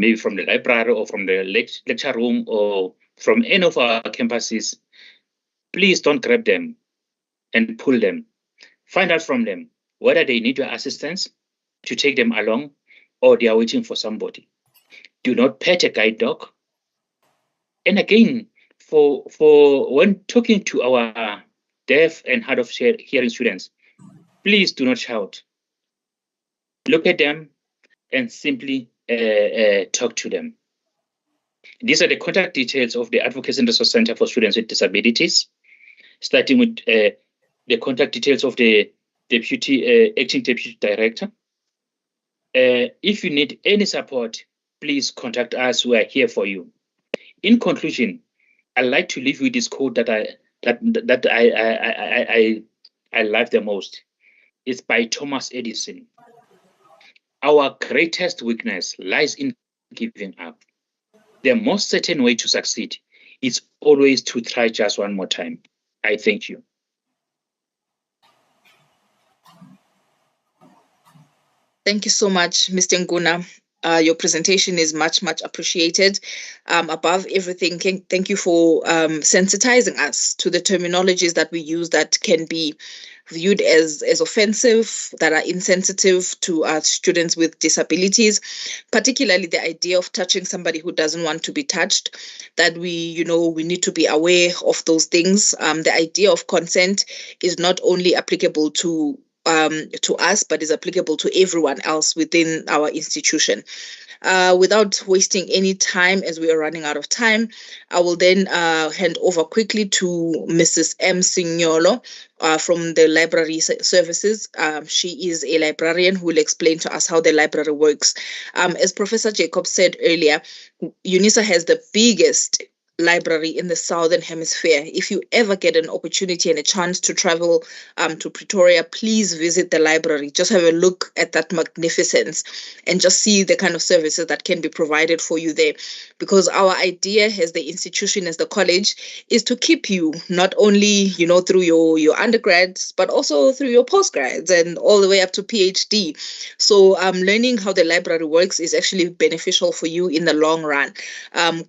maybe from the library or from the lecture room or from any of our campuses, please don't grab them and pull them. Find out from them whether they need your assistance to take them along or they are waiting for somebody. Do not pet a guide dog. And again, for when talking to our deaf and hard of hearing students, please do not shout. Look at them and simply talk to them. These are the contact details of the Advocacy and Resource Center for Students with Disabilities, starting with the contact details of the acting deputy director. If you need any support, please contact us. We are here for you. In conclusion, I'd like to leave you with this quote that I love the most. It's by Thomas Edison. Our greatest weakness lies in giving up. The most certain way to succeed is always to try just one more time. I thank you. Thank you so much, Mr. Nguna. Your presentation is much, much appreciated. Above everything, thank you for sensitizing us to the terminologies that we use that can be viewed as offensive, that are insensitive to our students with disabilities, particularly the idea of touching somebody who doesn't want to be touched, that we need to be aware of those things. The idea of consent is not only applicable to us, but is applicable to everyone else within our institution. Without wasting any time, as we are running out of time, I will then hand over quickly to Mrs. M. Signolo from the library services. She is a librarian who will explain to us how the library works. As Professor Jacob said earlier, UNISA has the biggest library in the Southern Hemisphere. If you ever get an opportunity and a chance to travel to Pretoria, please visit the library. Just have a look at that magnificence and just see the kind of services that can be provided for you there. Because our idea as the institution, as the college, is to keep you not only, through your undergrads, but also through your postgrads and all the way up to PhD. So learning how the library works is actually beneficial for you in the long run.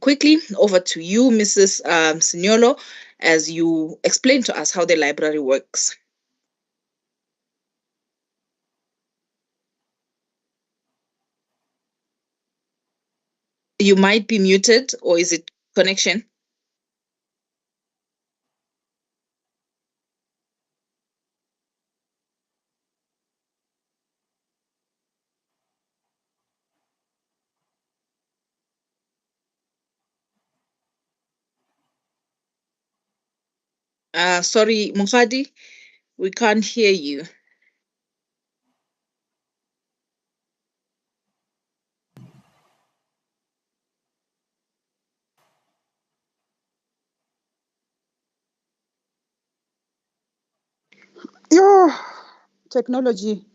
Quickly, over to you, Mrs. Signolo, as you explain to us how the library works. You might be muted, or is it connection? Sorry, Mufadi, we can't hear you. Yeah, technology.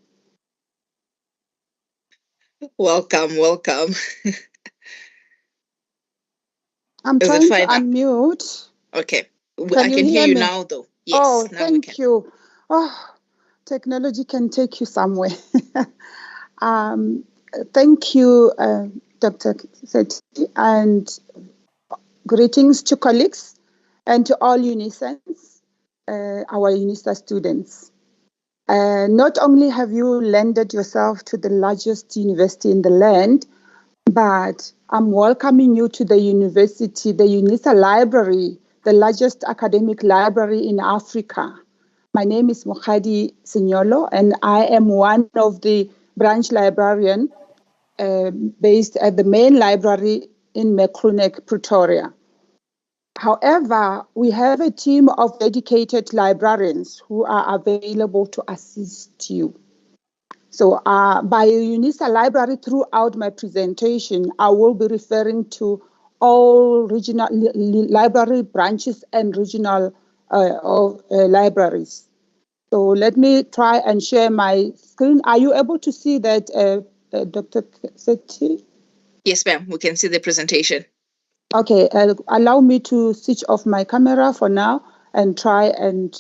Welcome. I'm trying to unmute. Okay. I can hear you now, though. Yes. Oh, thank you. Oh, technology can take you somewhere. Thank you, Dr. Seti, and greetings to colleagues and to all UNISANs, our UNISA students. Not only have you landed yourself to the largest university in the land, but I'm welcoming you to the university, the UNISA Library, the largest academic library in Africa. My name is Mokhadi Signolo, and I am one of the branch librarians based at the main library in Mekrunek, Pretoria. However, we have a team of dedicated librarians who are available to assist you. So by UNISA Library, throughout my presentation, I will be referring to all regional library branches and regional libraries. So let me try and share my screen. Are you able to see that, Dr. Seti? Yes, ma'am. We can see the presentation. Okay. Allow me to switch off my camera for now and try and,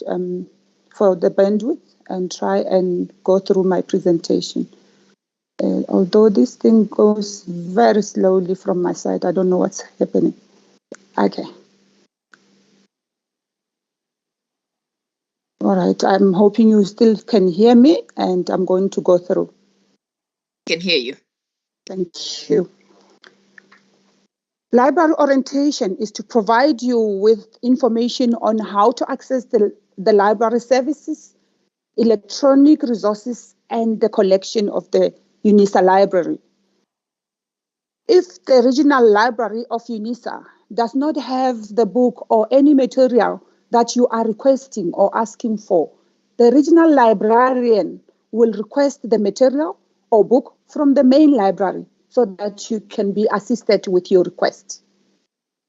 for the bandwidth, and try and go through my presentation. Although this thing goes very slowly from my side, I don't know what's happening. Okay. All right. I'm hoping you still can hear me, and I'm going to go through. Can hear you. Thank you. Library orientation is to provide you with information on how to access the library services, electronic resources, and the collection of the UNISA library. If the regional library of UNISA does not have the book or any material that you are requesting or asking for, the regional librarian will request the material or book from the main library so that you can be assisted with your request.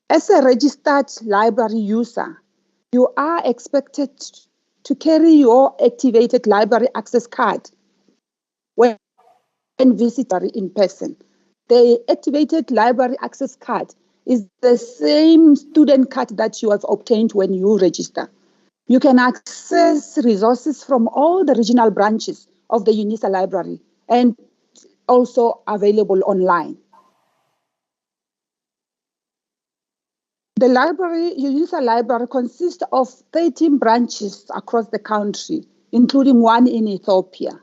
As a registered library user, you are expected to carry your activated library access card when visiting in person. The activated library access card is the same student card that you have obtained when you register. You can access resources from all the regional branches of the UNISA library and also available online. The library, UNISA library, consists of 13 branches across the country, including one in Ethiopia.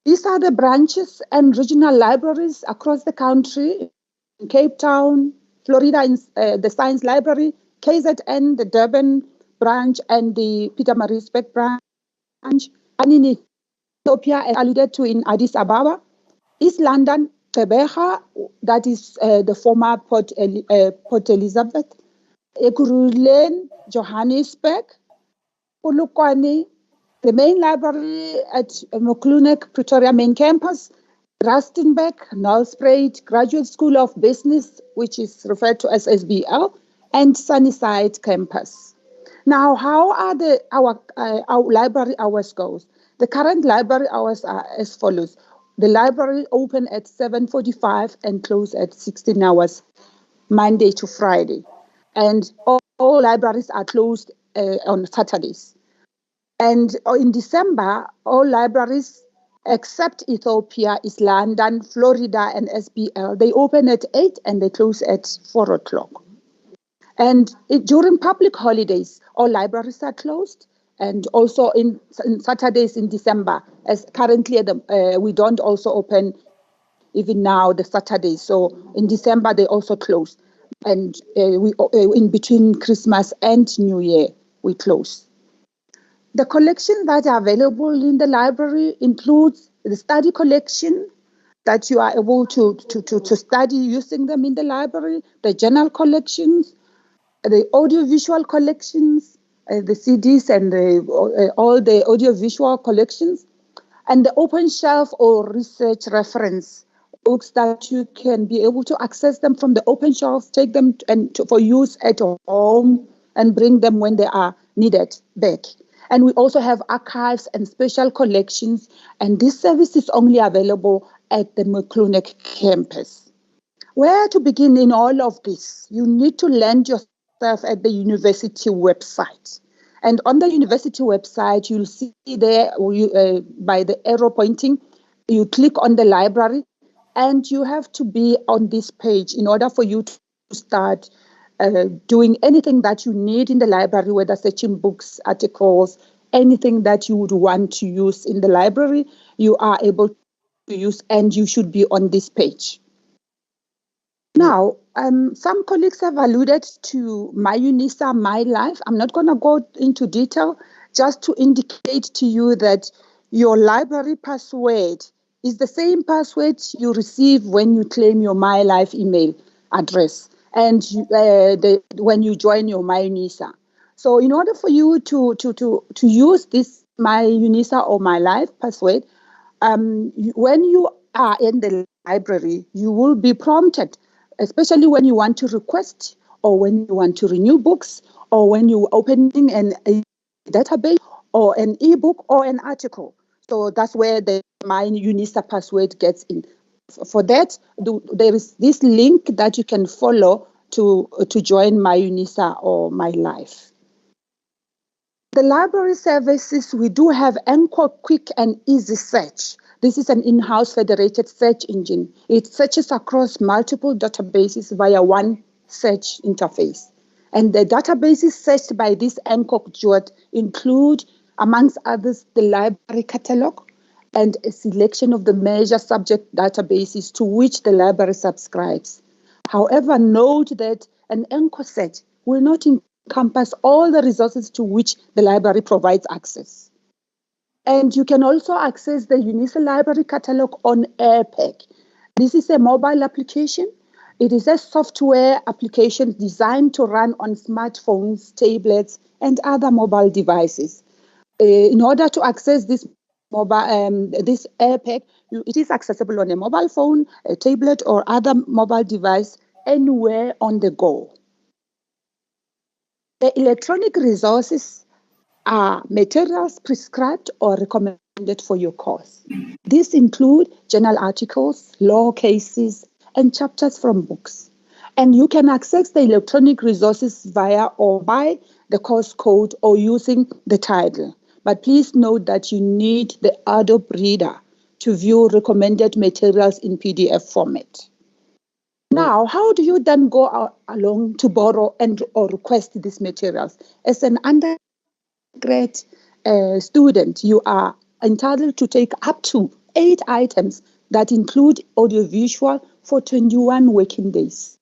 These are the branches and regional libraries across the country: in Cape Town, Florida, the Science Library, KZN, the Durban branch, and the Pietermaritzburg branch, and in Ethiopia, as alluded to, in Addis Ababa, East London, Gqeberha, that is the former Port Elizabeth, Ekurhuleni, Johannesburg, Polokwane, the main library at Moklunek, Pretoria main campus, Rustenburg, Nelspruit Graduate School of Business, which is referred to as SBL, and Sunnyside campus. Now, how are our library hours goes? The current library hours are as follows. The library open at 7:45 and close at 16 hours, Monday to Friday. And all libraries are closed on Saturdays. And in December, all libraries except Ethiopia, East London, Florida, and SBL, they open at 8 and they close at 4 o'clock. And during public holidays, all libraries are closed. And also in Saturdays in December, as currently we don't also open even now the Saturdays. So in December, they also close. And we in between Christmas and New Year, we close. The collections that are available in the library includes the study collection that you are able to study using them in the library, the journal collections, the audiovisual collections, the CDs and all the audiovisual collections, and the open shelf or research reference books that you can be able to access them from the open shelf, take them for use at home, and bring them when they are needed back. And we also have archives and special collections, and this service is only available at the Moklunek campus. Where to begin in all of this? You need to land yourself at the university website. And on the university website, you'll see there by the arrow pointing, you click on the library, and you have to be on this page in order for you to start doing anything that you need in the library, whether searching books, articles, anything that you would want to use in the library, you are able to use, and you should be on this page. Now, some colleagues have alluded to My UNISA, My Life. I'm not going to go into detail, just to indicate to you that your library password is the same password you receive when you claim your My Life email address and when you join your My UNISA. So in order for you to use this My UNISA or My Life password, when you are in the library, you will be prompted, especially when you want to request or when you want to renew books or when you're opening a database or an ebook or an article. So that's where the My UNISA password gets in. For that, there is this link that you can follow to join My UNISA or My Life. The library services, we do have Anchor Quick and Easy Search. This is an in-house federated search engine. It searches across multiple databases via one search interface. And the databases searched by this Anchor Quick include, amongst others, the library catalog and a selection of the major subject databases to which the library subscribes. However, note that an Anchor search will not encompass all the resources to which the library provides access. And you can also access the UNISA Library Catalog on AirPack. This is a mobile application. It is a software application designed to run on smartphones, tablets, and other mobile devices. In order to access this this AirPack, it is accessible on a mobile phone, a tablet, or other mobile device anywhere on the go. The electronic resources are materials prescribed or recommended for your course. These include journal articles, law cases, and chapters from books. And you can access the electronic resources via or by the course code or using the title. But please note that you need the Adobe Reader to view recommended materials in PDF format. Now, how do you then go along to borrow and or request these materials? As an undergrad student, you are entitled to take up to 8 items that include audiovisual for 21 working days.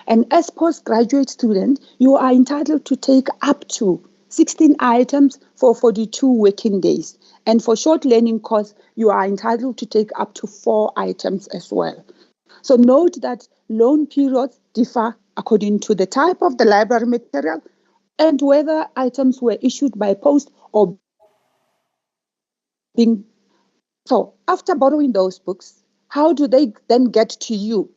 And as postgraduate student, you are entitled to take up to 16 items for 42 working days. And for short learning course, you are entitled to take up to 4 items as well. So note that loan periods differ according to the type of the library material and whether items were issued by post or being. So after borrowing those books, how do they then get to you?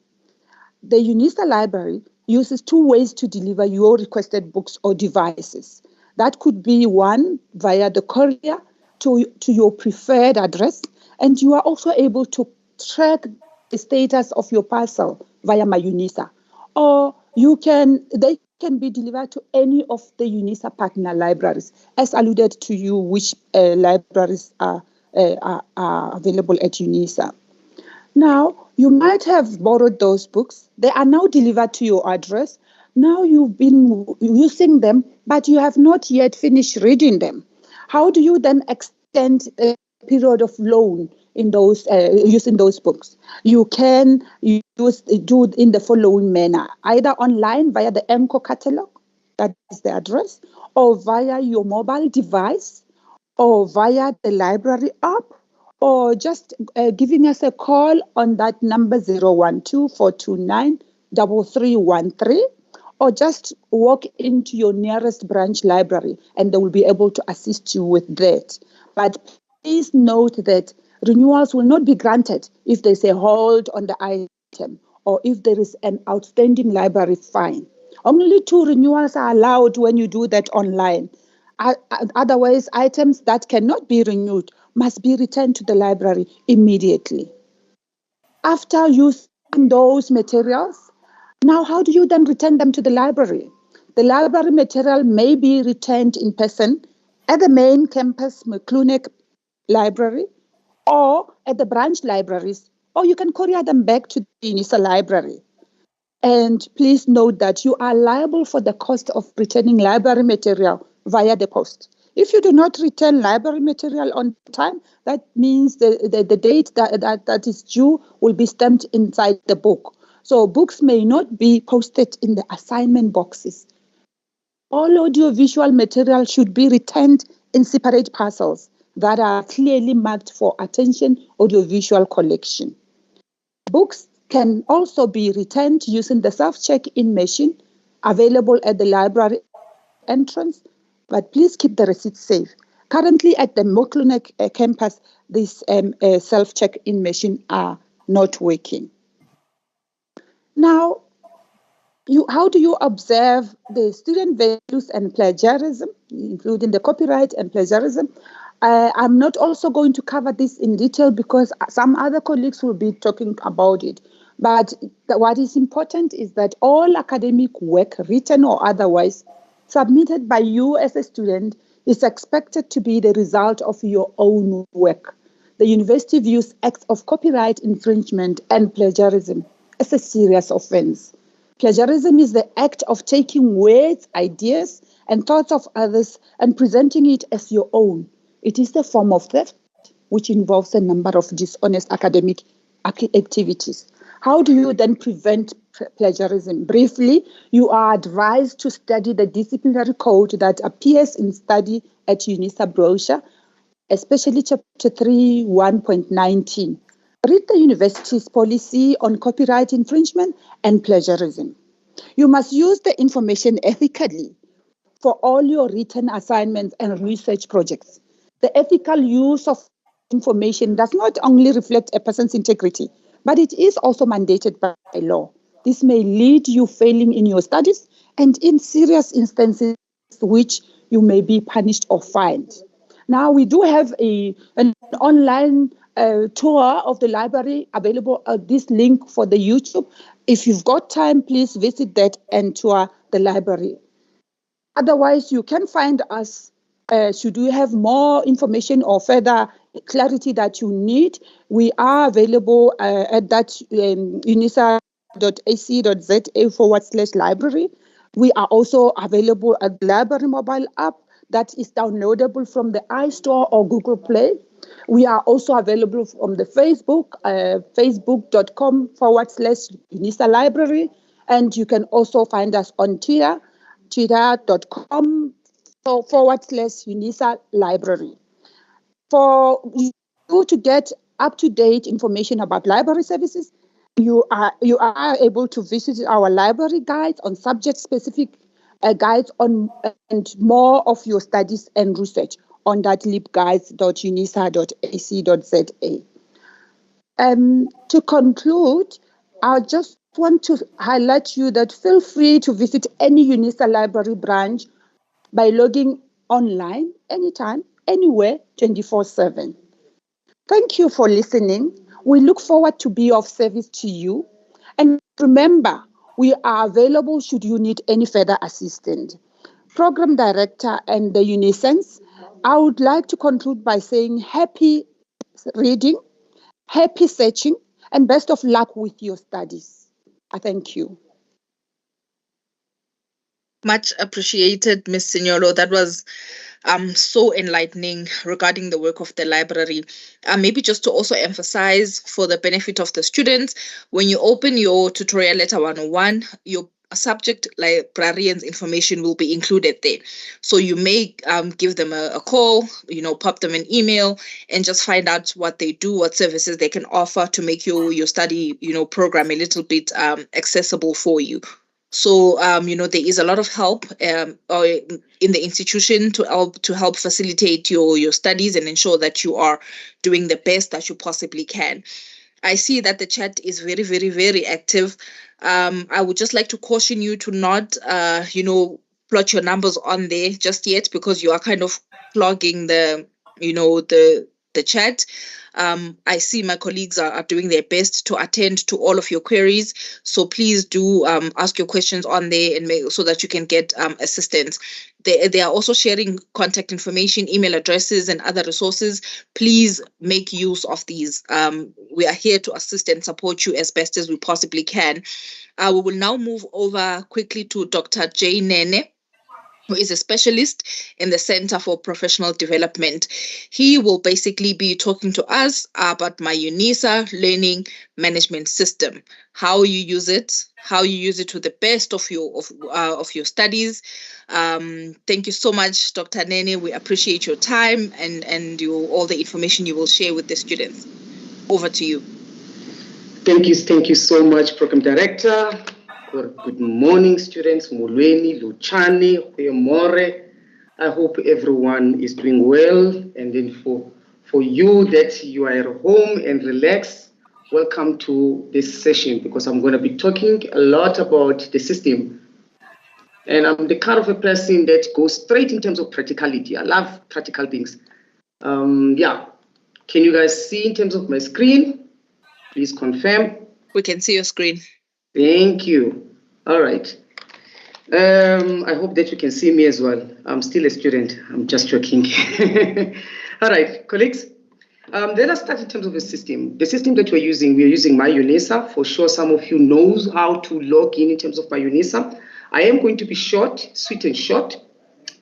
The UNISA library uses 2 ways to deliver your requested books or devices. That could be one via the courier to your preferred address, and you are also able to track the status of your parcel via my UNISA. Or they can be delivered to any of the UNISA partner libraries, as alluded to you, which libraries are available at UNISA. Now, you might have borrowed those books. They are now delivered to your address. Now you've been using them, but you have not yet finished reading them. How do you then extend the period of loan in those using those books? You can do it in the following manner: either online via the MCO catalog, that is the address, or via your mobile device, or via the library app, or just giving us a call on that number 012-429-3313, or just walk into your nearest branch library and they will be able to assist you with that. But please note that renewals will not be granted if there's a hold on the item or if there is an outstanding library fine. Only 2 renewals are allowed when you do that online. Otherwise, items that cannot be renewed must be returned to the library immediately. After using those materials, now how do you then return them to the library? The library material may be returned in person at the main campus McCluneck Library or at the branch libraries, or you can courier them back to the UNISA library. And please note that you are liable for the cost of returning library material via the post. If you do not return library material on time, that means the date that is due will be stamped inside the book. So books may not be posted in the assignment boxes. All audiovisual material should be returned in separate parcels that are clearly marked for attention audiovisual collection. Books can also be returned using the self-check-in machine available at the library entrance, but please keep the receipt safe. Currently at the McCluneck campus, these self-check-in machine are not working. Now, how do you observe the student values and plagiarism, including the copyright and plagiarism? I'm not also going to cover this in detail because some other colleagues will be talking about it. But what is important is that all academic work, written or otherwise, submitted by you as a student is expected to be the result of your own work. The university views acts of copyright infringement and plagiarism as a serious offense. Plagiarism is the act of taking words, ideas, and thoughts of others and presenting it as your own. It is a form of theft, which involves a number of dishonest academic activities. How do you then prevent plagiarism? Briefly, you are advised to study the disciplinary code that appears in Study at UNISA brochure, especially Chapter 3, 1.19. Read the university's policy on copyright infringement and plagiarism. You must use the information ethically for all your written assignments and research projects. The ethical use of information does not only reflect a person's integrity, but it is also mandated by law. This may lead you failing in your studies and in serious instances which you may be punished or fined. Now, we do have an online tour of the library available at this link for the YouTube. If you've got time, please visit that and tour the library. Otherwise, you can find us. Should you have more information or further clarity that you need, we are available at that unisa.ac.za/library. We are also available at the library mobile app that is downloadable from the iStore or Google Play. We are also available from the Facebook, facebook.com/UNISA Library. And you can also find us on Twitter, twitter.com/UNISA Library. For you to get up-to-date information about library services, you are able to visit our library guides on subject-specific guides on and more of your studies and research on that libguides.unisa.ac.za. To conclude, I just want to highlight you that feel free to visit any UNISA library branch by logging online anytime, anywhere, 24/7. Thank you for listening. We look forward to be of service to you. And remember, we are available should you need any further assistance. Program Director and the UNISENS, I would like to conclude by saying happy reading, happy searching, and best of luck with your studies. I thank you. Much appreciated, Ms. Signolo. That was so enlightening regarding the work of the library. Maybe just to also emphasize for the benefit of the students, when you open your tutorial letter 101, your subject librarian's information will be included there. So you may give them a call, pop them an email and just find out what they do, what services they can offer to make your study, program a little bit accessible for you. So, there is a lot of help in the institution to help facilitate your studies and ensure that you are doing the best that you possibly can. I see that the chat is very, very, very active. I would just like to caution you to not, plot your numbers on there just yet, because you are kind of clogging the chat. I see my colleagues are doing their best to attend to all of your queries. So please do ask your questions on there and so that you can get assistance. They are also sharing contact information, email addresses, and other resources. Please make use of these. We are here to assist and support you as best as we possibly can. We will now move over quickly to Dr. J. Nene, who is a specialist in the Center for Professional Development. He will basically be talking to us about my UNISA Learning Management System, how you use it to the best of your studies. Thank you so much, Dr. Nene. We appreciate your time and all the information you will share with the students. Over to you. Thank you so much, Program Director. Good morning, students. Mulweni, Luchani, More. I hope everyone is doing well. And then for you that you are at home and relax, welcome to this session, because I'm going to be talking a lot about the system. And I'm the kind of a person that goes straight in terms of practicality. I love practical things. Can you guys see in terms of my screen? Please confirm. We can see your screen. Thank you. All right. I hope that you can see me as well. I'm still a student. I'm just joking. All right, colleagues. Let us start in terms of the system. The system that we're using My UNISA. For sure, some of you knows how to log in terms of My UNISA. I am going to be short, sweet and short,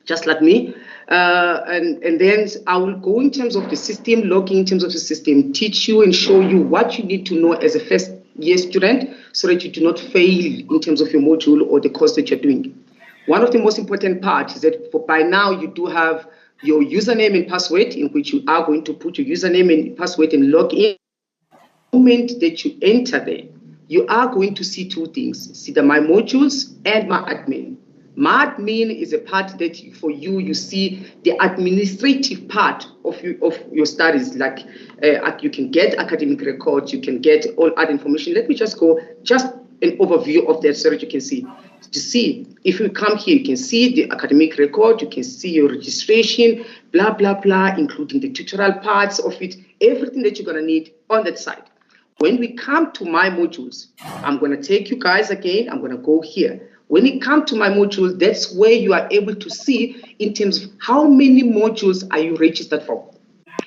just like me. And then I will go in terms of the system, logging in terms of the system, teach you and show you what you need to know as a first year student so that you do not fail in terms of your module or the course that you're doing. One of the most important parts is that by now you do have your username and password, in which you are going to put your username and password and log in. moment that you enter there, you are going to see two things. See the My Modules and My Admin. My Admin is a part that for you see the administrative part of your studies, like you can get academic records, you can get all other information. Let me just go an overview of that so that you can see. To see, if you come here, you can see the academic record, you can see your registration, blah, blah, blah, including the tutorial parts of it, everything that you're going to need on that side. When we come to My Modules, I'm going to take you guys again, I'm going to go here. When it comes to My Modules, that's where you are able to see in terms of how many modules are you registered for.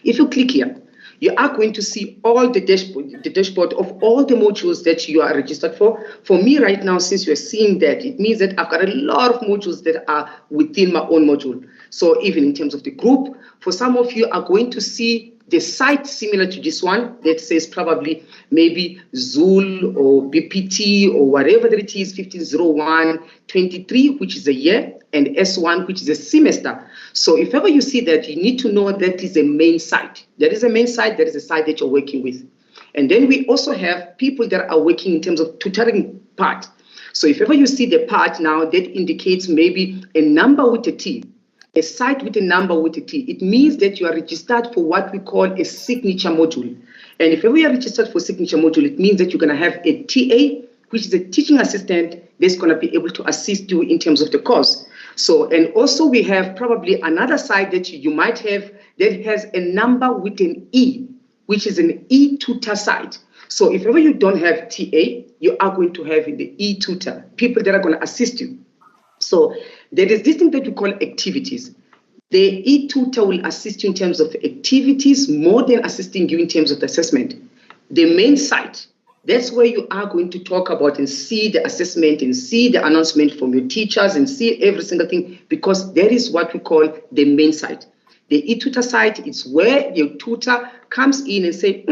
If you click here, you are going to see all the dashboard of all the modules that you are registered for. For me right now, since you're seeing that, it means that I've got a lot of modules that are within my own module. So even in terms of the group, for some of you are going to see the site similar to this one that says probably maybe Zul or BPT or whatever that it is, 1501-23, which is a year, and S1, which is a semester. So if ever you see that, you need to know that is a main site. That is a main site, that is a site that you're working with. And then we also have people that are working in terms of tutoring part. So if ever you see the part now that indicates maybe a number with a T, a site with a number with a T, it means that you are registered for what we call a signature module. And if we are registered for signature module, it means that you're going to have a TA, which is a teaching assistant that's going to be able to assist you in terms of the course. So, and also we have probably another site that you might have that has a number with an E, which is an e-tutor site. So if ever you don't have TA, you are going to have the e-tutor, people that are going to assist you. So there is this thing that we call activities. The e-tutor will assist you in terms of activities more than assisting you in terms of the assessment. The main site, that's where you are going to talk about and see the assessment and see the announcement from your teachers and see every single thing, because that is what we call the main site. The e-tutor site is where your tutor comes in and say,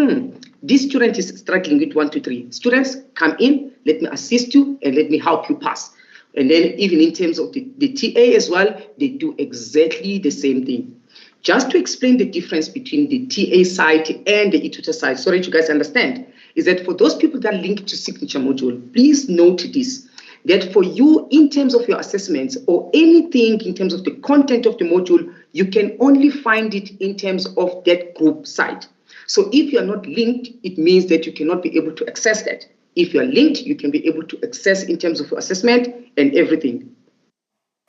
this student is struggling with 1, 2, 3. Students, come in, let me assist you and let me help you pass. And then even in terms of the TA as well, they do exactly the same thing. Just to explain the difference between the TA site and the e-tutor site, so that you guys understand, is that for those people that link to signature module, please note this, that for you in terms of your assessments or anything in terms of the content of the module, you can only find it in terms of that group site. So if you are not linked, it means that you cannot be able to access that. If you are linked, you can be able to access in terms of your assessment and everything.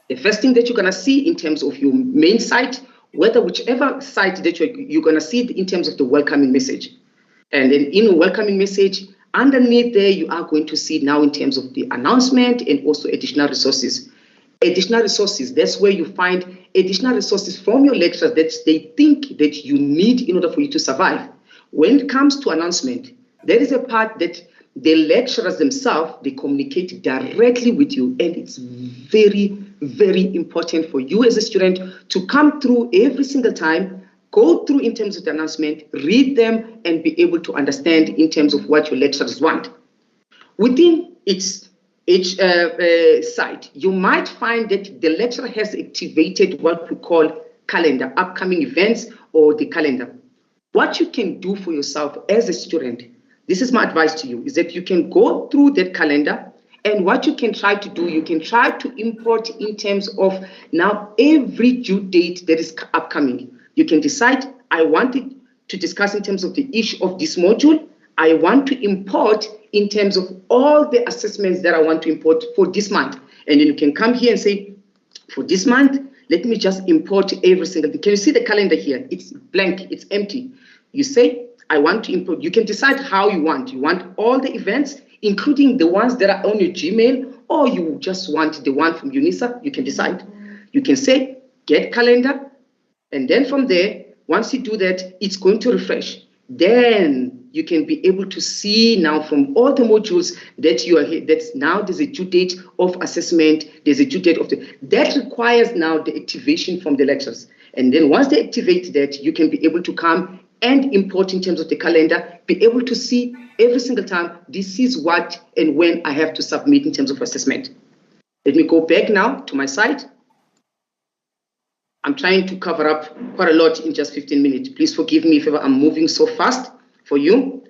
The first thing that you're going to see in terms of your main site, whichever site that you're going to see in terms of the welcoming message. And then in a welcoming message, underneath there, you are going to see now in terms of the announcement and also additional resources. Additional resources, that's where you find additional resources from your lecturers that they think that you need in order for you to survive. When it comes to announcement, there is a part that the lecturers themselves, they communicate directly with you, and it's very, very important for you as a student to come through every single time, go through in terms of the announcement, read them, and be able to understand in terms of what your lecturers want. Within each site, you might find that the lecturer has activated what we call calendar, upcoming events, or the calendar. What you can do for yourself as a student, this is my advice to you, is that you can go through that calendar, and what you can try to do, you can try to import in terms of now every due date that is upcoming. You can decide, I wanted to discuss in terms of the issue of this module. I want to import in terms of all the assessments that I want to import for this month. And then you can come here and say, for this month, let me just import every single thing. Can you see the calendar here? It's blank, it's empty. You say, I want to import. You can decide how you want. You want all the events, including the ones that are on your Gmail, or you just want the one from UNISA. You can decide. You can say, get calendar. And then from there, once you do that, it's going to refresh. Then you can be able to see now from all the modules that you are here, that's now there's a due date of assessment, there's a due date of that requires now the activation from the lecturers. And then once they activate that, you can be able to come and import in terms of the calendar, be able to see every single time, this is what and when I have to submit in terms of assessment. Let me go back now to my site. I'm trying to cover up quite a lot in just 15 minutes. Please forgive me if I'm moving so fast for you.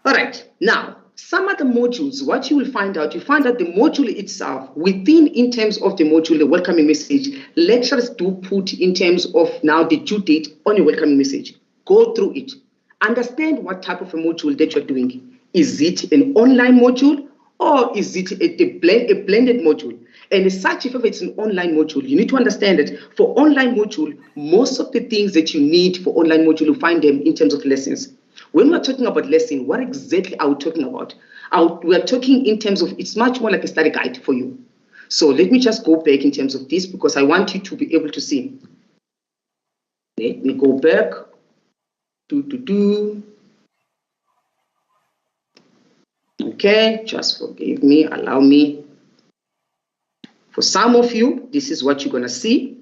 All right, now, some of the modules, what you will find out, you find that the module itself, in terms of the module, the welcoming message, lecturers do put in terms of now the due date on your welcoming message. Go through it. Understand what type of a module that you're doing. Is it an online module or is it a blended module? And as such, if it's an online module, you need to understand that for online module, most of the things that you need for online module, you find them in terms of lessons. When we're talking about lesson, what exactly are we talking about? We're talking in terms of, it's much more like a study guide for you. So let me just go back in terms of this because I want you to be able to see. Let me go back. Okay, just forgive me, allow me. For some of you, this is what you're going to see.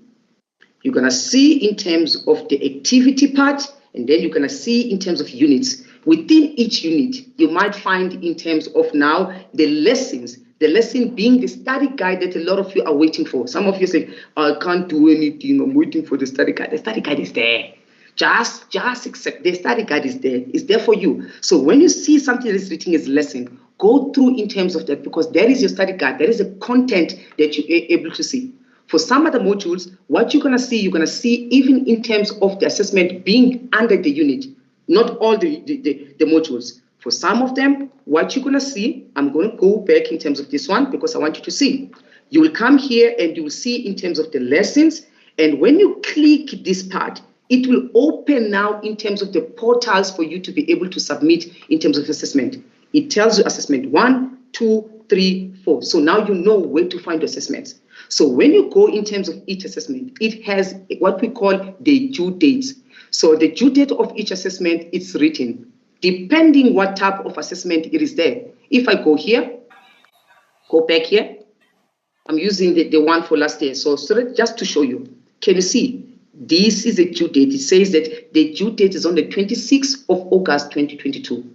You're going to see in terms of the activity part, and then you're going to see in terms of units. Within each unit, you might find in terms of now the lessons, the lesson being the study guide that a lot of you are waiting for. Some of you say, I can't do anything, I'm waiting for the study guide. The study guide is there. Just accept the study guide is there. It's there for you. So when you see something that is written as lesson, go through in terms of that because there is your study guide. There is a content that you're able to see. For some of the modules, what you're going to see even in terms of the assessment being under the unit, not all the modules. For some of them, what you're going to see, I'm going to go back in terms of this one because I want you to see. You will come here and you will see in terms of the lessons. And when you click this part, it will open now in terms of the portals for you to be able to submit in terms of assessment. It tells you assessment 1, 2, 3, 4. So now you know where to find the assessments. So when you go in terms of each assessment, it has what we call the due dates. So the due date of each assessment is written, depending what type of assessment it is there. If I go here, go back here, I'm using the one for last year. So just to show you, can you see? This is the due date. It says that the due date is on the 26th of August 2022.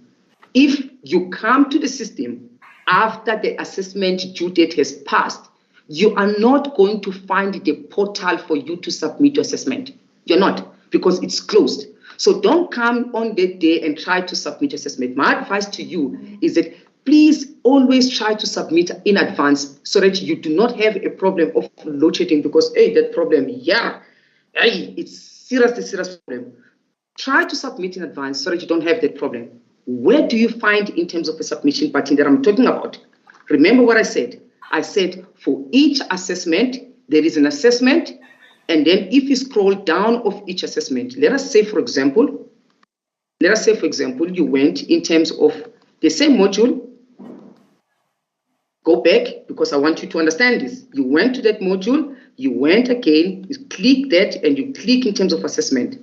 If you come to the system after the assessment due date has passed, you are not going to find the portal for you to submit your assessment. You're not, because it's closed. So don't come on that day and try to submit your assessment. My advice to you is that please always try to submit in advance so that you do not have a problem of load shedding because, hey, that problem, it's serious problem. Try to submit in advance so that you don't have that problem. Where do you find in terms of a submission button that I'm talking about? Remember what I said. I said for each assessment, there is an assessment. And then if you scroll down of each assessment, let us say, for example, you went in terms of the same module. Go back because I want you to understand this. You went to that module, you went again, you click that and you click in terms of assessment.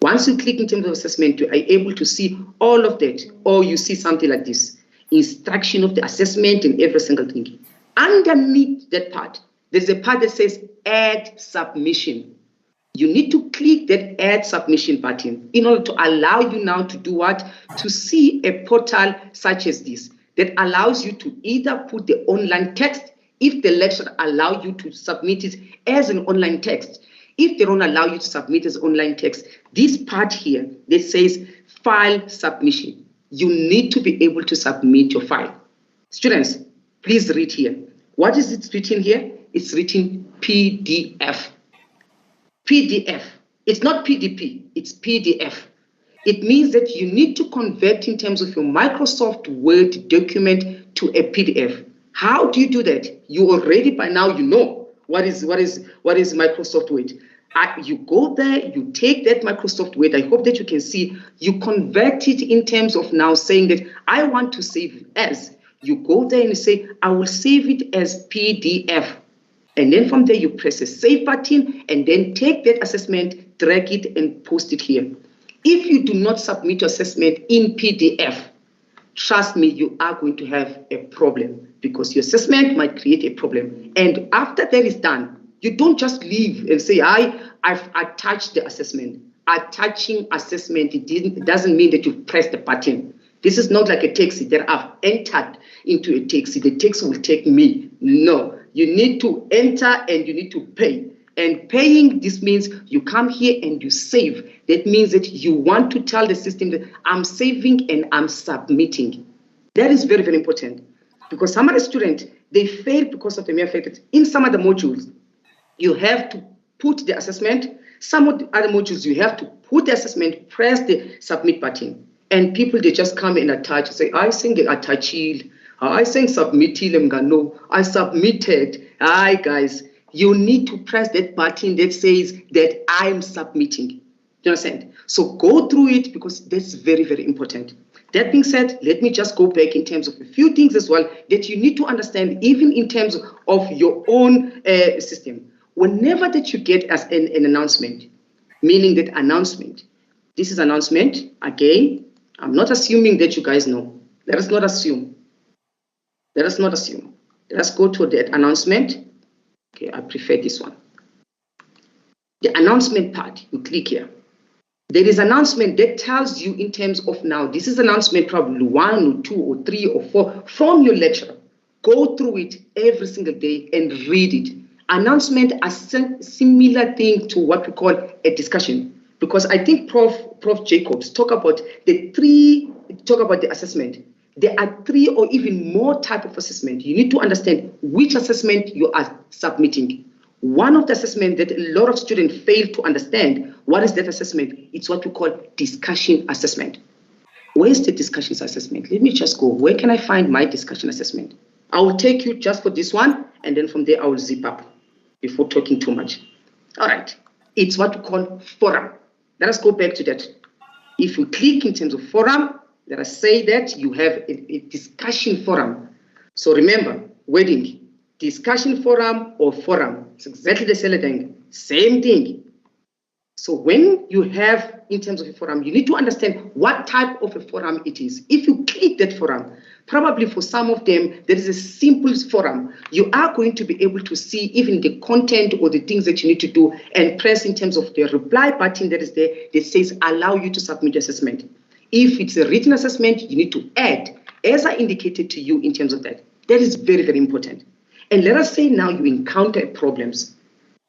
Once you click in terms of assessment, you are able to see all of that, or you see something like this, instruction of the assessment and every single thing. Underneath that part, there's a part that says add submission. You need to click that add submission button in order to allow you now to do what? To see a portal such as this that allows you to either put the online text if the lecturer allows you to submit it as an online text. If they don't allow you to submit as online text, this part here that says file submission, you need to be able to submit your file. Students, please read here. What is it written here? It's written PDF. PDF. It's not PDP, it's PDF. It means that you need to convert in terms of your Microsoft Word document to a PDF. How do you do that? You already by now you know what is Microsoft Word. You go there, you take that Microsoft Word. I hope that you can see. You convert it in terms of now saying that I want to save as. You go there and you say I will save it as PDF. And then from there you press a save button and then take that assessment, drag it and post it here. If you do not submit your assessment in PDF, trust me, you are going to have a problem because your assessment might create a problem. And after that is done, you don't just leave and say, I've attached the assessment. Attaching assessment, it doesn't mean that you press the button. This is not like a taxi that I've entered into a taxi. The taxi will take me. No, you need to enter and you need to pay. And paying, this means you come here and you save. That means that you want to tell the system that I'm saving and I'm submitting. That is very, very important. Because some of the students, they fail because of the mere fact that in some of the modules, you have to put the assessment. Some of the other modules, you have to put the assessment, press the submit button. And people, they just come and attach, say, I think attachil, I think submittil, no, I submitted. Hi, guys, you need to press that button that says that I'm submitting. Do you understand? So go through it because that's very, very important. That being said, let me just go back in terms of a few things as well that you need to understand, even in terms of your own system. Whenever that you get as an announcement, meaning that announcement, this is announcement, again, I'm not assuming that you guys know. Let us not assume. Let us not assume. Let us go to that announcement. Okay, I prefer this one. The announcement part, you click here. There is announcement that tells you in terms of now, this is announcement probably 1 or 2 or 3 or 4 from your lecturer. Go through it every single day and read it. Announcement are similar thing to what we call a discussion. Because I think Prof. Jacobs talk about the assessment. There are 3 or even more type of assessment. You need to understand which assessment you are submitting. One of the assessment that a lot of students fail to understand, what is that assessment? It's what we call discussion assessment. Where's the discussion assessment? Let me just go. Where can I find my discussion assessment? I will take you just for this one, and then from there I will zip up before talking too much. All right. It's what we call forum. Let us go back to that. If you click in terms of forum, let us say that you have a discussion forum. So remember, wording. Discussion forum or forum. It's exactly the same thing. So when you have, in terms of a forum, you need to understand what type of a forum it is. If you click that forum, probably for some of them, there is a simple forum. You are going to be able to see even the content or the things that you need to do and press in terms of the reply button that is there that says allow you to submit assessment. If it's a written assessment, you need to add, as I indicated to you in terms of that. That is very, very important. And let us say now you encounter problems.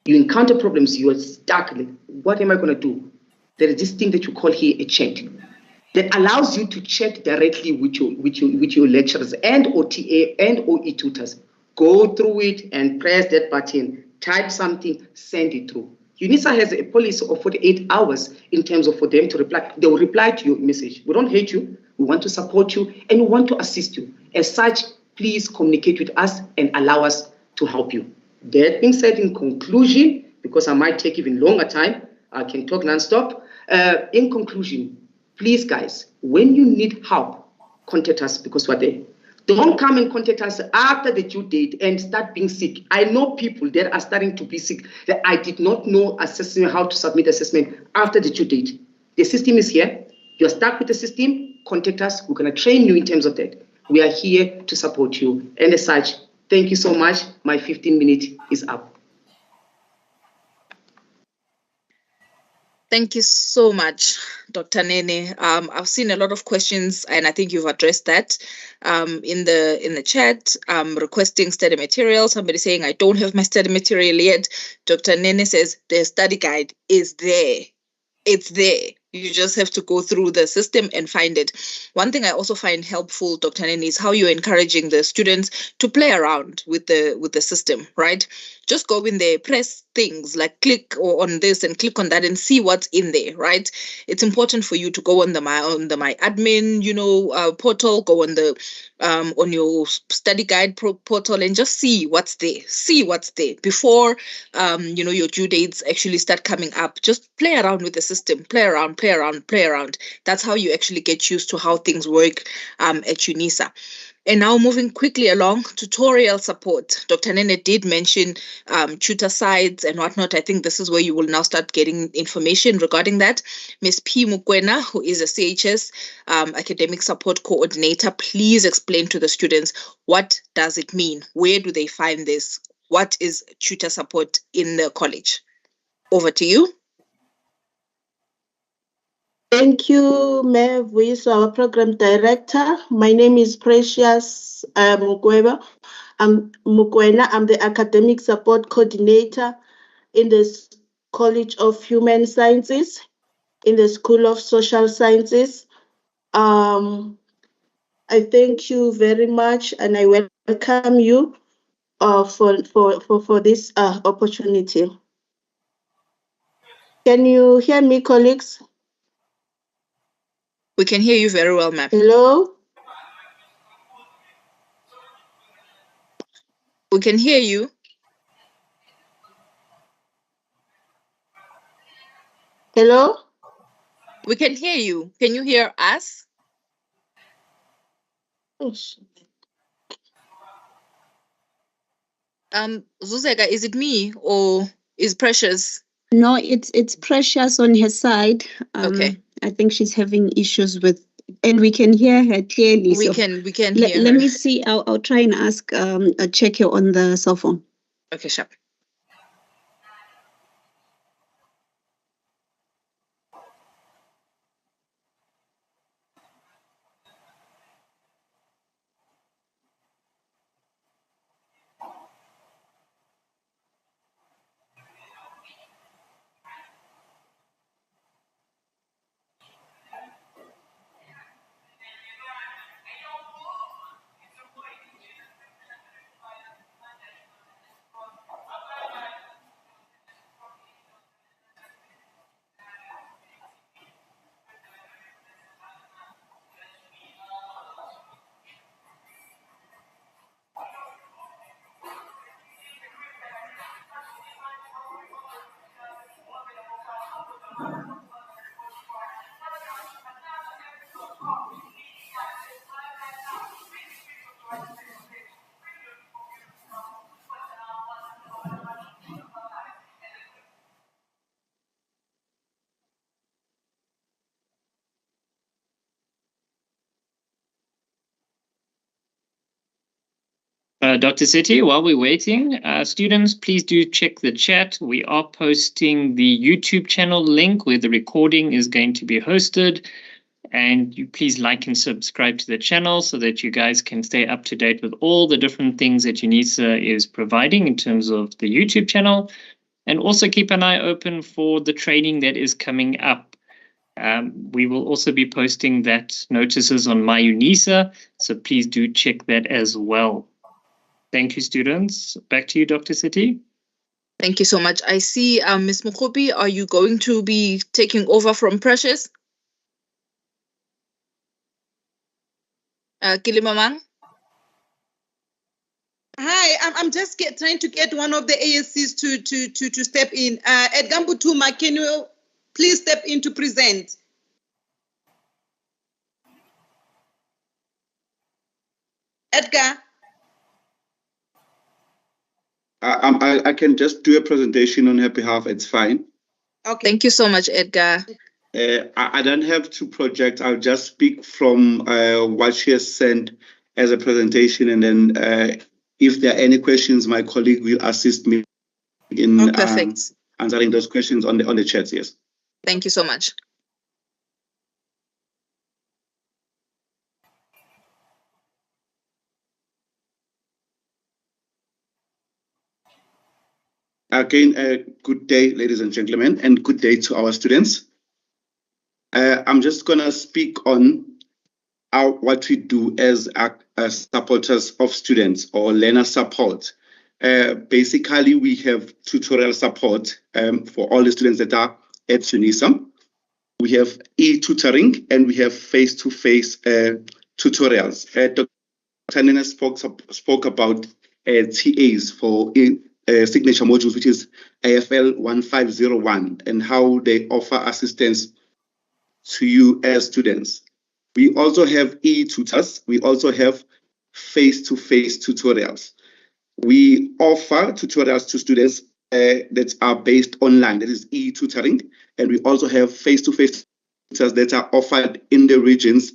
You are stuck. Like, what am I going to do? There is this thing that you call here a chat that allows you to chat directly with your lecturers and OTA and OE tutors. Go through it and press that button, type something, send it through. UNISA has a policy of 48 hours in terms of for them to reply. They will reply to your message. We don't hate you. We want to support you and we want to assist you. As such, please communicate with us and allow us to help you. That being said, in conclusion, because I might take even longer time, I can talk nonstop. In conclusion, please, guys, when you need help, contact us because we're there. Don't come and contact us after the due date and start being sick. I know people that are starting to be sick that I did not know how to submit assessment after the due date. The system is here. You're stuck with the system. Contact us. We're going to train you in terms of that. We are here to support you. And as such, thank you so much. My 15 minutes is up. Thank you so much, Dr. Nene. I've seen a lot of questions, and I think you've addressed that in the chat. Requesting study material. Somebody saying, I don't have my study material yet. Dr. Nene says the study guide is there. It's there. You just have to go through the system and find it. One thing I also find helpful, Dr. Nene, is how you're encouraging the students to play around with the system, right? Just go in there, press things like click on this and click on that and see what's in there, right? It's important for you to go on the my admin, portal, go on the on your study guide portal and just see what's there before your due dates actually start coming up. Just play around with the system, play around. That's how you actually get used to how things work at UNISA. And now moving quickly along, tutorial support. Dr. Nene did mention tutor sites and whatnot. I think this is where you will now start getting information regarding that. Ms. P. Mukwena, who is a CHS academic support coordinator, please explain to the students, what does it mean? Where do they find this? What is tutor support in the college? Over to you. Thank you, Mayor Vuiso, our program director. My name is Precious Mukwena. I'm the academic support coordinator in the College of Human Sciences, in the School of Social Sciences. I thank you very much, and I welcome you for this opportunity. Can you hear me, colleagues? We can hear you very well, ma'am. Hello? We can hear you. Hello? We can hear you. Can you hear us? Zuzeka, is it me or is Precious? No, it's Precious on her side. Okay. I think she's having issues with, and we can hear her clearly. We can hear Let her. me see. I'll try and ask check her on the cell phone. Okay, sure. Dr. Sethi, while we're waiting, students, please do check the chat. We are posting the YouTube channel link where the recording is going to be hosted. And you please like and subscribe to the channel so that you guys can stay up to date with all the different things that UNISA is providing in terms of the YouTube channel. And also keep an eye open for the training that is coming up. We will also be posting that notices on My UNISA, so please do check that as well. Thank you, students. Back to you, Dr. Sethi. Thank you so much. I see Ms. Mukhopi, are you going to be taking over from Precious? Kilimamang? Hi, I'm just trying to get one of the ASCs to step in. Edgar Mbutuma, can you please step in to present? Edgar? I can just do a presentation on her behalf. It's fine. Okay. Thank you so much, Edgar. I don't have to project. I'll just speak from what she has sent as a presentation, and then if there are any questions, my colleague will assist me in answering those questions on the chat. Yes. Thank you so much. Again, good day, ladies and gentlemen, and good day to our students. I'm just going to speak on what we do as supporters of students or learner support. Basically, we have tutorial support for all the students that are at UNISA. We have e-tutoring and we have face-to-face tutorials. Dr. Nina spoke about TAs for signature modules, which is AFL 1501, and how they offer assistance to you as students. We also have e-tutors. We also have face-to-face tutorials. We offer tutorials to students that are based online, that is e-tutoring, and we also have face-to-face tutors that are offered in the regions.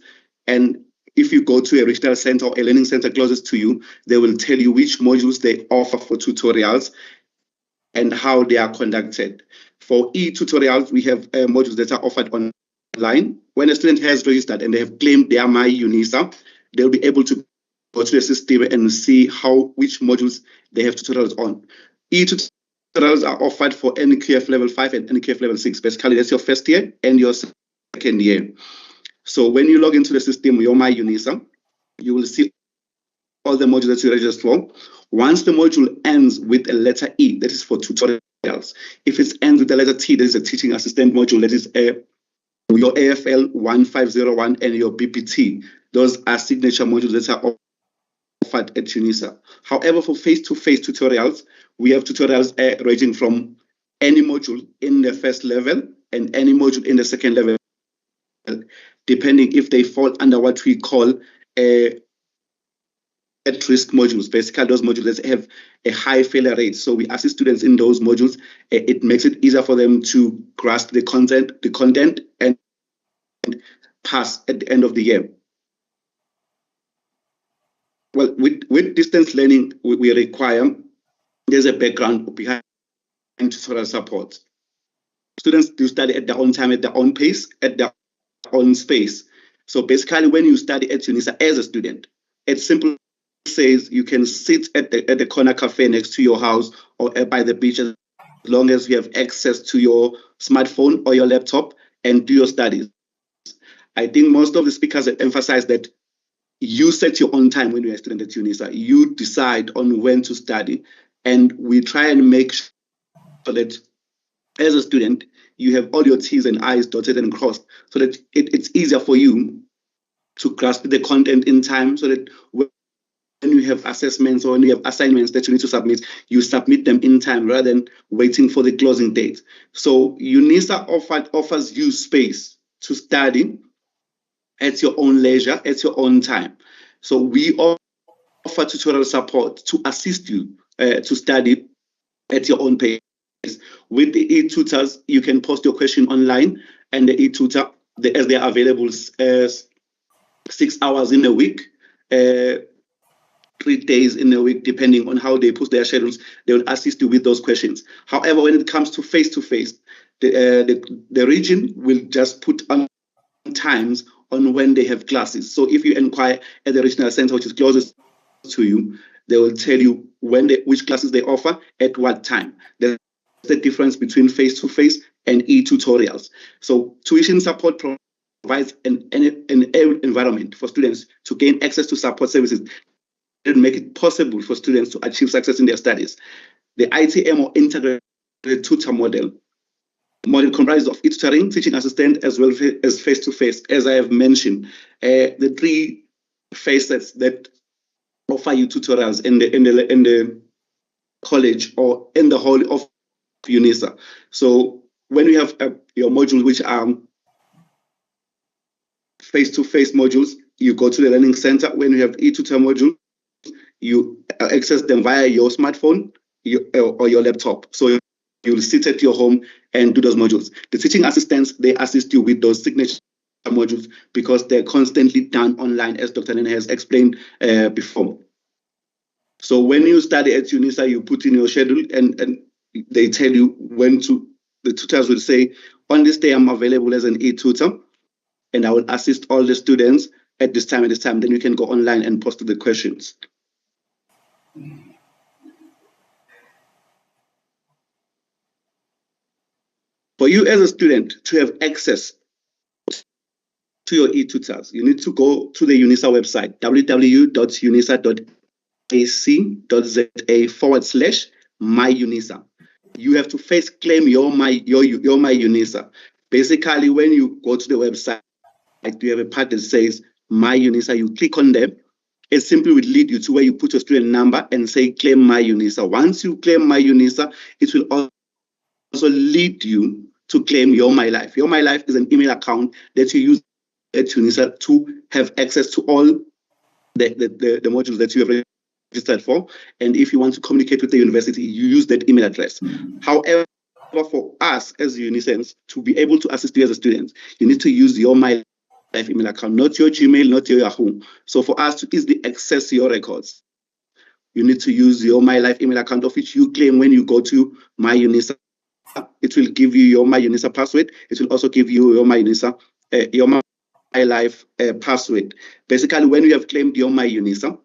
And if you go to a regional center or a learning center closest to you, they will tell you which modules they offer for tutorials and how they are conducted. For e-tutorials, we have modules that are offered online. When a student has registered and they have claimed their My UNISA, they'll be able to go to the system and see which modules they have tutorials on. E-tutorials tutorials are offered for NQF level 5 and NQF level 6. Basically, that's your first year and your second year. So when you log into the system, your My UNISA, you will see all the modules that you registered for. Once the module ends with a letter E, that is for tutorials. If it ends with the letter T, that is a teaching assistant module, that is your AFL 1501 and your BPT. Those are signature modules that are offered at UNISA. However, for face-to-face tutorials, we have tutorials ranging from any module in the first level and any module in the second level, depending if they fall under what we call at-risk modules. Basically, those modules that have a high failure rate. So we assist students in those modules. It makes it easier for them to grasp the content, and pass at the end of the year. Well, with distance learning, we require, there's a background behind tutorial support. Students do study at their own time, at their own pace, at their own space. So basically, when you study at UNISA as a student, it simply says you can sit at the corner cafe next to your house or by the beach, as long as you have access to your smartphone or your laptop and do your studies. I think most of the speakers have emphasized that you set your own time when you're a student at UNISA. You decide on when to study. And we try and make sure that as a student, you have all your T's and I's dotted and crossed, so that it's easier for you to grasp the content in time, so that when you have assessments or when you have assignments that you need to submit, you submit them in time rather than waiting for the closing date. So UNISA offers you space to study at your own leisure, at your own time. So we offer tutorial support to assist you to study at your own pace. With the e-tutors, you can post your question online, and the e-tutor, as they are available 6 hours in a week, 3 days in a week, depending on how they post their schedules, they will assist you with those questions. However, when it comes to face-to-face, the region will just put on times on when they have classes. So if you inquire at the regional center, which is closest to you, they will tell you which classes they offer at what time. That's the difference between face-to-face and e-tutorials. So tuition support provides an environment for students to gain access to support services that make it possible for students to achieve success in their studies. The ITM, or integrated tutor model comprises of e-tutoring, teaching assistant, as well as face-to-face, as I have mentioned. The 3 facets that offer you tutorials in the college or in the whole of UNISA. So when you have your modules, which are face-to-face modules, you go to the learning center. When you have e-tutor modules, you access them via your smartphone or your laptop. So you'll sit at your home and do those modules. The teaching assistants, they assist you with those signature modules because they're constantly done online, as Dr. Nene has explained before. So when you study at UNISA, you put in your schedule and they tell you when to, the tutors will say, on this day I'm available as an e-tutor and I will assist all the students at this time and this time. Then you can go online and post the questions. For you as a student to have access to your e-tutors, you need to go to the UNISA website, www.unisa.ac.za/myunisa. You have to first claim your my UNISA. Basically, when you go to the website, you have a part that says My UNISA. You click on them. It simply will lead you to where you put your student number and say claim My UNISA. Once you claim My UNISA, it will also lead you to claim Your My Life. Your My Life is an email account that you use at UNISA to have access to all the modules that you have registered for. And if you want to communicate with the university, you use that email address. However, for us as UNISANS to be able to assist you as a student, you need to use Your My Life email account, not your Gmail, not your Yahoo. So for us to easily access your records, you need to use Your My Life email account, of which you claim when you go to My UNISA. It will give you your My UNISA password. It will also give you your My UNISA, your My Life password. Basically, when you have claimed your My UNISA,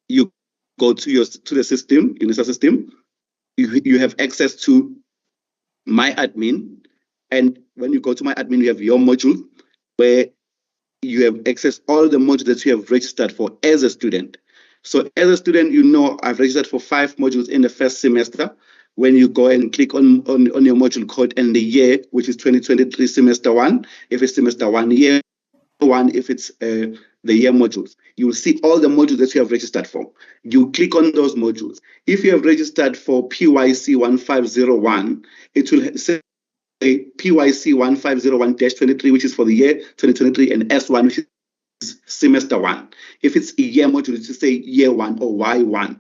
you go to the system, UNISA system, you have access to My Admin. And when you go to My Admin, you have your module where you have access all the modules that you have registered for as a student. So as a student, you know I've registered for 5 modules in the first semester. When you go and click on your module code and the year, which is 2023 semester 1, if it's semester 1, year 1, if it's the year modules, you will see all the modules that you have registered for. You click on those modules. If you have registered for PYC 1501, it will say PYC 1501-23, which is for the year 2023, and S1, which is semester 1. If it's a year module, it will say year 1 or Y1.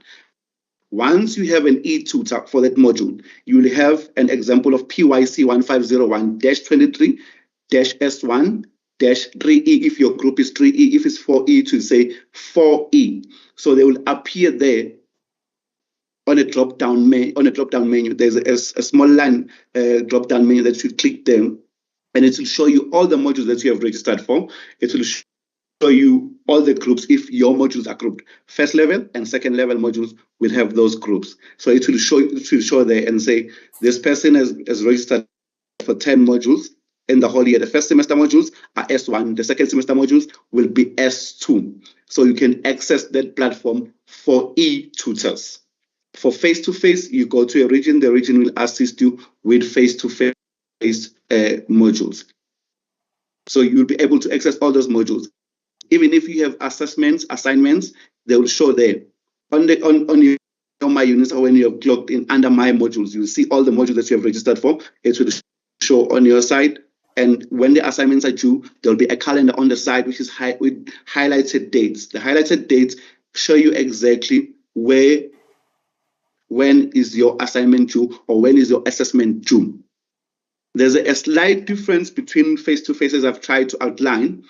Once you have an e-tutor for that module, you will have an example of PYC 1501-23-S1-3E if your group is 3E. If it's 4E, it will say 4E. So they will appear there on a drop-down menu. There's a small line drop-down menu that you click them, and it will show you all the modules that you have registered for. It will show you all the groups if your modules are grouped. First level and second level modules will have those groups. So it will show there and say this person has registered for 10 modules in the whole year. The first semester modules are S1. The second semester modules will be S2. So you can access that platform for e-tutors. For face-to-face, you go to a region. The region will assist you with face-to-face modules. So you'll be able to access all those modules. Even if you have assignments, they will show there. On your My Units, or when you have clocked in under My Modules, you'll see all the modules that you have registered for. It will show on your side. And when the assignments are due, there'll be a calendar on the side which is with highlighted dates. The highlighted dates show you exactly when is your assignment due or when is your assessment due. There's a slight difference between face-to-face, as I've tried to outline,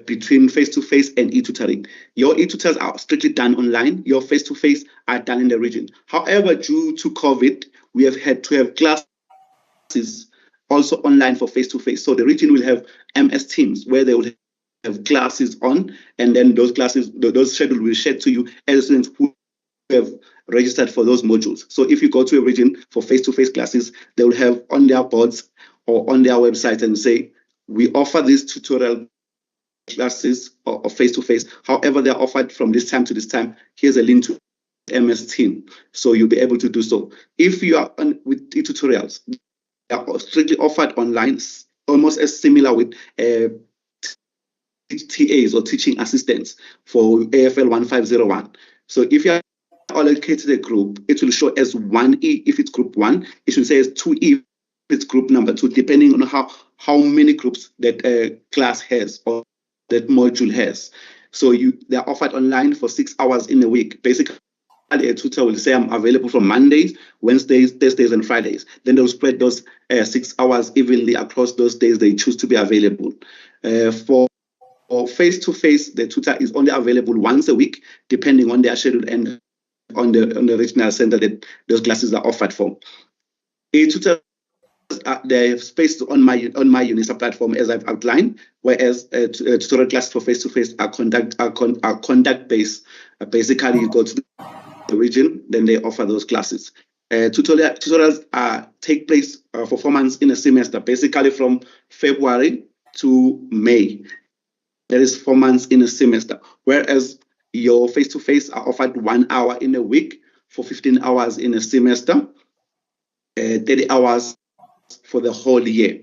between face-to-face and e-tutoring. Your e-tutors are strictly done online. Your face-to-face are done in the region. However, due to COVID, we have had to have classes also online for face-to-face. So the region will have MS Teams where they will have classes on, and then those classes, those schedules will share to you as students who have registered for those modules. So if you go to a region for face-to-face classes, they will have on their boards or on their website and say, we offer these tutorial classes or face-to-face. However, they're offered from this time to this time. Here's a link to MS Team. So you'll be able to do so. If you are with e-tutorials, they are strictly offered online, almost as similar with TAs or teaching assistants for AFL 1501. So if you are allocated a group, it will show as 1E if it's group 1. It should say as 2E if it's group number 2, depending on how many groups that class has or that module has. So they're offered online for 6 hours in a week. Basically, a tutor will say, I'm available from Mondays, Wednesdays, Thursdays, and Fridays. Then they'll spread those 6 hours evenly across those days they choose to be available. For face-to-face, the tutor is only available once a week, depending on their schedule and on the regional center that those classes are offered for. A tutor, they have space on my UNISA platform, as I've outlined, whereas tutorial classes for face-to-face are conduct-based. Basically, you go to the region, then they offer those classes. Tutorials take place for 4 months in a semester, basically from February to May. That is 4 months in a semester, whereas your face-to-face are offered 1 hour in a week for 15 hours in a semester, 30 hours for the whole year.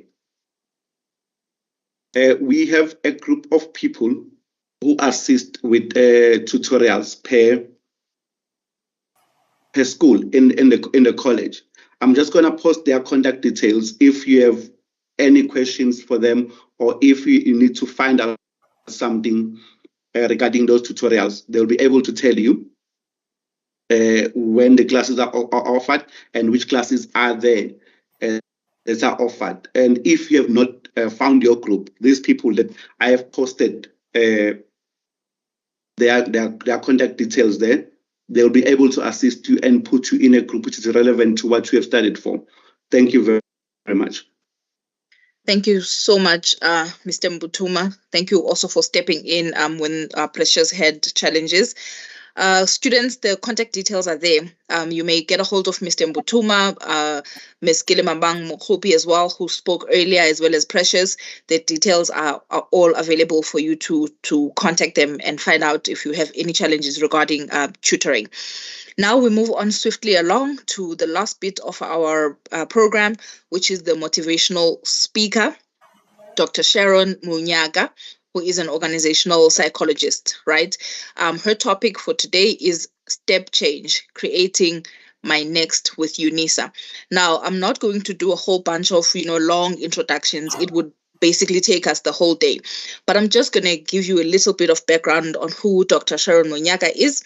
We have a group of people who assist with tutorials per school in the college. I'm just going to post their contact details if you have any questions for them, or if you need to find out something regarding those tutorials. They'll be able to tell you when the classes are offered and which classes are there that are offered. And if you have not found your group, these people that I have posted their contact details there, they'll be able to assist you and put you in a group which is relevant to what you have studied for. Thank you very, very much. Thank you so much, Mr. Mbutuma. Thank you also for stepping in when Precious had challenges. Students, the contact details are there. You may get a hold of Mr. Mbutuma, Ms. Gilimambang Mokhopi as well, who spoke earlier, as well as Precious. The details are all available for you to contact them and find out if you have any challenges regarding tutoring. Now we move on swiftly along to the last bit of our program, which is the motivational speaker, Dr. Sharon Munyaga, who is an organizational psychologist, right? Her topic for today is step change, creating my next with UNISA. Now, I'm not going to do a whole bunch of, long introductions. It would basically take us the whole day. But I'm just going to give you a little bit of background on who Dr. Sharon Munyaga is.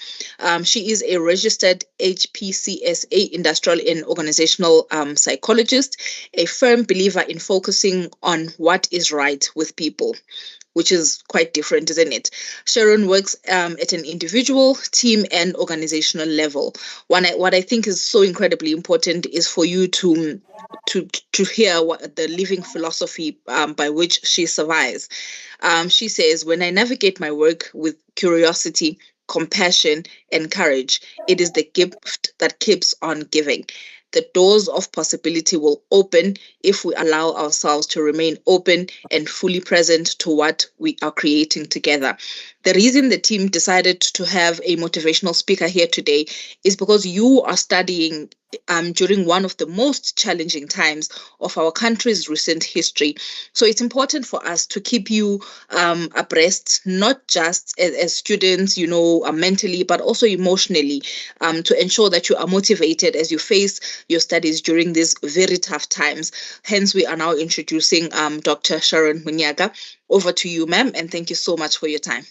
She is a registered HPCSA industrial and organizational psychologist, a firm believer in focusing on what is right with people, which is quite different, isn't it? Sharon works at an individual, team, and organizational level. What I think is so incredibly important is for you to hear what the living philosophy by which she survives. She says, when I navigate my work with curiosity, compassion, and courage, it is the gift that keeps on giving. The doors of possibility will open if we allow ourselves to remain open and fully present to what we are creating together. The reason the team decided to have a motivational speaker here today is because you are studying during one of the most challenging times of our country's recent history. So it's important for us to keep you abreast, not just as students, mentally, but also emotionally, to ensure that you are motivated as you face your studies during these very tough times. Hence, we are now introducing Dr. Sharon Munyaga. Over to you, ma'am, and thank you so much for your time.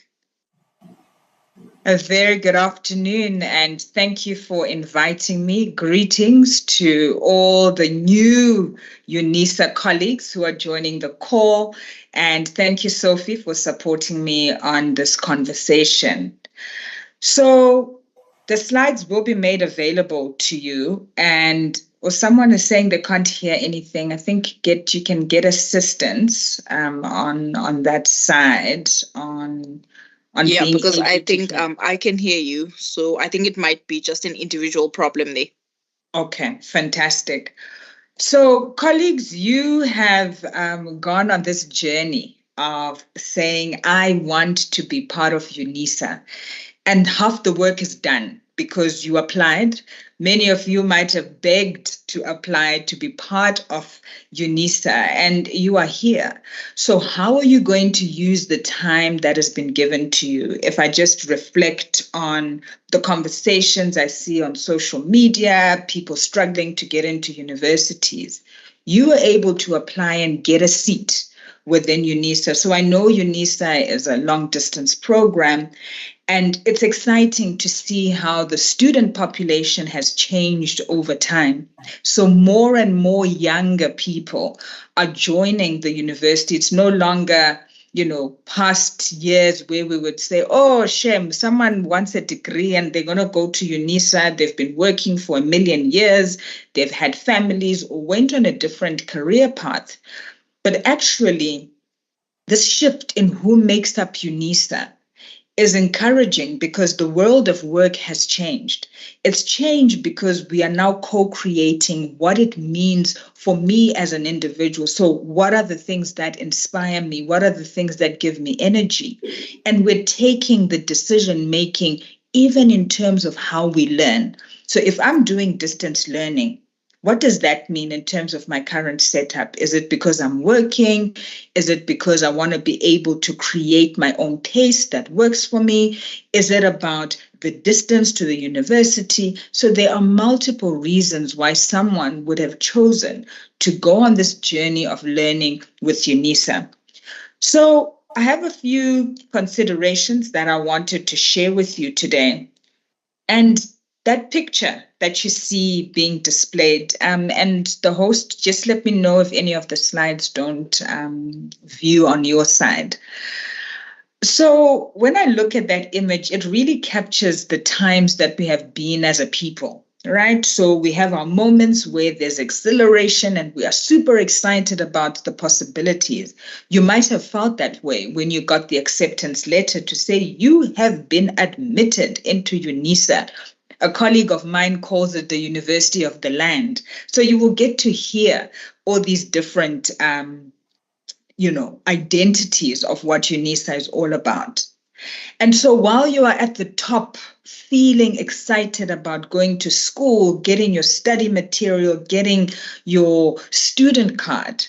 A very good afternoon, and thank you for inviting me. Greetings to all the new UNISA colleagues who are joining the call, and thank you, Sophie, for supporting me on this conversation. So the slides will be made available to you, and someone is saying they can't hear anything. I think you can get assistance on that side yeah, because I think I can hear you. So I think it might be just an individual problem there. Okay, fantastic. So colleagues, you have gone on this journey of saying, I want to be part of UNISA. And half the work is done because you applied. Many of you might have begged to apply to be part of UNISA, and you are here. So how are you going to use the time that has been given to you? If I just reflect on the conversations I see on social media, people struggling to get into universities, you were able to apply and get a seat within UNISA. So I know UNISA is a long distance program, and it's exciting to see how the student population has changed over time. So more and more younger people are joining the university. It's no longer, past years where we would say, oh, shame, someone wants a degree and they're going to go to UNISA. They've been working for 1 million years. They've had families or went on a different career path. But actually, this shift in who makes up UNISA is encouraging because the world of work has changed. It's changed because we are now co-creating what it means for me as an individual. So what are the things that inspire me? What are the things that give me energy? And we're taking the decision making even in terms of how we learn. So if I'm doing distance learning, what does that mean in terms of my current setup? Is it because I'm working? Is it because I want to be able to create my own pace that works for me? Is it about the distance to the university? So there are multiple reasons why someone would have chosen to go on this journey of learning with UNISA. So I have a few considerations that I wanted to share with you today. And that picture that you see being displayed, and the host, just let me know if any of the slides don't view on your side. So when I look at that image, it really captures the times that we have been as a people. right? So we have our moments where there's acceleration and we are super excited about the possibilities. You might have felt that way when you got the acceptance letter to say you have been admitted into UNISA. A colleague of mine calls it the University of the Land. So you will get to hear all these different identities of what UNISA is all about. And so while you are at the top, feeling excited about going to school, getting your study material, getting your student card,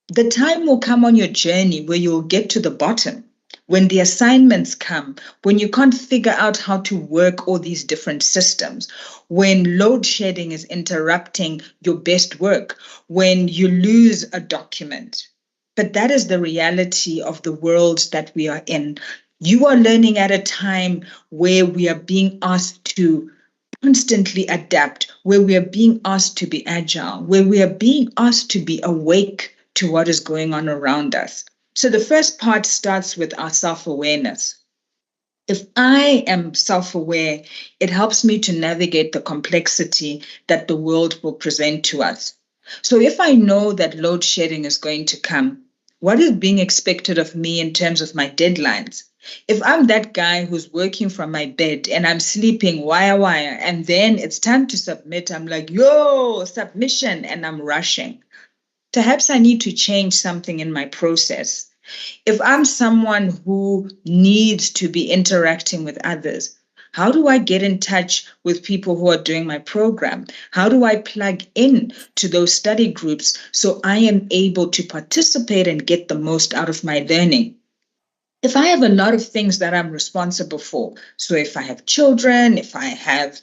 the time will come on your journey where you'll get to the bottom. When the assignments come, when you can't figure out how to work all these different systems, when load shedding is interrupting your best work, when you lose a document. But that is the reality of the world that we are in. You are learning at a time where we are being asked to constantly adapt, where we are being asked to be agile, where we are being asked to be awake to what is going on around us. So the first part starts with our self-awareness. If I am self-aware, it helps me to navigate the complexity that the world will present to us. So if I know that load shedding is going to come, what is being expected of me in terms of my deadlines? If I'm that guy who's working from my bed and I'm sleeping wire, and then it's time to submit, I'm like, yo, submission, and I'm rushing. Perhaps I need to change something in my process. If I'm someone who needs to be interacting with others, how do I get in touch with people who are doing my program? How do I plug in to those study groups so I am able to participate and get the most out of my learning? If I have a lot of things that I'm responsible for, so if I have children, if I have,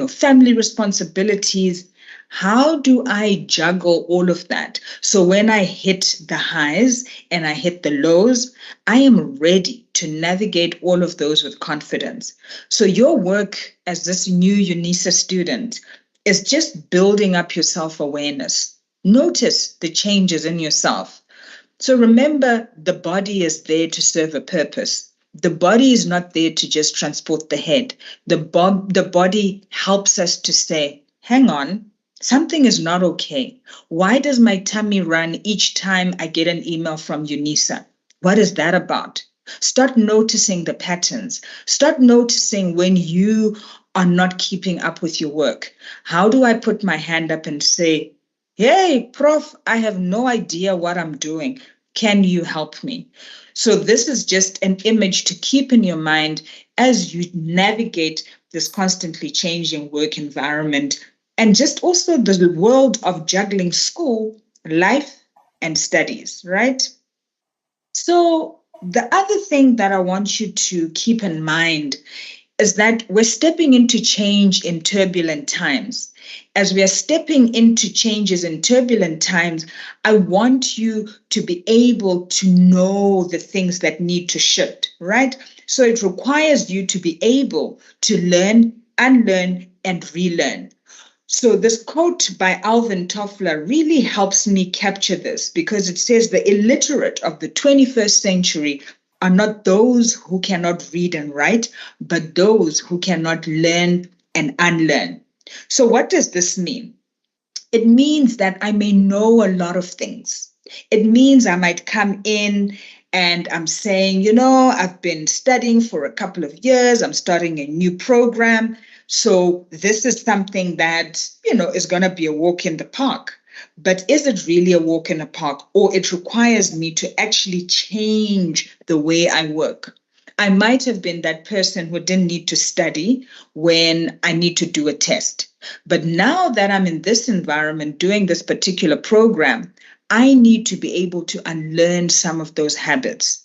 family responsibilities, how do I juggle all of that? So when I hit the highs and I hit the lows, I am ready to navigate all of those with confidence. So your work as this new UNISA student is just building up your self-awareness. Notice the changes in yourself. So remember, the body is there to serve a purpose. The body is not there to just transport the head. The body helps us to say, hang on, something is not okay. Why does my tummy run each time I get an email from UNISA? What is that about? Start noticing the patterns. Start noticing when you are not keeping up with your work. How do I put my hand up and say, hey, Prof, I have no idea what I'm doing. Can you help me? So this is just an image to keep in your mind as you navigate this constantly changing work environment and just also the world of juggling school, life, and studies, right? So the other thing that I want you to keep in mind is that we're stepping into change in turbulent times. As we are stepping into changes in turbulent times, I want you to be able to know the things that need to shift, right? So it requires you to be able to learn, unlearn, and relearn. So this quote by Alvin Toffler really helps me capture this because it says the illiterate of the 21st century are not those who cannot read and write, but those who cannot learn and unlearn. So what does this mean? It means that I may know a lot of things. It means I might come in and I'm saying, I've been studying for a couple of years. I'm starting a new program. So this is something that, is going to be a walk in the park. But is it really a walk in the park, or it requires me to actually change the way I work? I might have been that person who didn't need to study when I need to do a test. But now that I'm in this environment doing this particular program, I need to be able to unlearn some of those habits.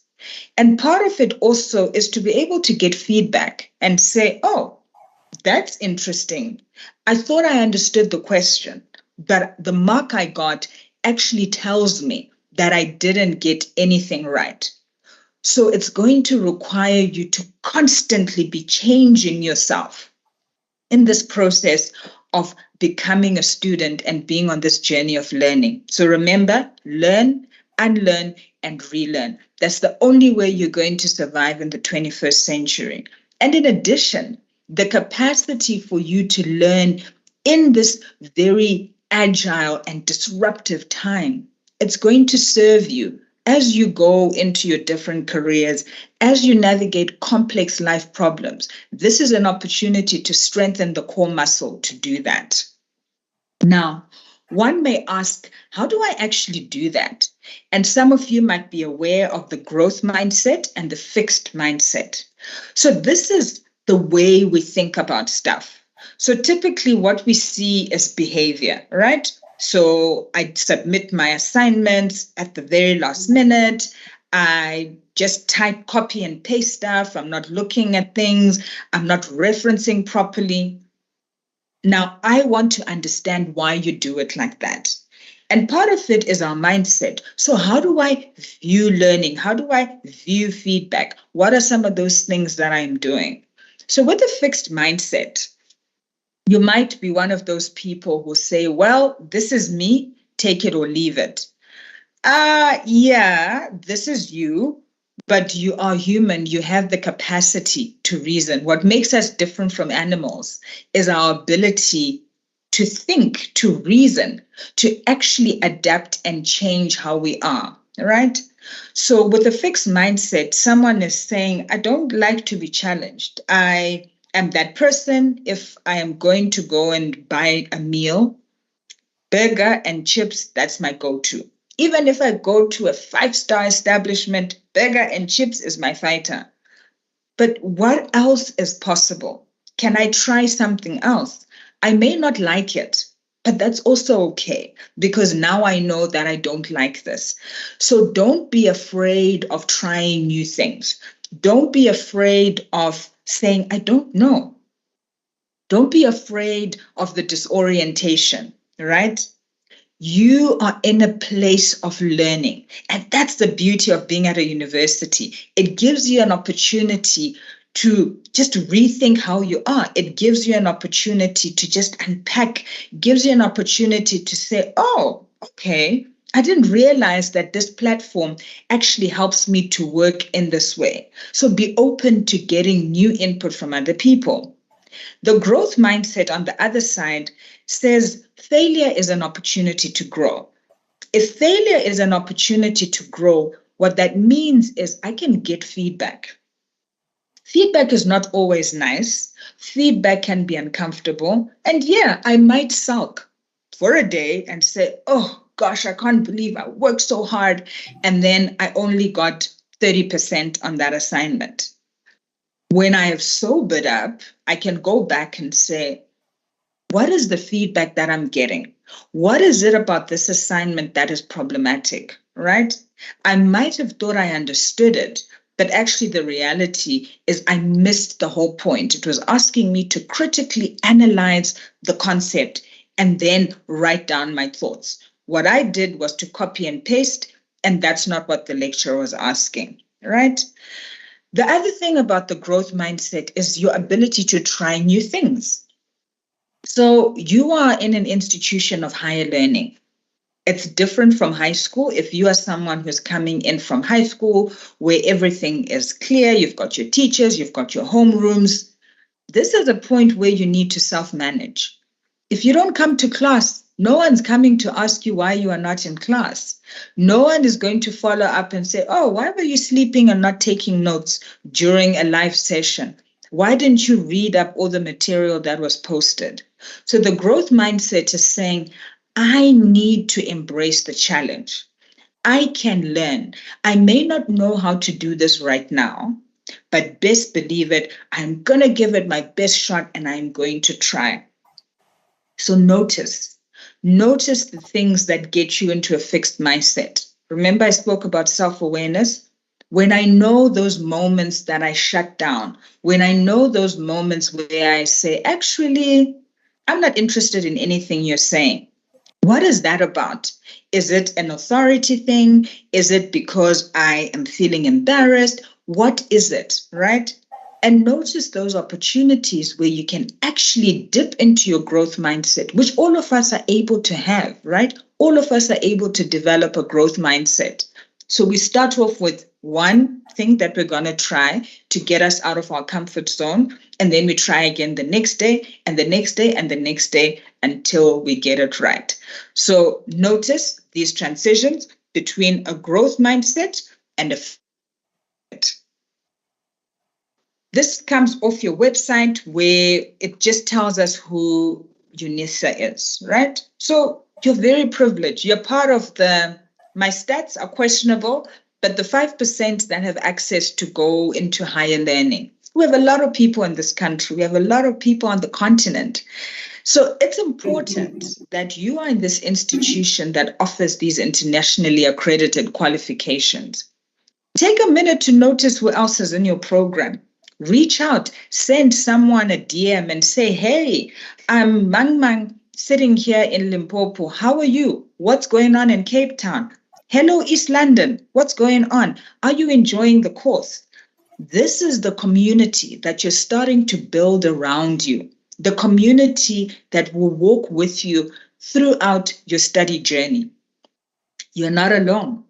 And part of it also is to be able to get feedback and say, oh, that's interesting. I thought I understood the question, but the mark I got actually tells me that I didn't get anything right. So it's going to require you to constantly be changing yourself in this process of becoming a student and being on this journey of learning. So remember, learn, unlearn, and relearn. That's the only way you're going to survive in the 21st century. And in addition, the capacity for you to learn in this very agile and disruptive time. It's going to serve you as you go into your different careers, as you navigate complex life problems. This is an opportunity to strengthen the core muscle to do that. Now, one may ask, how do I actually do that? And some of you might be aware of the growth mindset and the fixed mindset. So this is the way we think about stuff. So typically what we see is behavior, right? So I submit my assignments at the very last minute. I just type, copy and paste stuff. I'm not looking at things. I'm not referencing properly. Now, I want to understand why you do it like that. And part of it is our mindset. So how do I view learning? How do I view feedback? What are some of those things that I'm doing? So with a fixed mindset, you might be one of those people who say, well, this is me, take it or leave it. Yeah, this is you, but you are human. You have the capacity to reason. What makes us different from animals is our ability to think, to reason, to actually adapt and change how we are, right? So with a fixed mindset, someone is saying, I don't like to be challenged. I am that person. If I am going to go and buy a meal, burger and chips, that's my go-to. Even if I go to a 5-star establishment, burger and chips is my fighter. But what else is possible? Can I try something else? I may not like it, but that's also okay, because now I know that I don't like this. So don't be afraid of trying new things. Don't be afraid of saying, I don't know. Don't be afraid of the disorientation, right? You are in a place of learning. And that's the beauty of being at a university. It gives you an opportunity to just rethink how you are. It gives you an opportunity to just unpack, gives you an opportunity to say, oh, okay, I didn't realize that this platform actually helps me to work in this way. So be open to getting new input from other people. The growth mindset on the other side says failure is an opportunity to grow. If failure is an opportunity to grow, what that means is I can get feedback. Feedback is not always nice. Feedback can be uncomfortable. And yeah, I might sulk for a day and say, oh gosh, I can't believe I worked so hard. And then I only got 30% on that assignment. When I have sobered up, I can go back and say, what is the feedback that I'm getting? What is it about this assignment that is problematic, right? I might have thought I understood it, but actually the reality is I missed the whole point. It was asking me to critically analyze the concept and then write down my thoughts. What I did was to copy and paste, and that's not what the lecturer was asking, right? The other thing about the growth mindset is your ability to try new things. So you are in an institution of higher learning. It's different from high school. If you are someone who's coming in from high school where everything is clear, you've got your teachers, you've got your homerooms, this is a point where you need to self-manage. If you don't come to class, no one's coming to ask you why you are not in class. No one is going to follow up and say, oh, why were you sleeping and not taking notes during a live session? Why didn't you read up all the material that was posted? So the growth mindset is saying, I need to embrace the challenge. I can learn. I may not know how to do this right now, but best believe it, I'm going to give it my best shot and I'm going to try. So notice the things that get you into a fixed mindset. Remember, I spoke about self-awareness. When I know those moments that I shut down, when I know those moments where I say, actually, I'm not interested in anything you're saying. What is that about? Is it an authority thing? Is it because I am feeling embarrassed? What is it, right? And notice those opportunities where you can actually dip into your growth mindset, which all of us are able to have, right? All of us are able to develop a growth mindset. So we start off with one thing that we're going to try to get us out of our comfort zone. And then we try again the next day and the next day and the next day until we get it right. So notice these transitions between a growth mindset and a fit. This comes off your website where it just tells us who UNISA is, right? So you're very privileged. You're part of my stats are questionable, but the 5% that have access to go into higher learning. We have a lot of people in this country. We have a lot of people on the continent. So it's important that you are in this institution that offers these internationally accredited qualifications. Take a minute to notice who else is in your program. Reach out, send someone a DM and say, hey, I'm Mang sitting here in Limpopo. How are you? What's going on in Cape Town? Hello, East London. What's going on? Are you enjoying the course? This is the community that you're starting to build around you, the community that will walk with you throughout your study journey. You're not alone.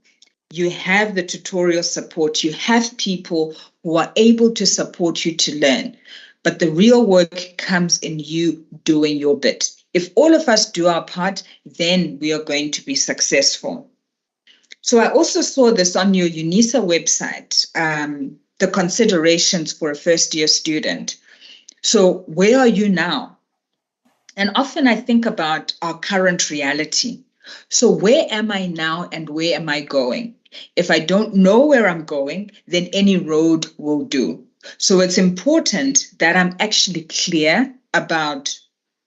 You have the tutorial support. You have people who are able to support you to learn. But the real work comes in you doing your bit. If all of us do our part, then we are going to be successful. So I also saw this on your UNISA website, the considerations for a first-year student. So where are you now? And often I think about our current reality. So where am I now and where am I going? If I don't know where I'm going, then any road will do. So it's important that I'm actually clear about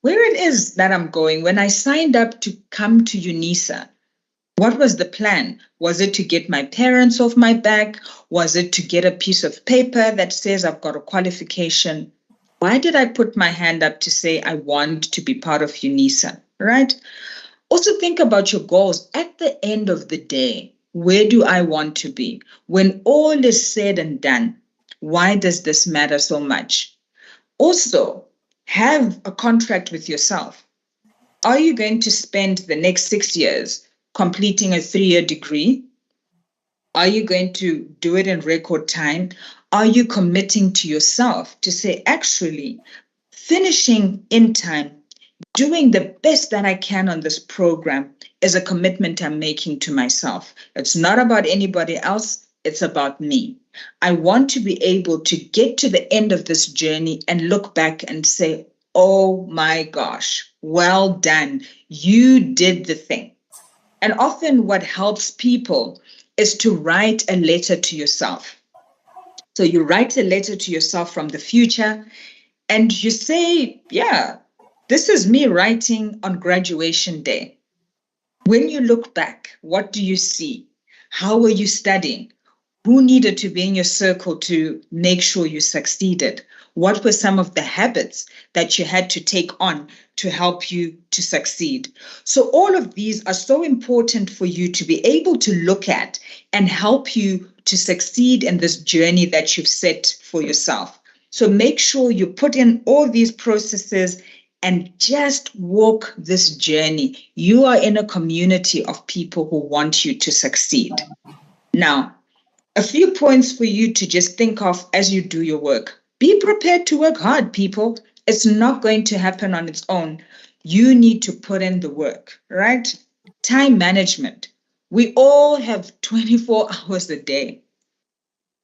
where it is that I'm going. When I signed up to come to UNISA, what was the plan? Was it to get my parents off my back? Was it to get a piece of paper that says I've got a qualification? Why did I put my hand up to say I want to be part of UNISA, right? Also think about your goals. At the end of the day, where do I want to be? When all is said and done, why does this matter so much? Also, have a contract with yourself. Are you going to spend the next 6 years completing a 3-year degree? Are you going to do it in record time? Are you committing to yourself to say, actually, finishing in time, doing the best that I can on this program is a commitment I'm making to myself. It's not about anybody else. It's about me. I want to be able to get to the end of this journey and look back and say, oh my gosh, well done. You did the thing. And often what helps people is to write a letter to yourself. So you write a letter to yourself from the future and you say, yeah, this is me writing on graduation day. When you look back, what do you see? How were you studying? Who needed to be in your circle to make sure you succeeded? What were some of the habits that you had to take on to help you to succeed? So all of these are so important for you to be able to look at and help you to succeed in this journey that you've set for yourself. So make sure you put in all these processes and just walk this journey. You are in a community of people who want you to succeed. Now, a few points for you to just think of as you do your work. Be prepared to work hard, people. It's not going to happen on its own. You need to put in the work, right? Time management. We all have 24 hours a day.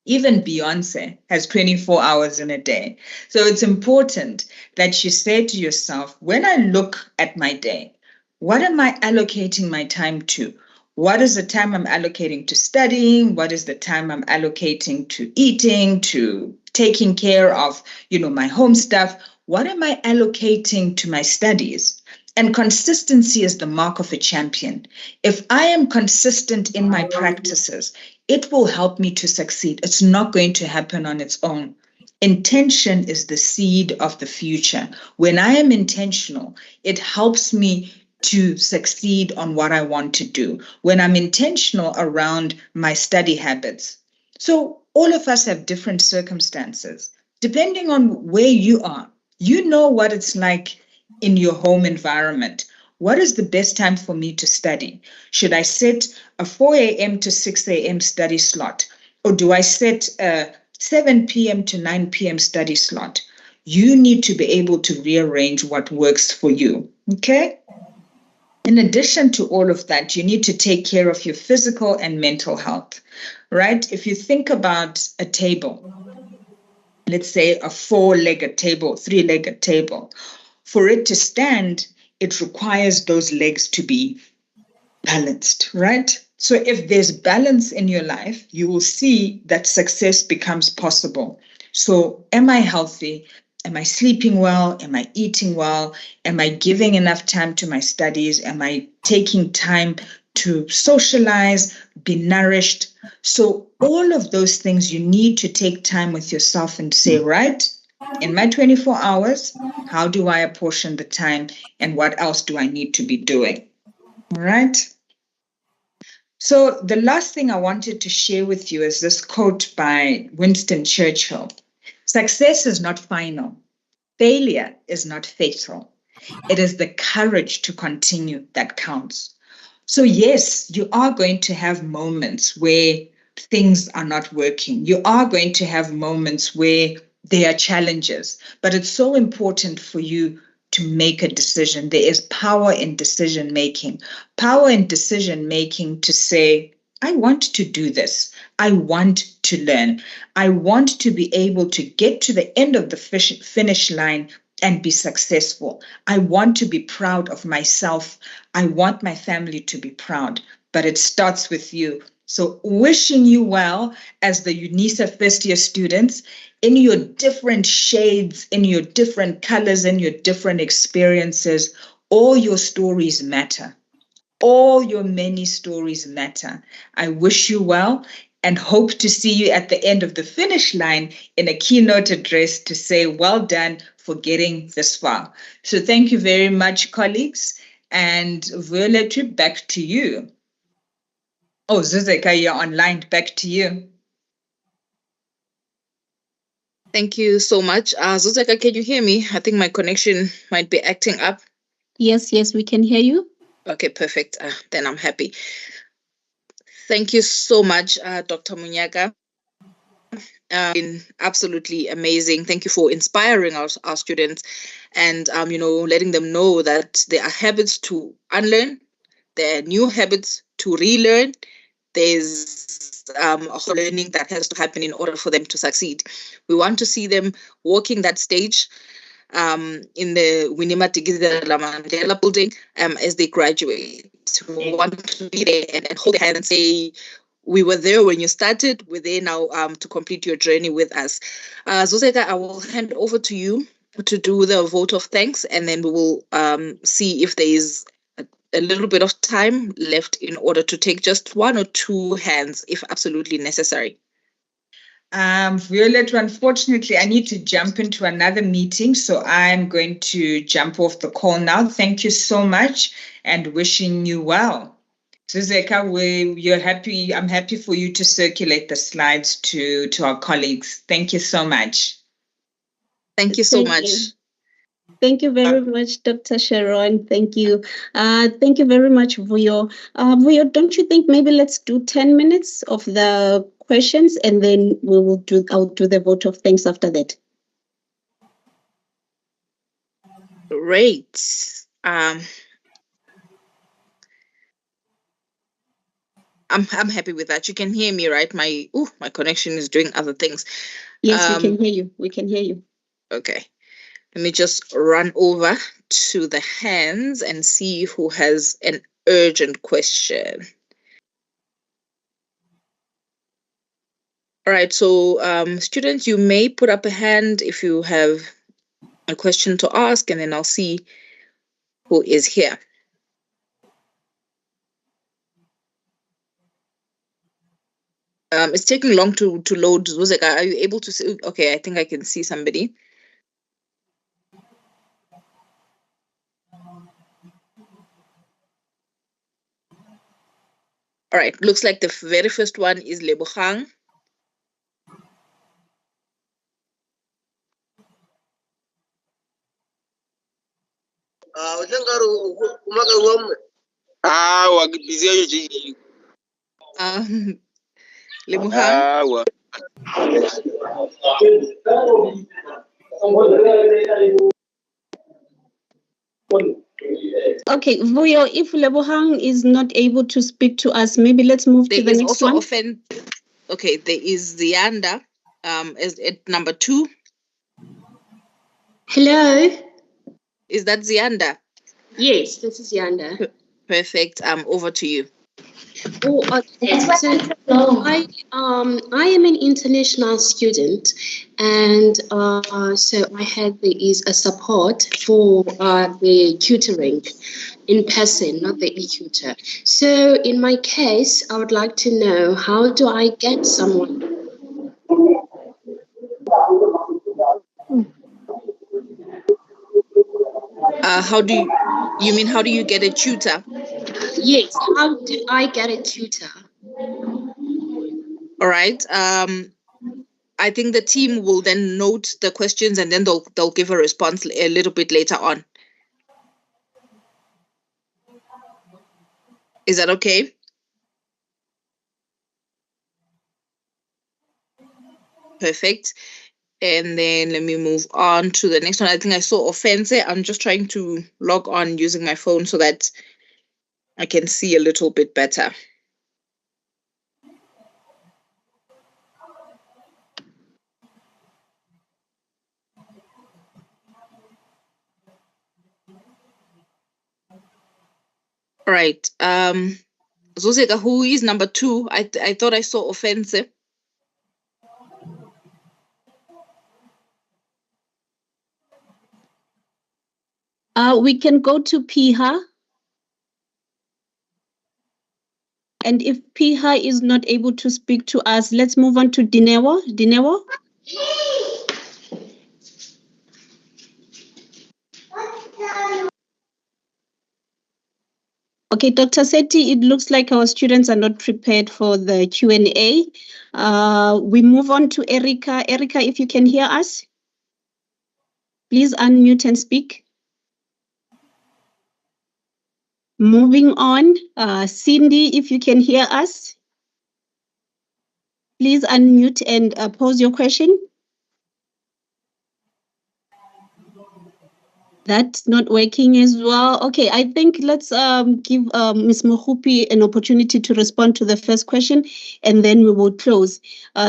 Even Beyonce has 24 hours in a day. So it's important that you say to yourself, when I look at my day, what am I allocating my time to? What is the time I'm allocating to studying? What is the time I'm allocating to eating, to taking care of, my home stuff? What am I allocating to my studies? And consistency is the mark of a champion. If I am consistent in my practices, it will help me to succeed. It's not going to happen on its own. Intention is the seed of the future. When I am intentional, it helps me to succeed on what I want to do. When I'm intentional around my study habits. So all of us have different circumstances. Depending on where you are, you know what it's like in your home environment. What is the best time for me to study? Should I set a 4 a.m. to 6 a.m. study slot? Or do I set a 7 p.m. to 9 p.m. study slot? You need to be able to rearrange what works for you, okay? In addition to all of that, you need to take care of your physical and mental health, right? If you think about a table, let's say a 4-legged table, 3-legged table, for it to stand, it requires those legs to be balanced, right? So if there's balance in your life, you will see that success becomes possible. So am I healthy? Am I sleeping well? Am I eating well? Am I giving enough time to my studies? Am I taking time to socialize, be nourished? So all of those things, you need to take time with yourself and say, right, in my 24 hours, how do I apportion the time and what else do I need to be doing? All right. So the last thing I wanted to share with you is this quote by Winston Churchill. Success is not final. Failure is not fatal. It is the courage to continue that counts. So yes, you are going to have moments where things are not working. You are going to have moments where there are challenges, but it's so important for you to make a decision. There is power in decision making. Power in decision making to say, I want to do this. I want to learn. I want to be able to get to the end of the finish line and be successful. I want to be proud of myself. I want my family to be proud, but it starts with you. So wishing you well as the UNISA first year students in your different shades, in your different colors, in your different experiences. All your stories matter. All your many stories matter. I wish you well and hope to see you at the end of the finish line in a keynote address to say, well done for getting this far. So thank you very much, colleagues. And Violet, back to you. Oh, Zuzeka, you're online. Back to you. Thank you so much. Zuzeka, can you hear me? I think my connection might be acting up. Yes, we can hear you. Okay, perfect. Then I'm happy. Thank you so much, Dr. Munyaka. Been absolutely amazing. Thank you for inspiring our students and letting them know that there are habits to unlearn, there are new habits to relearn. There's a whole learning that has to happen in order for them to succeed. We want to see them walking that stage in the Winnie Madikizela Mandela building as they graduate. We want to be there and hold their hand and say, we were there when you started. We're there now to complete your journey with us. Zuzeka, I will hand over to you to do the vote of thanks, and then we will see if there is a little bit of time left in order to take just one or two hands if absolutely necessary. Violet, unfortunately, I need to jump into another meeting, so I'm going to jump off the call now. Thank you so much and wishing you well. Zuzeka, you're happy. I'm happy for you to circulate the slides to our colleagues. Thank you so much. Thank you so much. Thank you very much, Dr. Sharon. Thank you. Thank you very much, Vuyo. Vuyo, don't you think maybe let's do 10 minutes of the questions and then I'll do the vote of thanks after that. Great. I'm happy with that. You can hear me, right? My connection is doing other things. Yes, we can hear you. We can hear you. Okay. Let me just run over to the hands and see who has an urgent question. All right, so students, you may put up a hand if you have a question to ask, and then I'll see who is here. It's taking long to load. Zuzeka, are you able to see? Okay, I think I can see somebody. All right, looks like the very first one is Lebogang. Lebogang? Okay, Vuyo, if Lebogang is not able to speak to us, maybe let's move to the next one. Okay, there is Zianda is at number 2. Hello. Is that Zianda? Yes, this is Yanda. Perfect. Over to you. Oh, okay. So I am an international student, and so I had there is a support for the tutoring in person, not the e-tutor. So in my case, I would like to know, how do I get someone? How do you get a tutor? Yes, how do I get a tutor? All right. I think the team will then note the questions and then they'll give a response a little bit later on. Is that okay? Perfect. And then let me move on to the next one. I think I saw Offense. I'm just trying to log on using my phone so that I can see a little bit better. All right. Zuzeka, who is number 2? I thought I saw Offense. We can go to Piha. And if Piha is not able to speak to us, let's move on to Dinewo. Dinewo? Okay, Dr. Seti, it looks like our students are not prepared for the Q&A. We move on to Erica. Erica, if you can hear us, please unmute and speak. Moving on, Cindy, if you can hear us, please unmute and pose your question. That's not working as well. Okay, I think let's give Ms. Mohupi an opportunity to respond to the first question, and then we will close.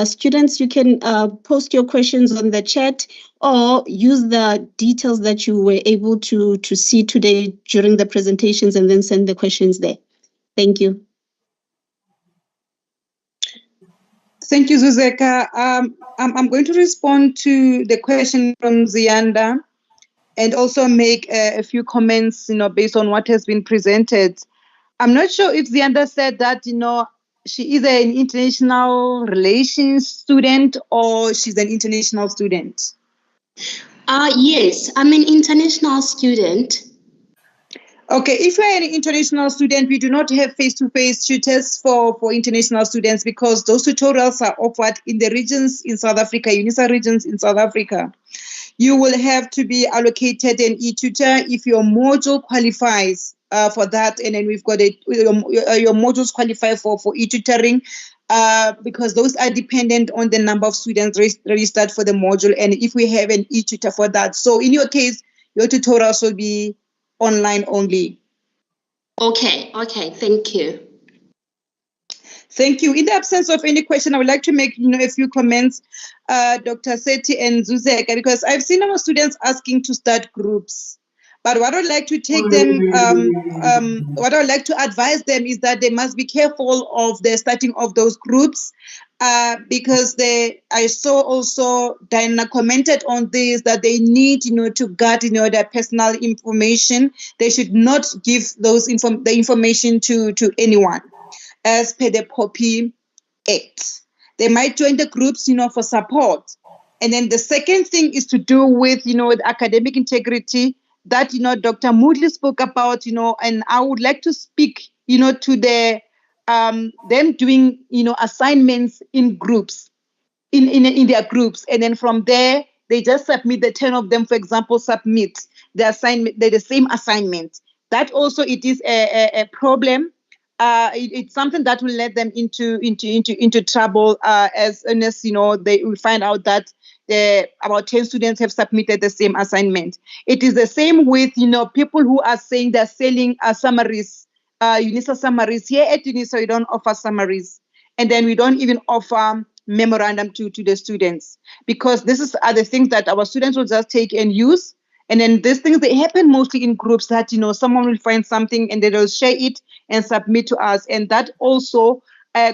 Students, you can post your questions on the chat or use the details that you were able to see today during the presentations and then send the questions there. Thank you. Thank you, Zuzeka. I'm going to respond to the question from Zianda and also make a few comments, based on what has been presented. I'm not sure if Zianda said that, she is an international relations student or she's an international student. Yes, I'm an international student. Okay, if you're an international student, we do not have face-to-face tutors for international students because those tutorials are offered in the regions in South Africa, UNISA regions in South Africa. You will have to be allocated an e-tutor if your module qualifies for that, and then we've got your modules qualify for e-tutoring because those are dependent on the number of students registered for the module, and if we have an e-tutor for that. So in your case, your tutorials will be online only. Okay, thank you. Thank you. In the absence of any question, I would like to make a few comments, Dr. Seti and Zuzeka, because I've seen our students asking to start groups. But what I'd like to take them, what I'd like to advise them is that they must be careful of the starting of those groups, because I saw also Diana commented on this, that they need, to guard, their personal information. They should not give the information to anyone, as per the POPI Act. They might join the groups, for support. And then the second thing is to do with, with academic integrity that, Dr. Moodley spoke about, and I would like to speak, to them doing, assignments in groups, in their groups. And then from there, they just submit, the 10 of them, for example, submit. the same assignment. That also it is a problem. It's something that will let them into trouble as you know, they will find out that about 10 students have submitted the same assignment. It is the same with, you know, people who are saying they're selling summaries, UNISA summaries. Here at UNISA, we don't offer summaries. And then we don't even offer memorandum to the students, because this are the things that our students will just take and use. And then these things, they happen mostly in groups that, you know, someone will find something and they will share it and submit to us. And that also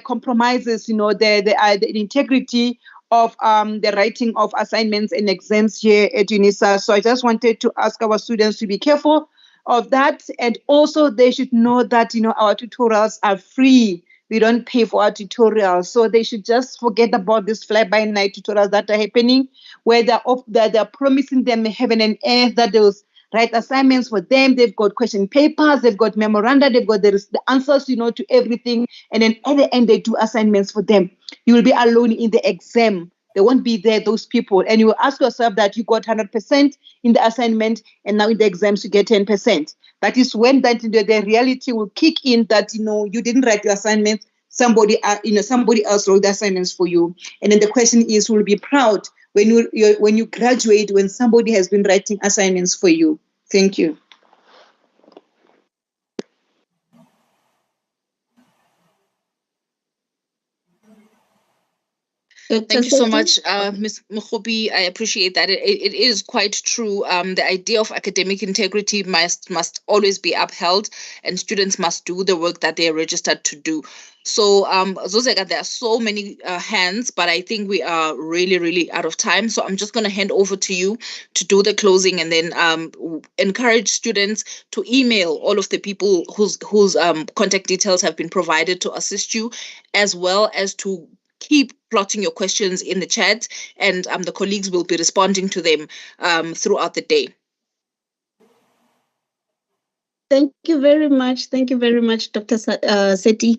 compromises, you know, the integrity of the writing of assignments and exams here at UNISA. So I just wanted to ask our students to be careful of that. And also they should know that, you know, our tutorials are free. We don't pay for our tutorials. So they should just forget about these fly-by-night tutorials that are happening, where they're promising them heaven and earth, that they will write assignments for them. They've got question papers, they've got memoranda, they've got the answers, you know, to everything. And then at the end, they do assignments for them. You will be alone in the exam. They won't be there, those people. And you will ask yourself that you got 100% in the assignment, and now in the exams you get 10%. That is when that the reality will kick in, that, you know, you didn't write your assignments. Somebody else wrote the assignments for you. And then the question is, will be proud when you graduate, when somebody has been writing assignments for you. Thank you. Thank you so much, Ms. Mukhubi. I appreciate that. It is quite true. The idea of academic integrity must always be upheld, and students must do the work that they are registered to do. So, Zozeka, there are so many hands, but I think we are really, really out of time. So I'm just going to hand over to you to do the closing, and then encourage students to email all of the people whose contact details have been provided to assist you, as well as to keep plotting your questions in the chat, and the colleagues will be responding to them throughout the day. Thank you very much. Thank you very much, Dr. Seti.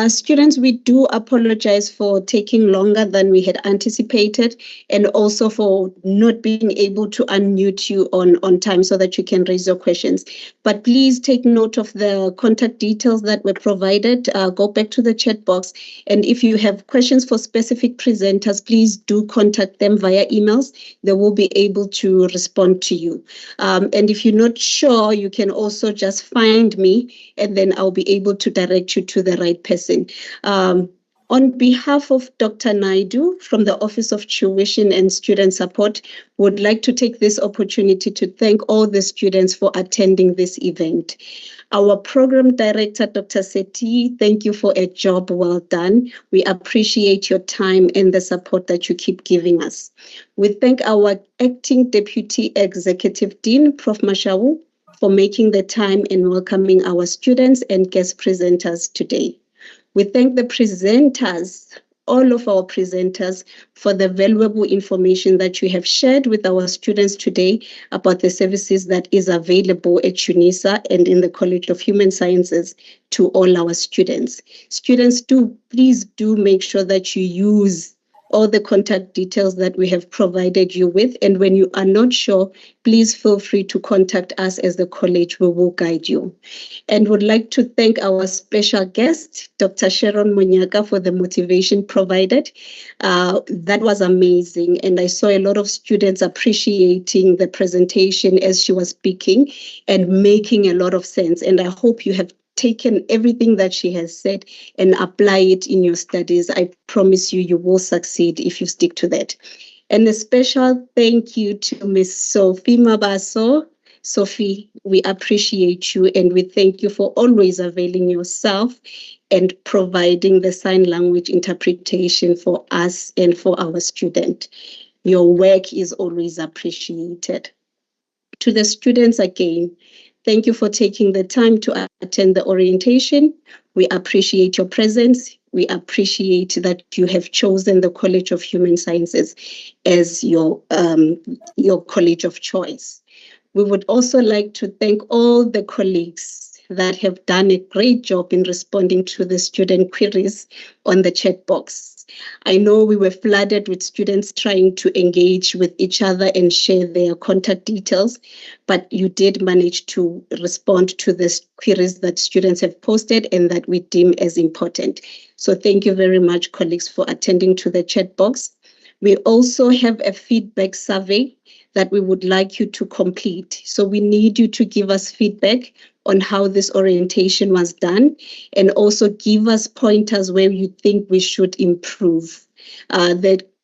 Students, we do apologize for taking longer than we had anticipated, and also for not being able to unmute you on time so that you can raise your questions. But please take note of the contact details that were provided. Go back to the chat box. And if you have questions for specific presenters, please do contact them via emails. They will be able to respond to you. And if you're not sure, you can also just find me, and then I'll be able to direct you to the right person. On behalf of Dr. Naidu from the Office of Tuition and Student Support, would like to take this opportunity to thank all the students for attending this event. Our program director, Dr. Seti, thank you for a job well done. We appreciate your time and the support that you keep giving us. We thank our acting Deputy Executive Dean, Prof. Mashau, for making the time and welcoming our students and guest presenters today. We thank the presenters, all of our presenters, for the valuable information that you have shared with our students today about the services that is available at UNISA and in the College of Human Sciences to all our students. Students, please do make sure that you use all the contact details that we have provided you with. And when you are not sure, please feel free to contact us as the college. We will guide you. And would like to thank our special guest, Dr. Sharon Munyaka, for the motivation provided. That was amazing. And I saw a lot of students appreciating the presentation as she was speaking and making a lot of sense. And I hope you have taken everything that she has said and apply it in your studies. I promise you, you will succeed if you stick to that. And a special thank you to Ms. Sophie Mabaso. Sophie, we appreciate you, and we thank you for always availing yourself and providing the sign language interpretation for us and for our student. Your work is always appreciated. To the students again, thank you for taking the time to attend the orientation. We appreciate your presence. We appreciate that you have chosen the College of Human Sciences as your college of choice. We would also like to thank all the colleagues that have done a great job in responding to the student queries on the chat box. box. I know we were flooded with students trying to engage with each other and share their contact details, but you did manage to respond to the queries that students have posted and that we deem as important. So thank you very much, colleagues, for attending to the chat box. We also have a feedback survey that we would like you to complete. So we need you to give us feedback on how this orientation was done and also give us pointers where you think we should improve.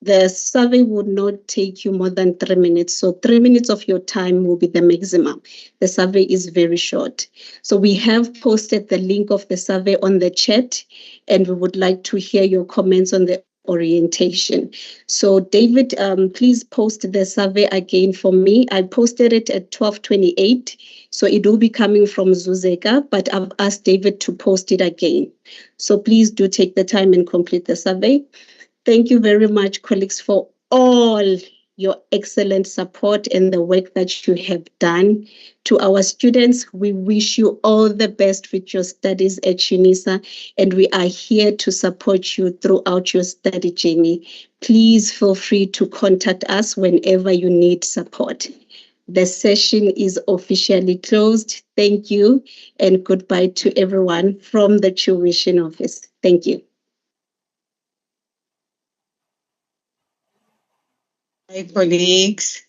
The survey would not take you more than 3 minutes. So 3 minutes of your time will be the maximum. The survey is very short. So we have posted the link of the survey on the chat, and we would like to hear your comments on the orientation. So David, please post the survey again for me. I posted it at 12:28, so it will be coming from Zuzeka, but I've asked David to post it again. So please do take the time and complete the survey. Thank you very much, colleagues, for all your excellent support and the work that you have done. To our students, we wish you all the best with your studies at UNISA, and we are here to support you throughout your study journey. Please feel free to contact us whenever you need support. The session is officially closed. Thank you, and goodbye to everyone from the Tuition Office. Thank you. Hi, colleagues.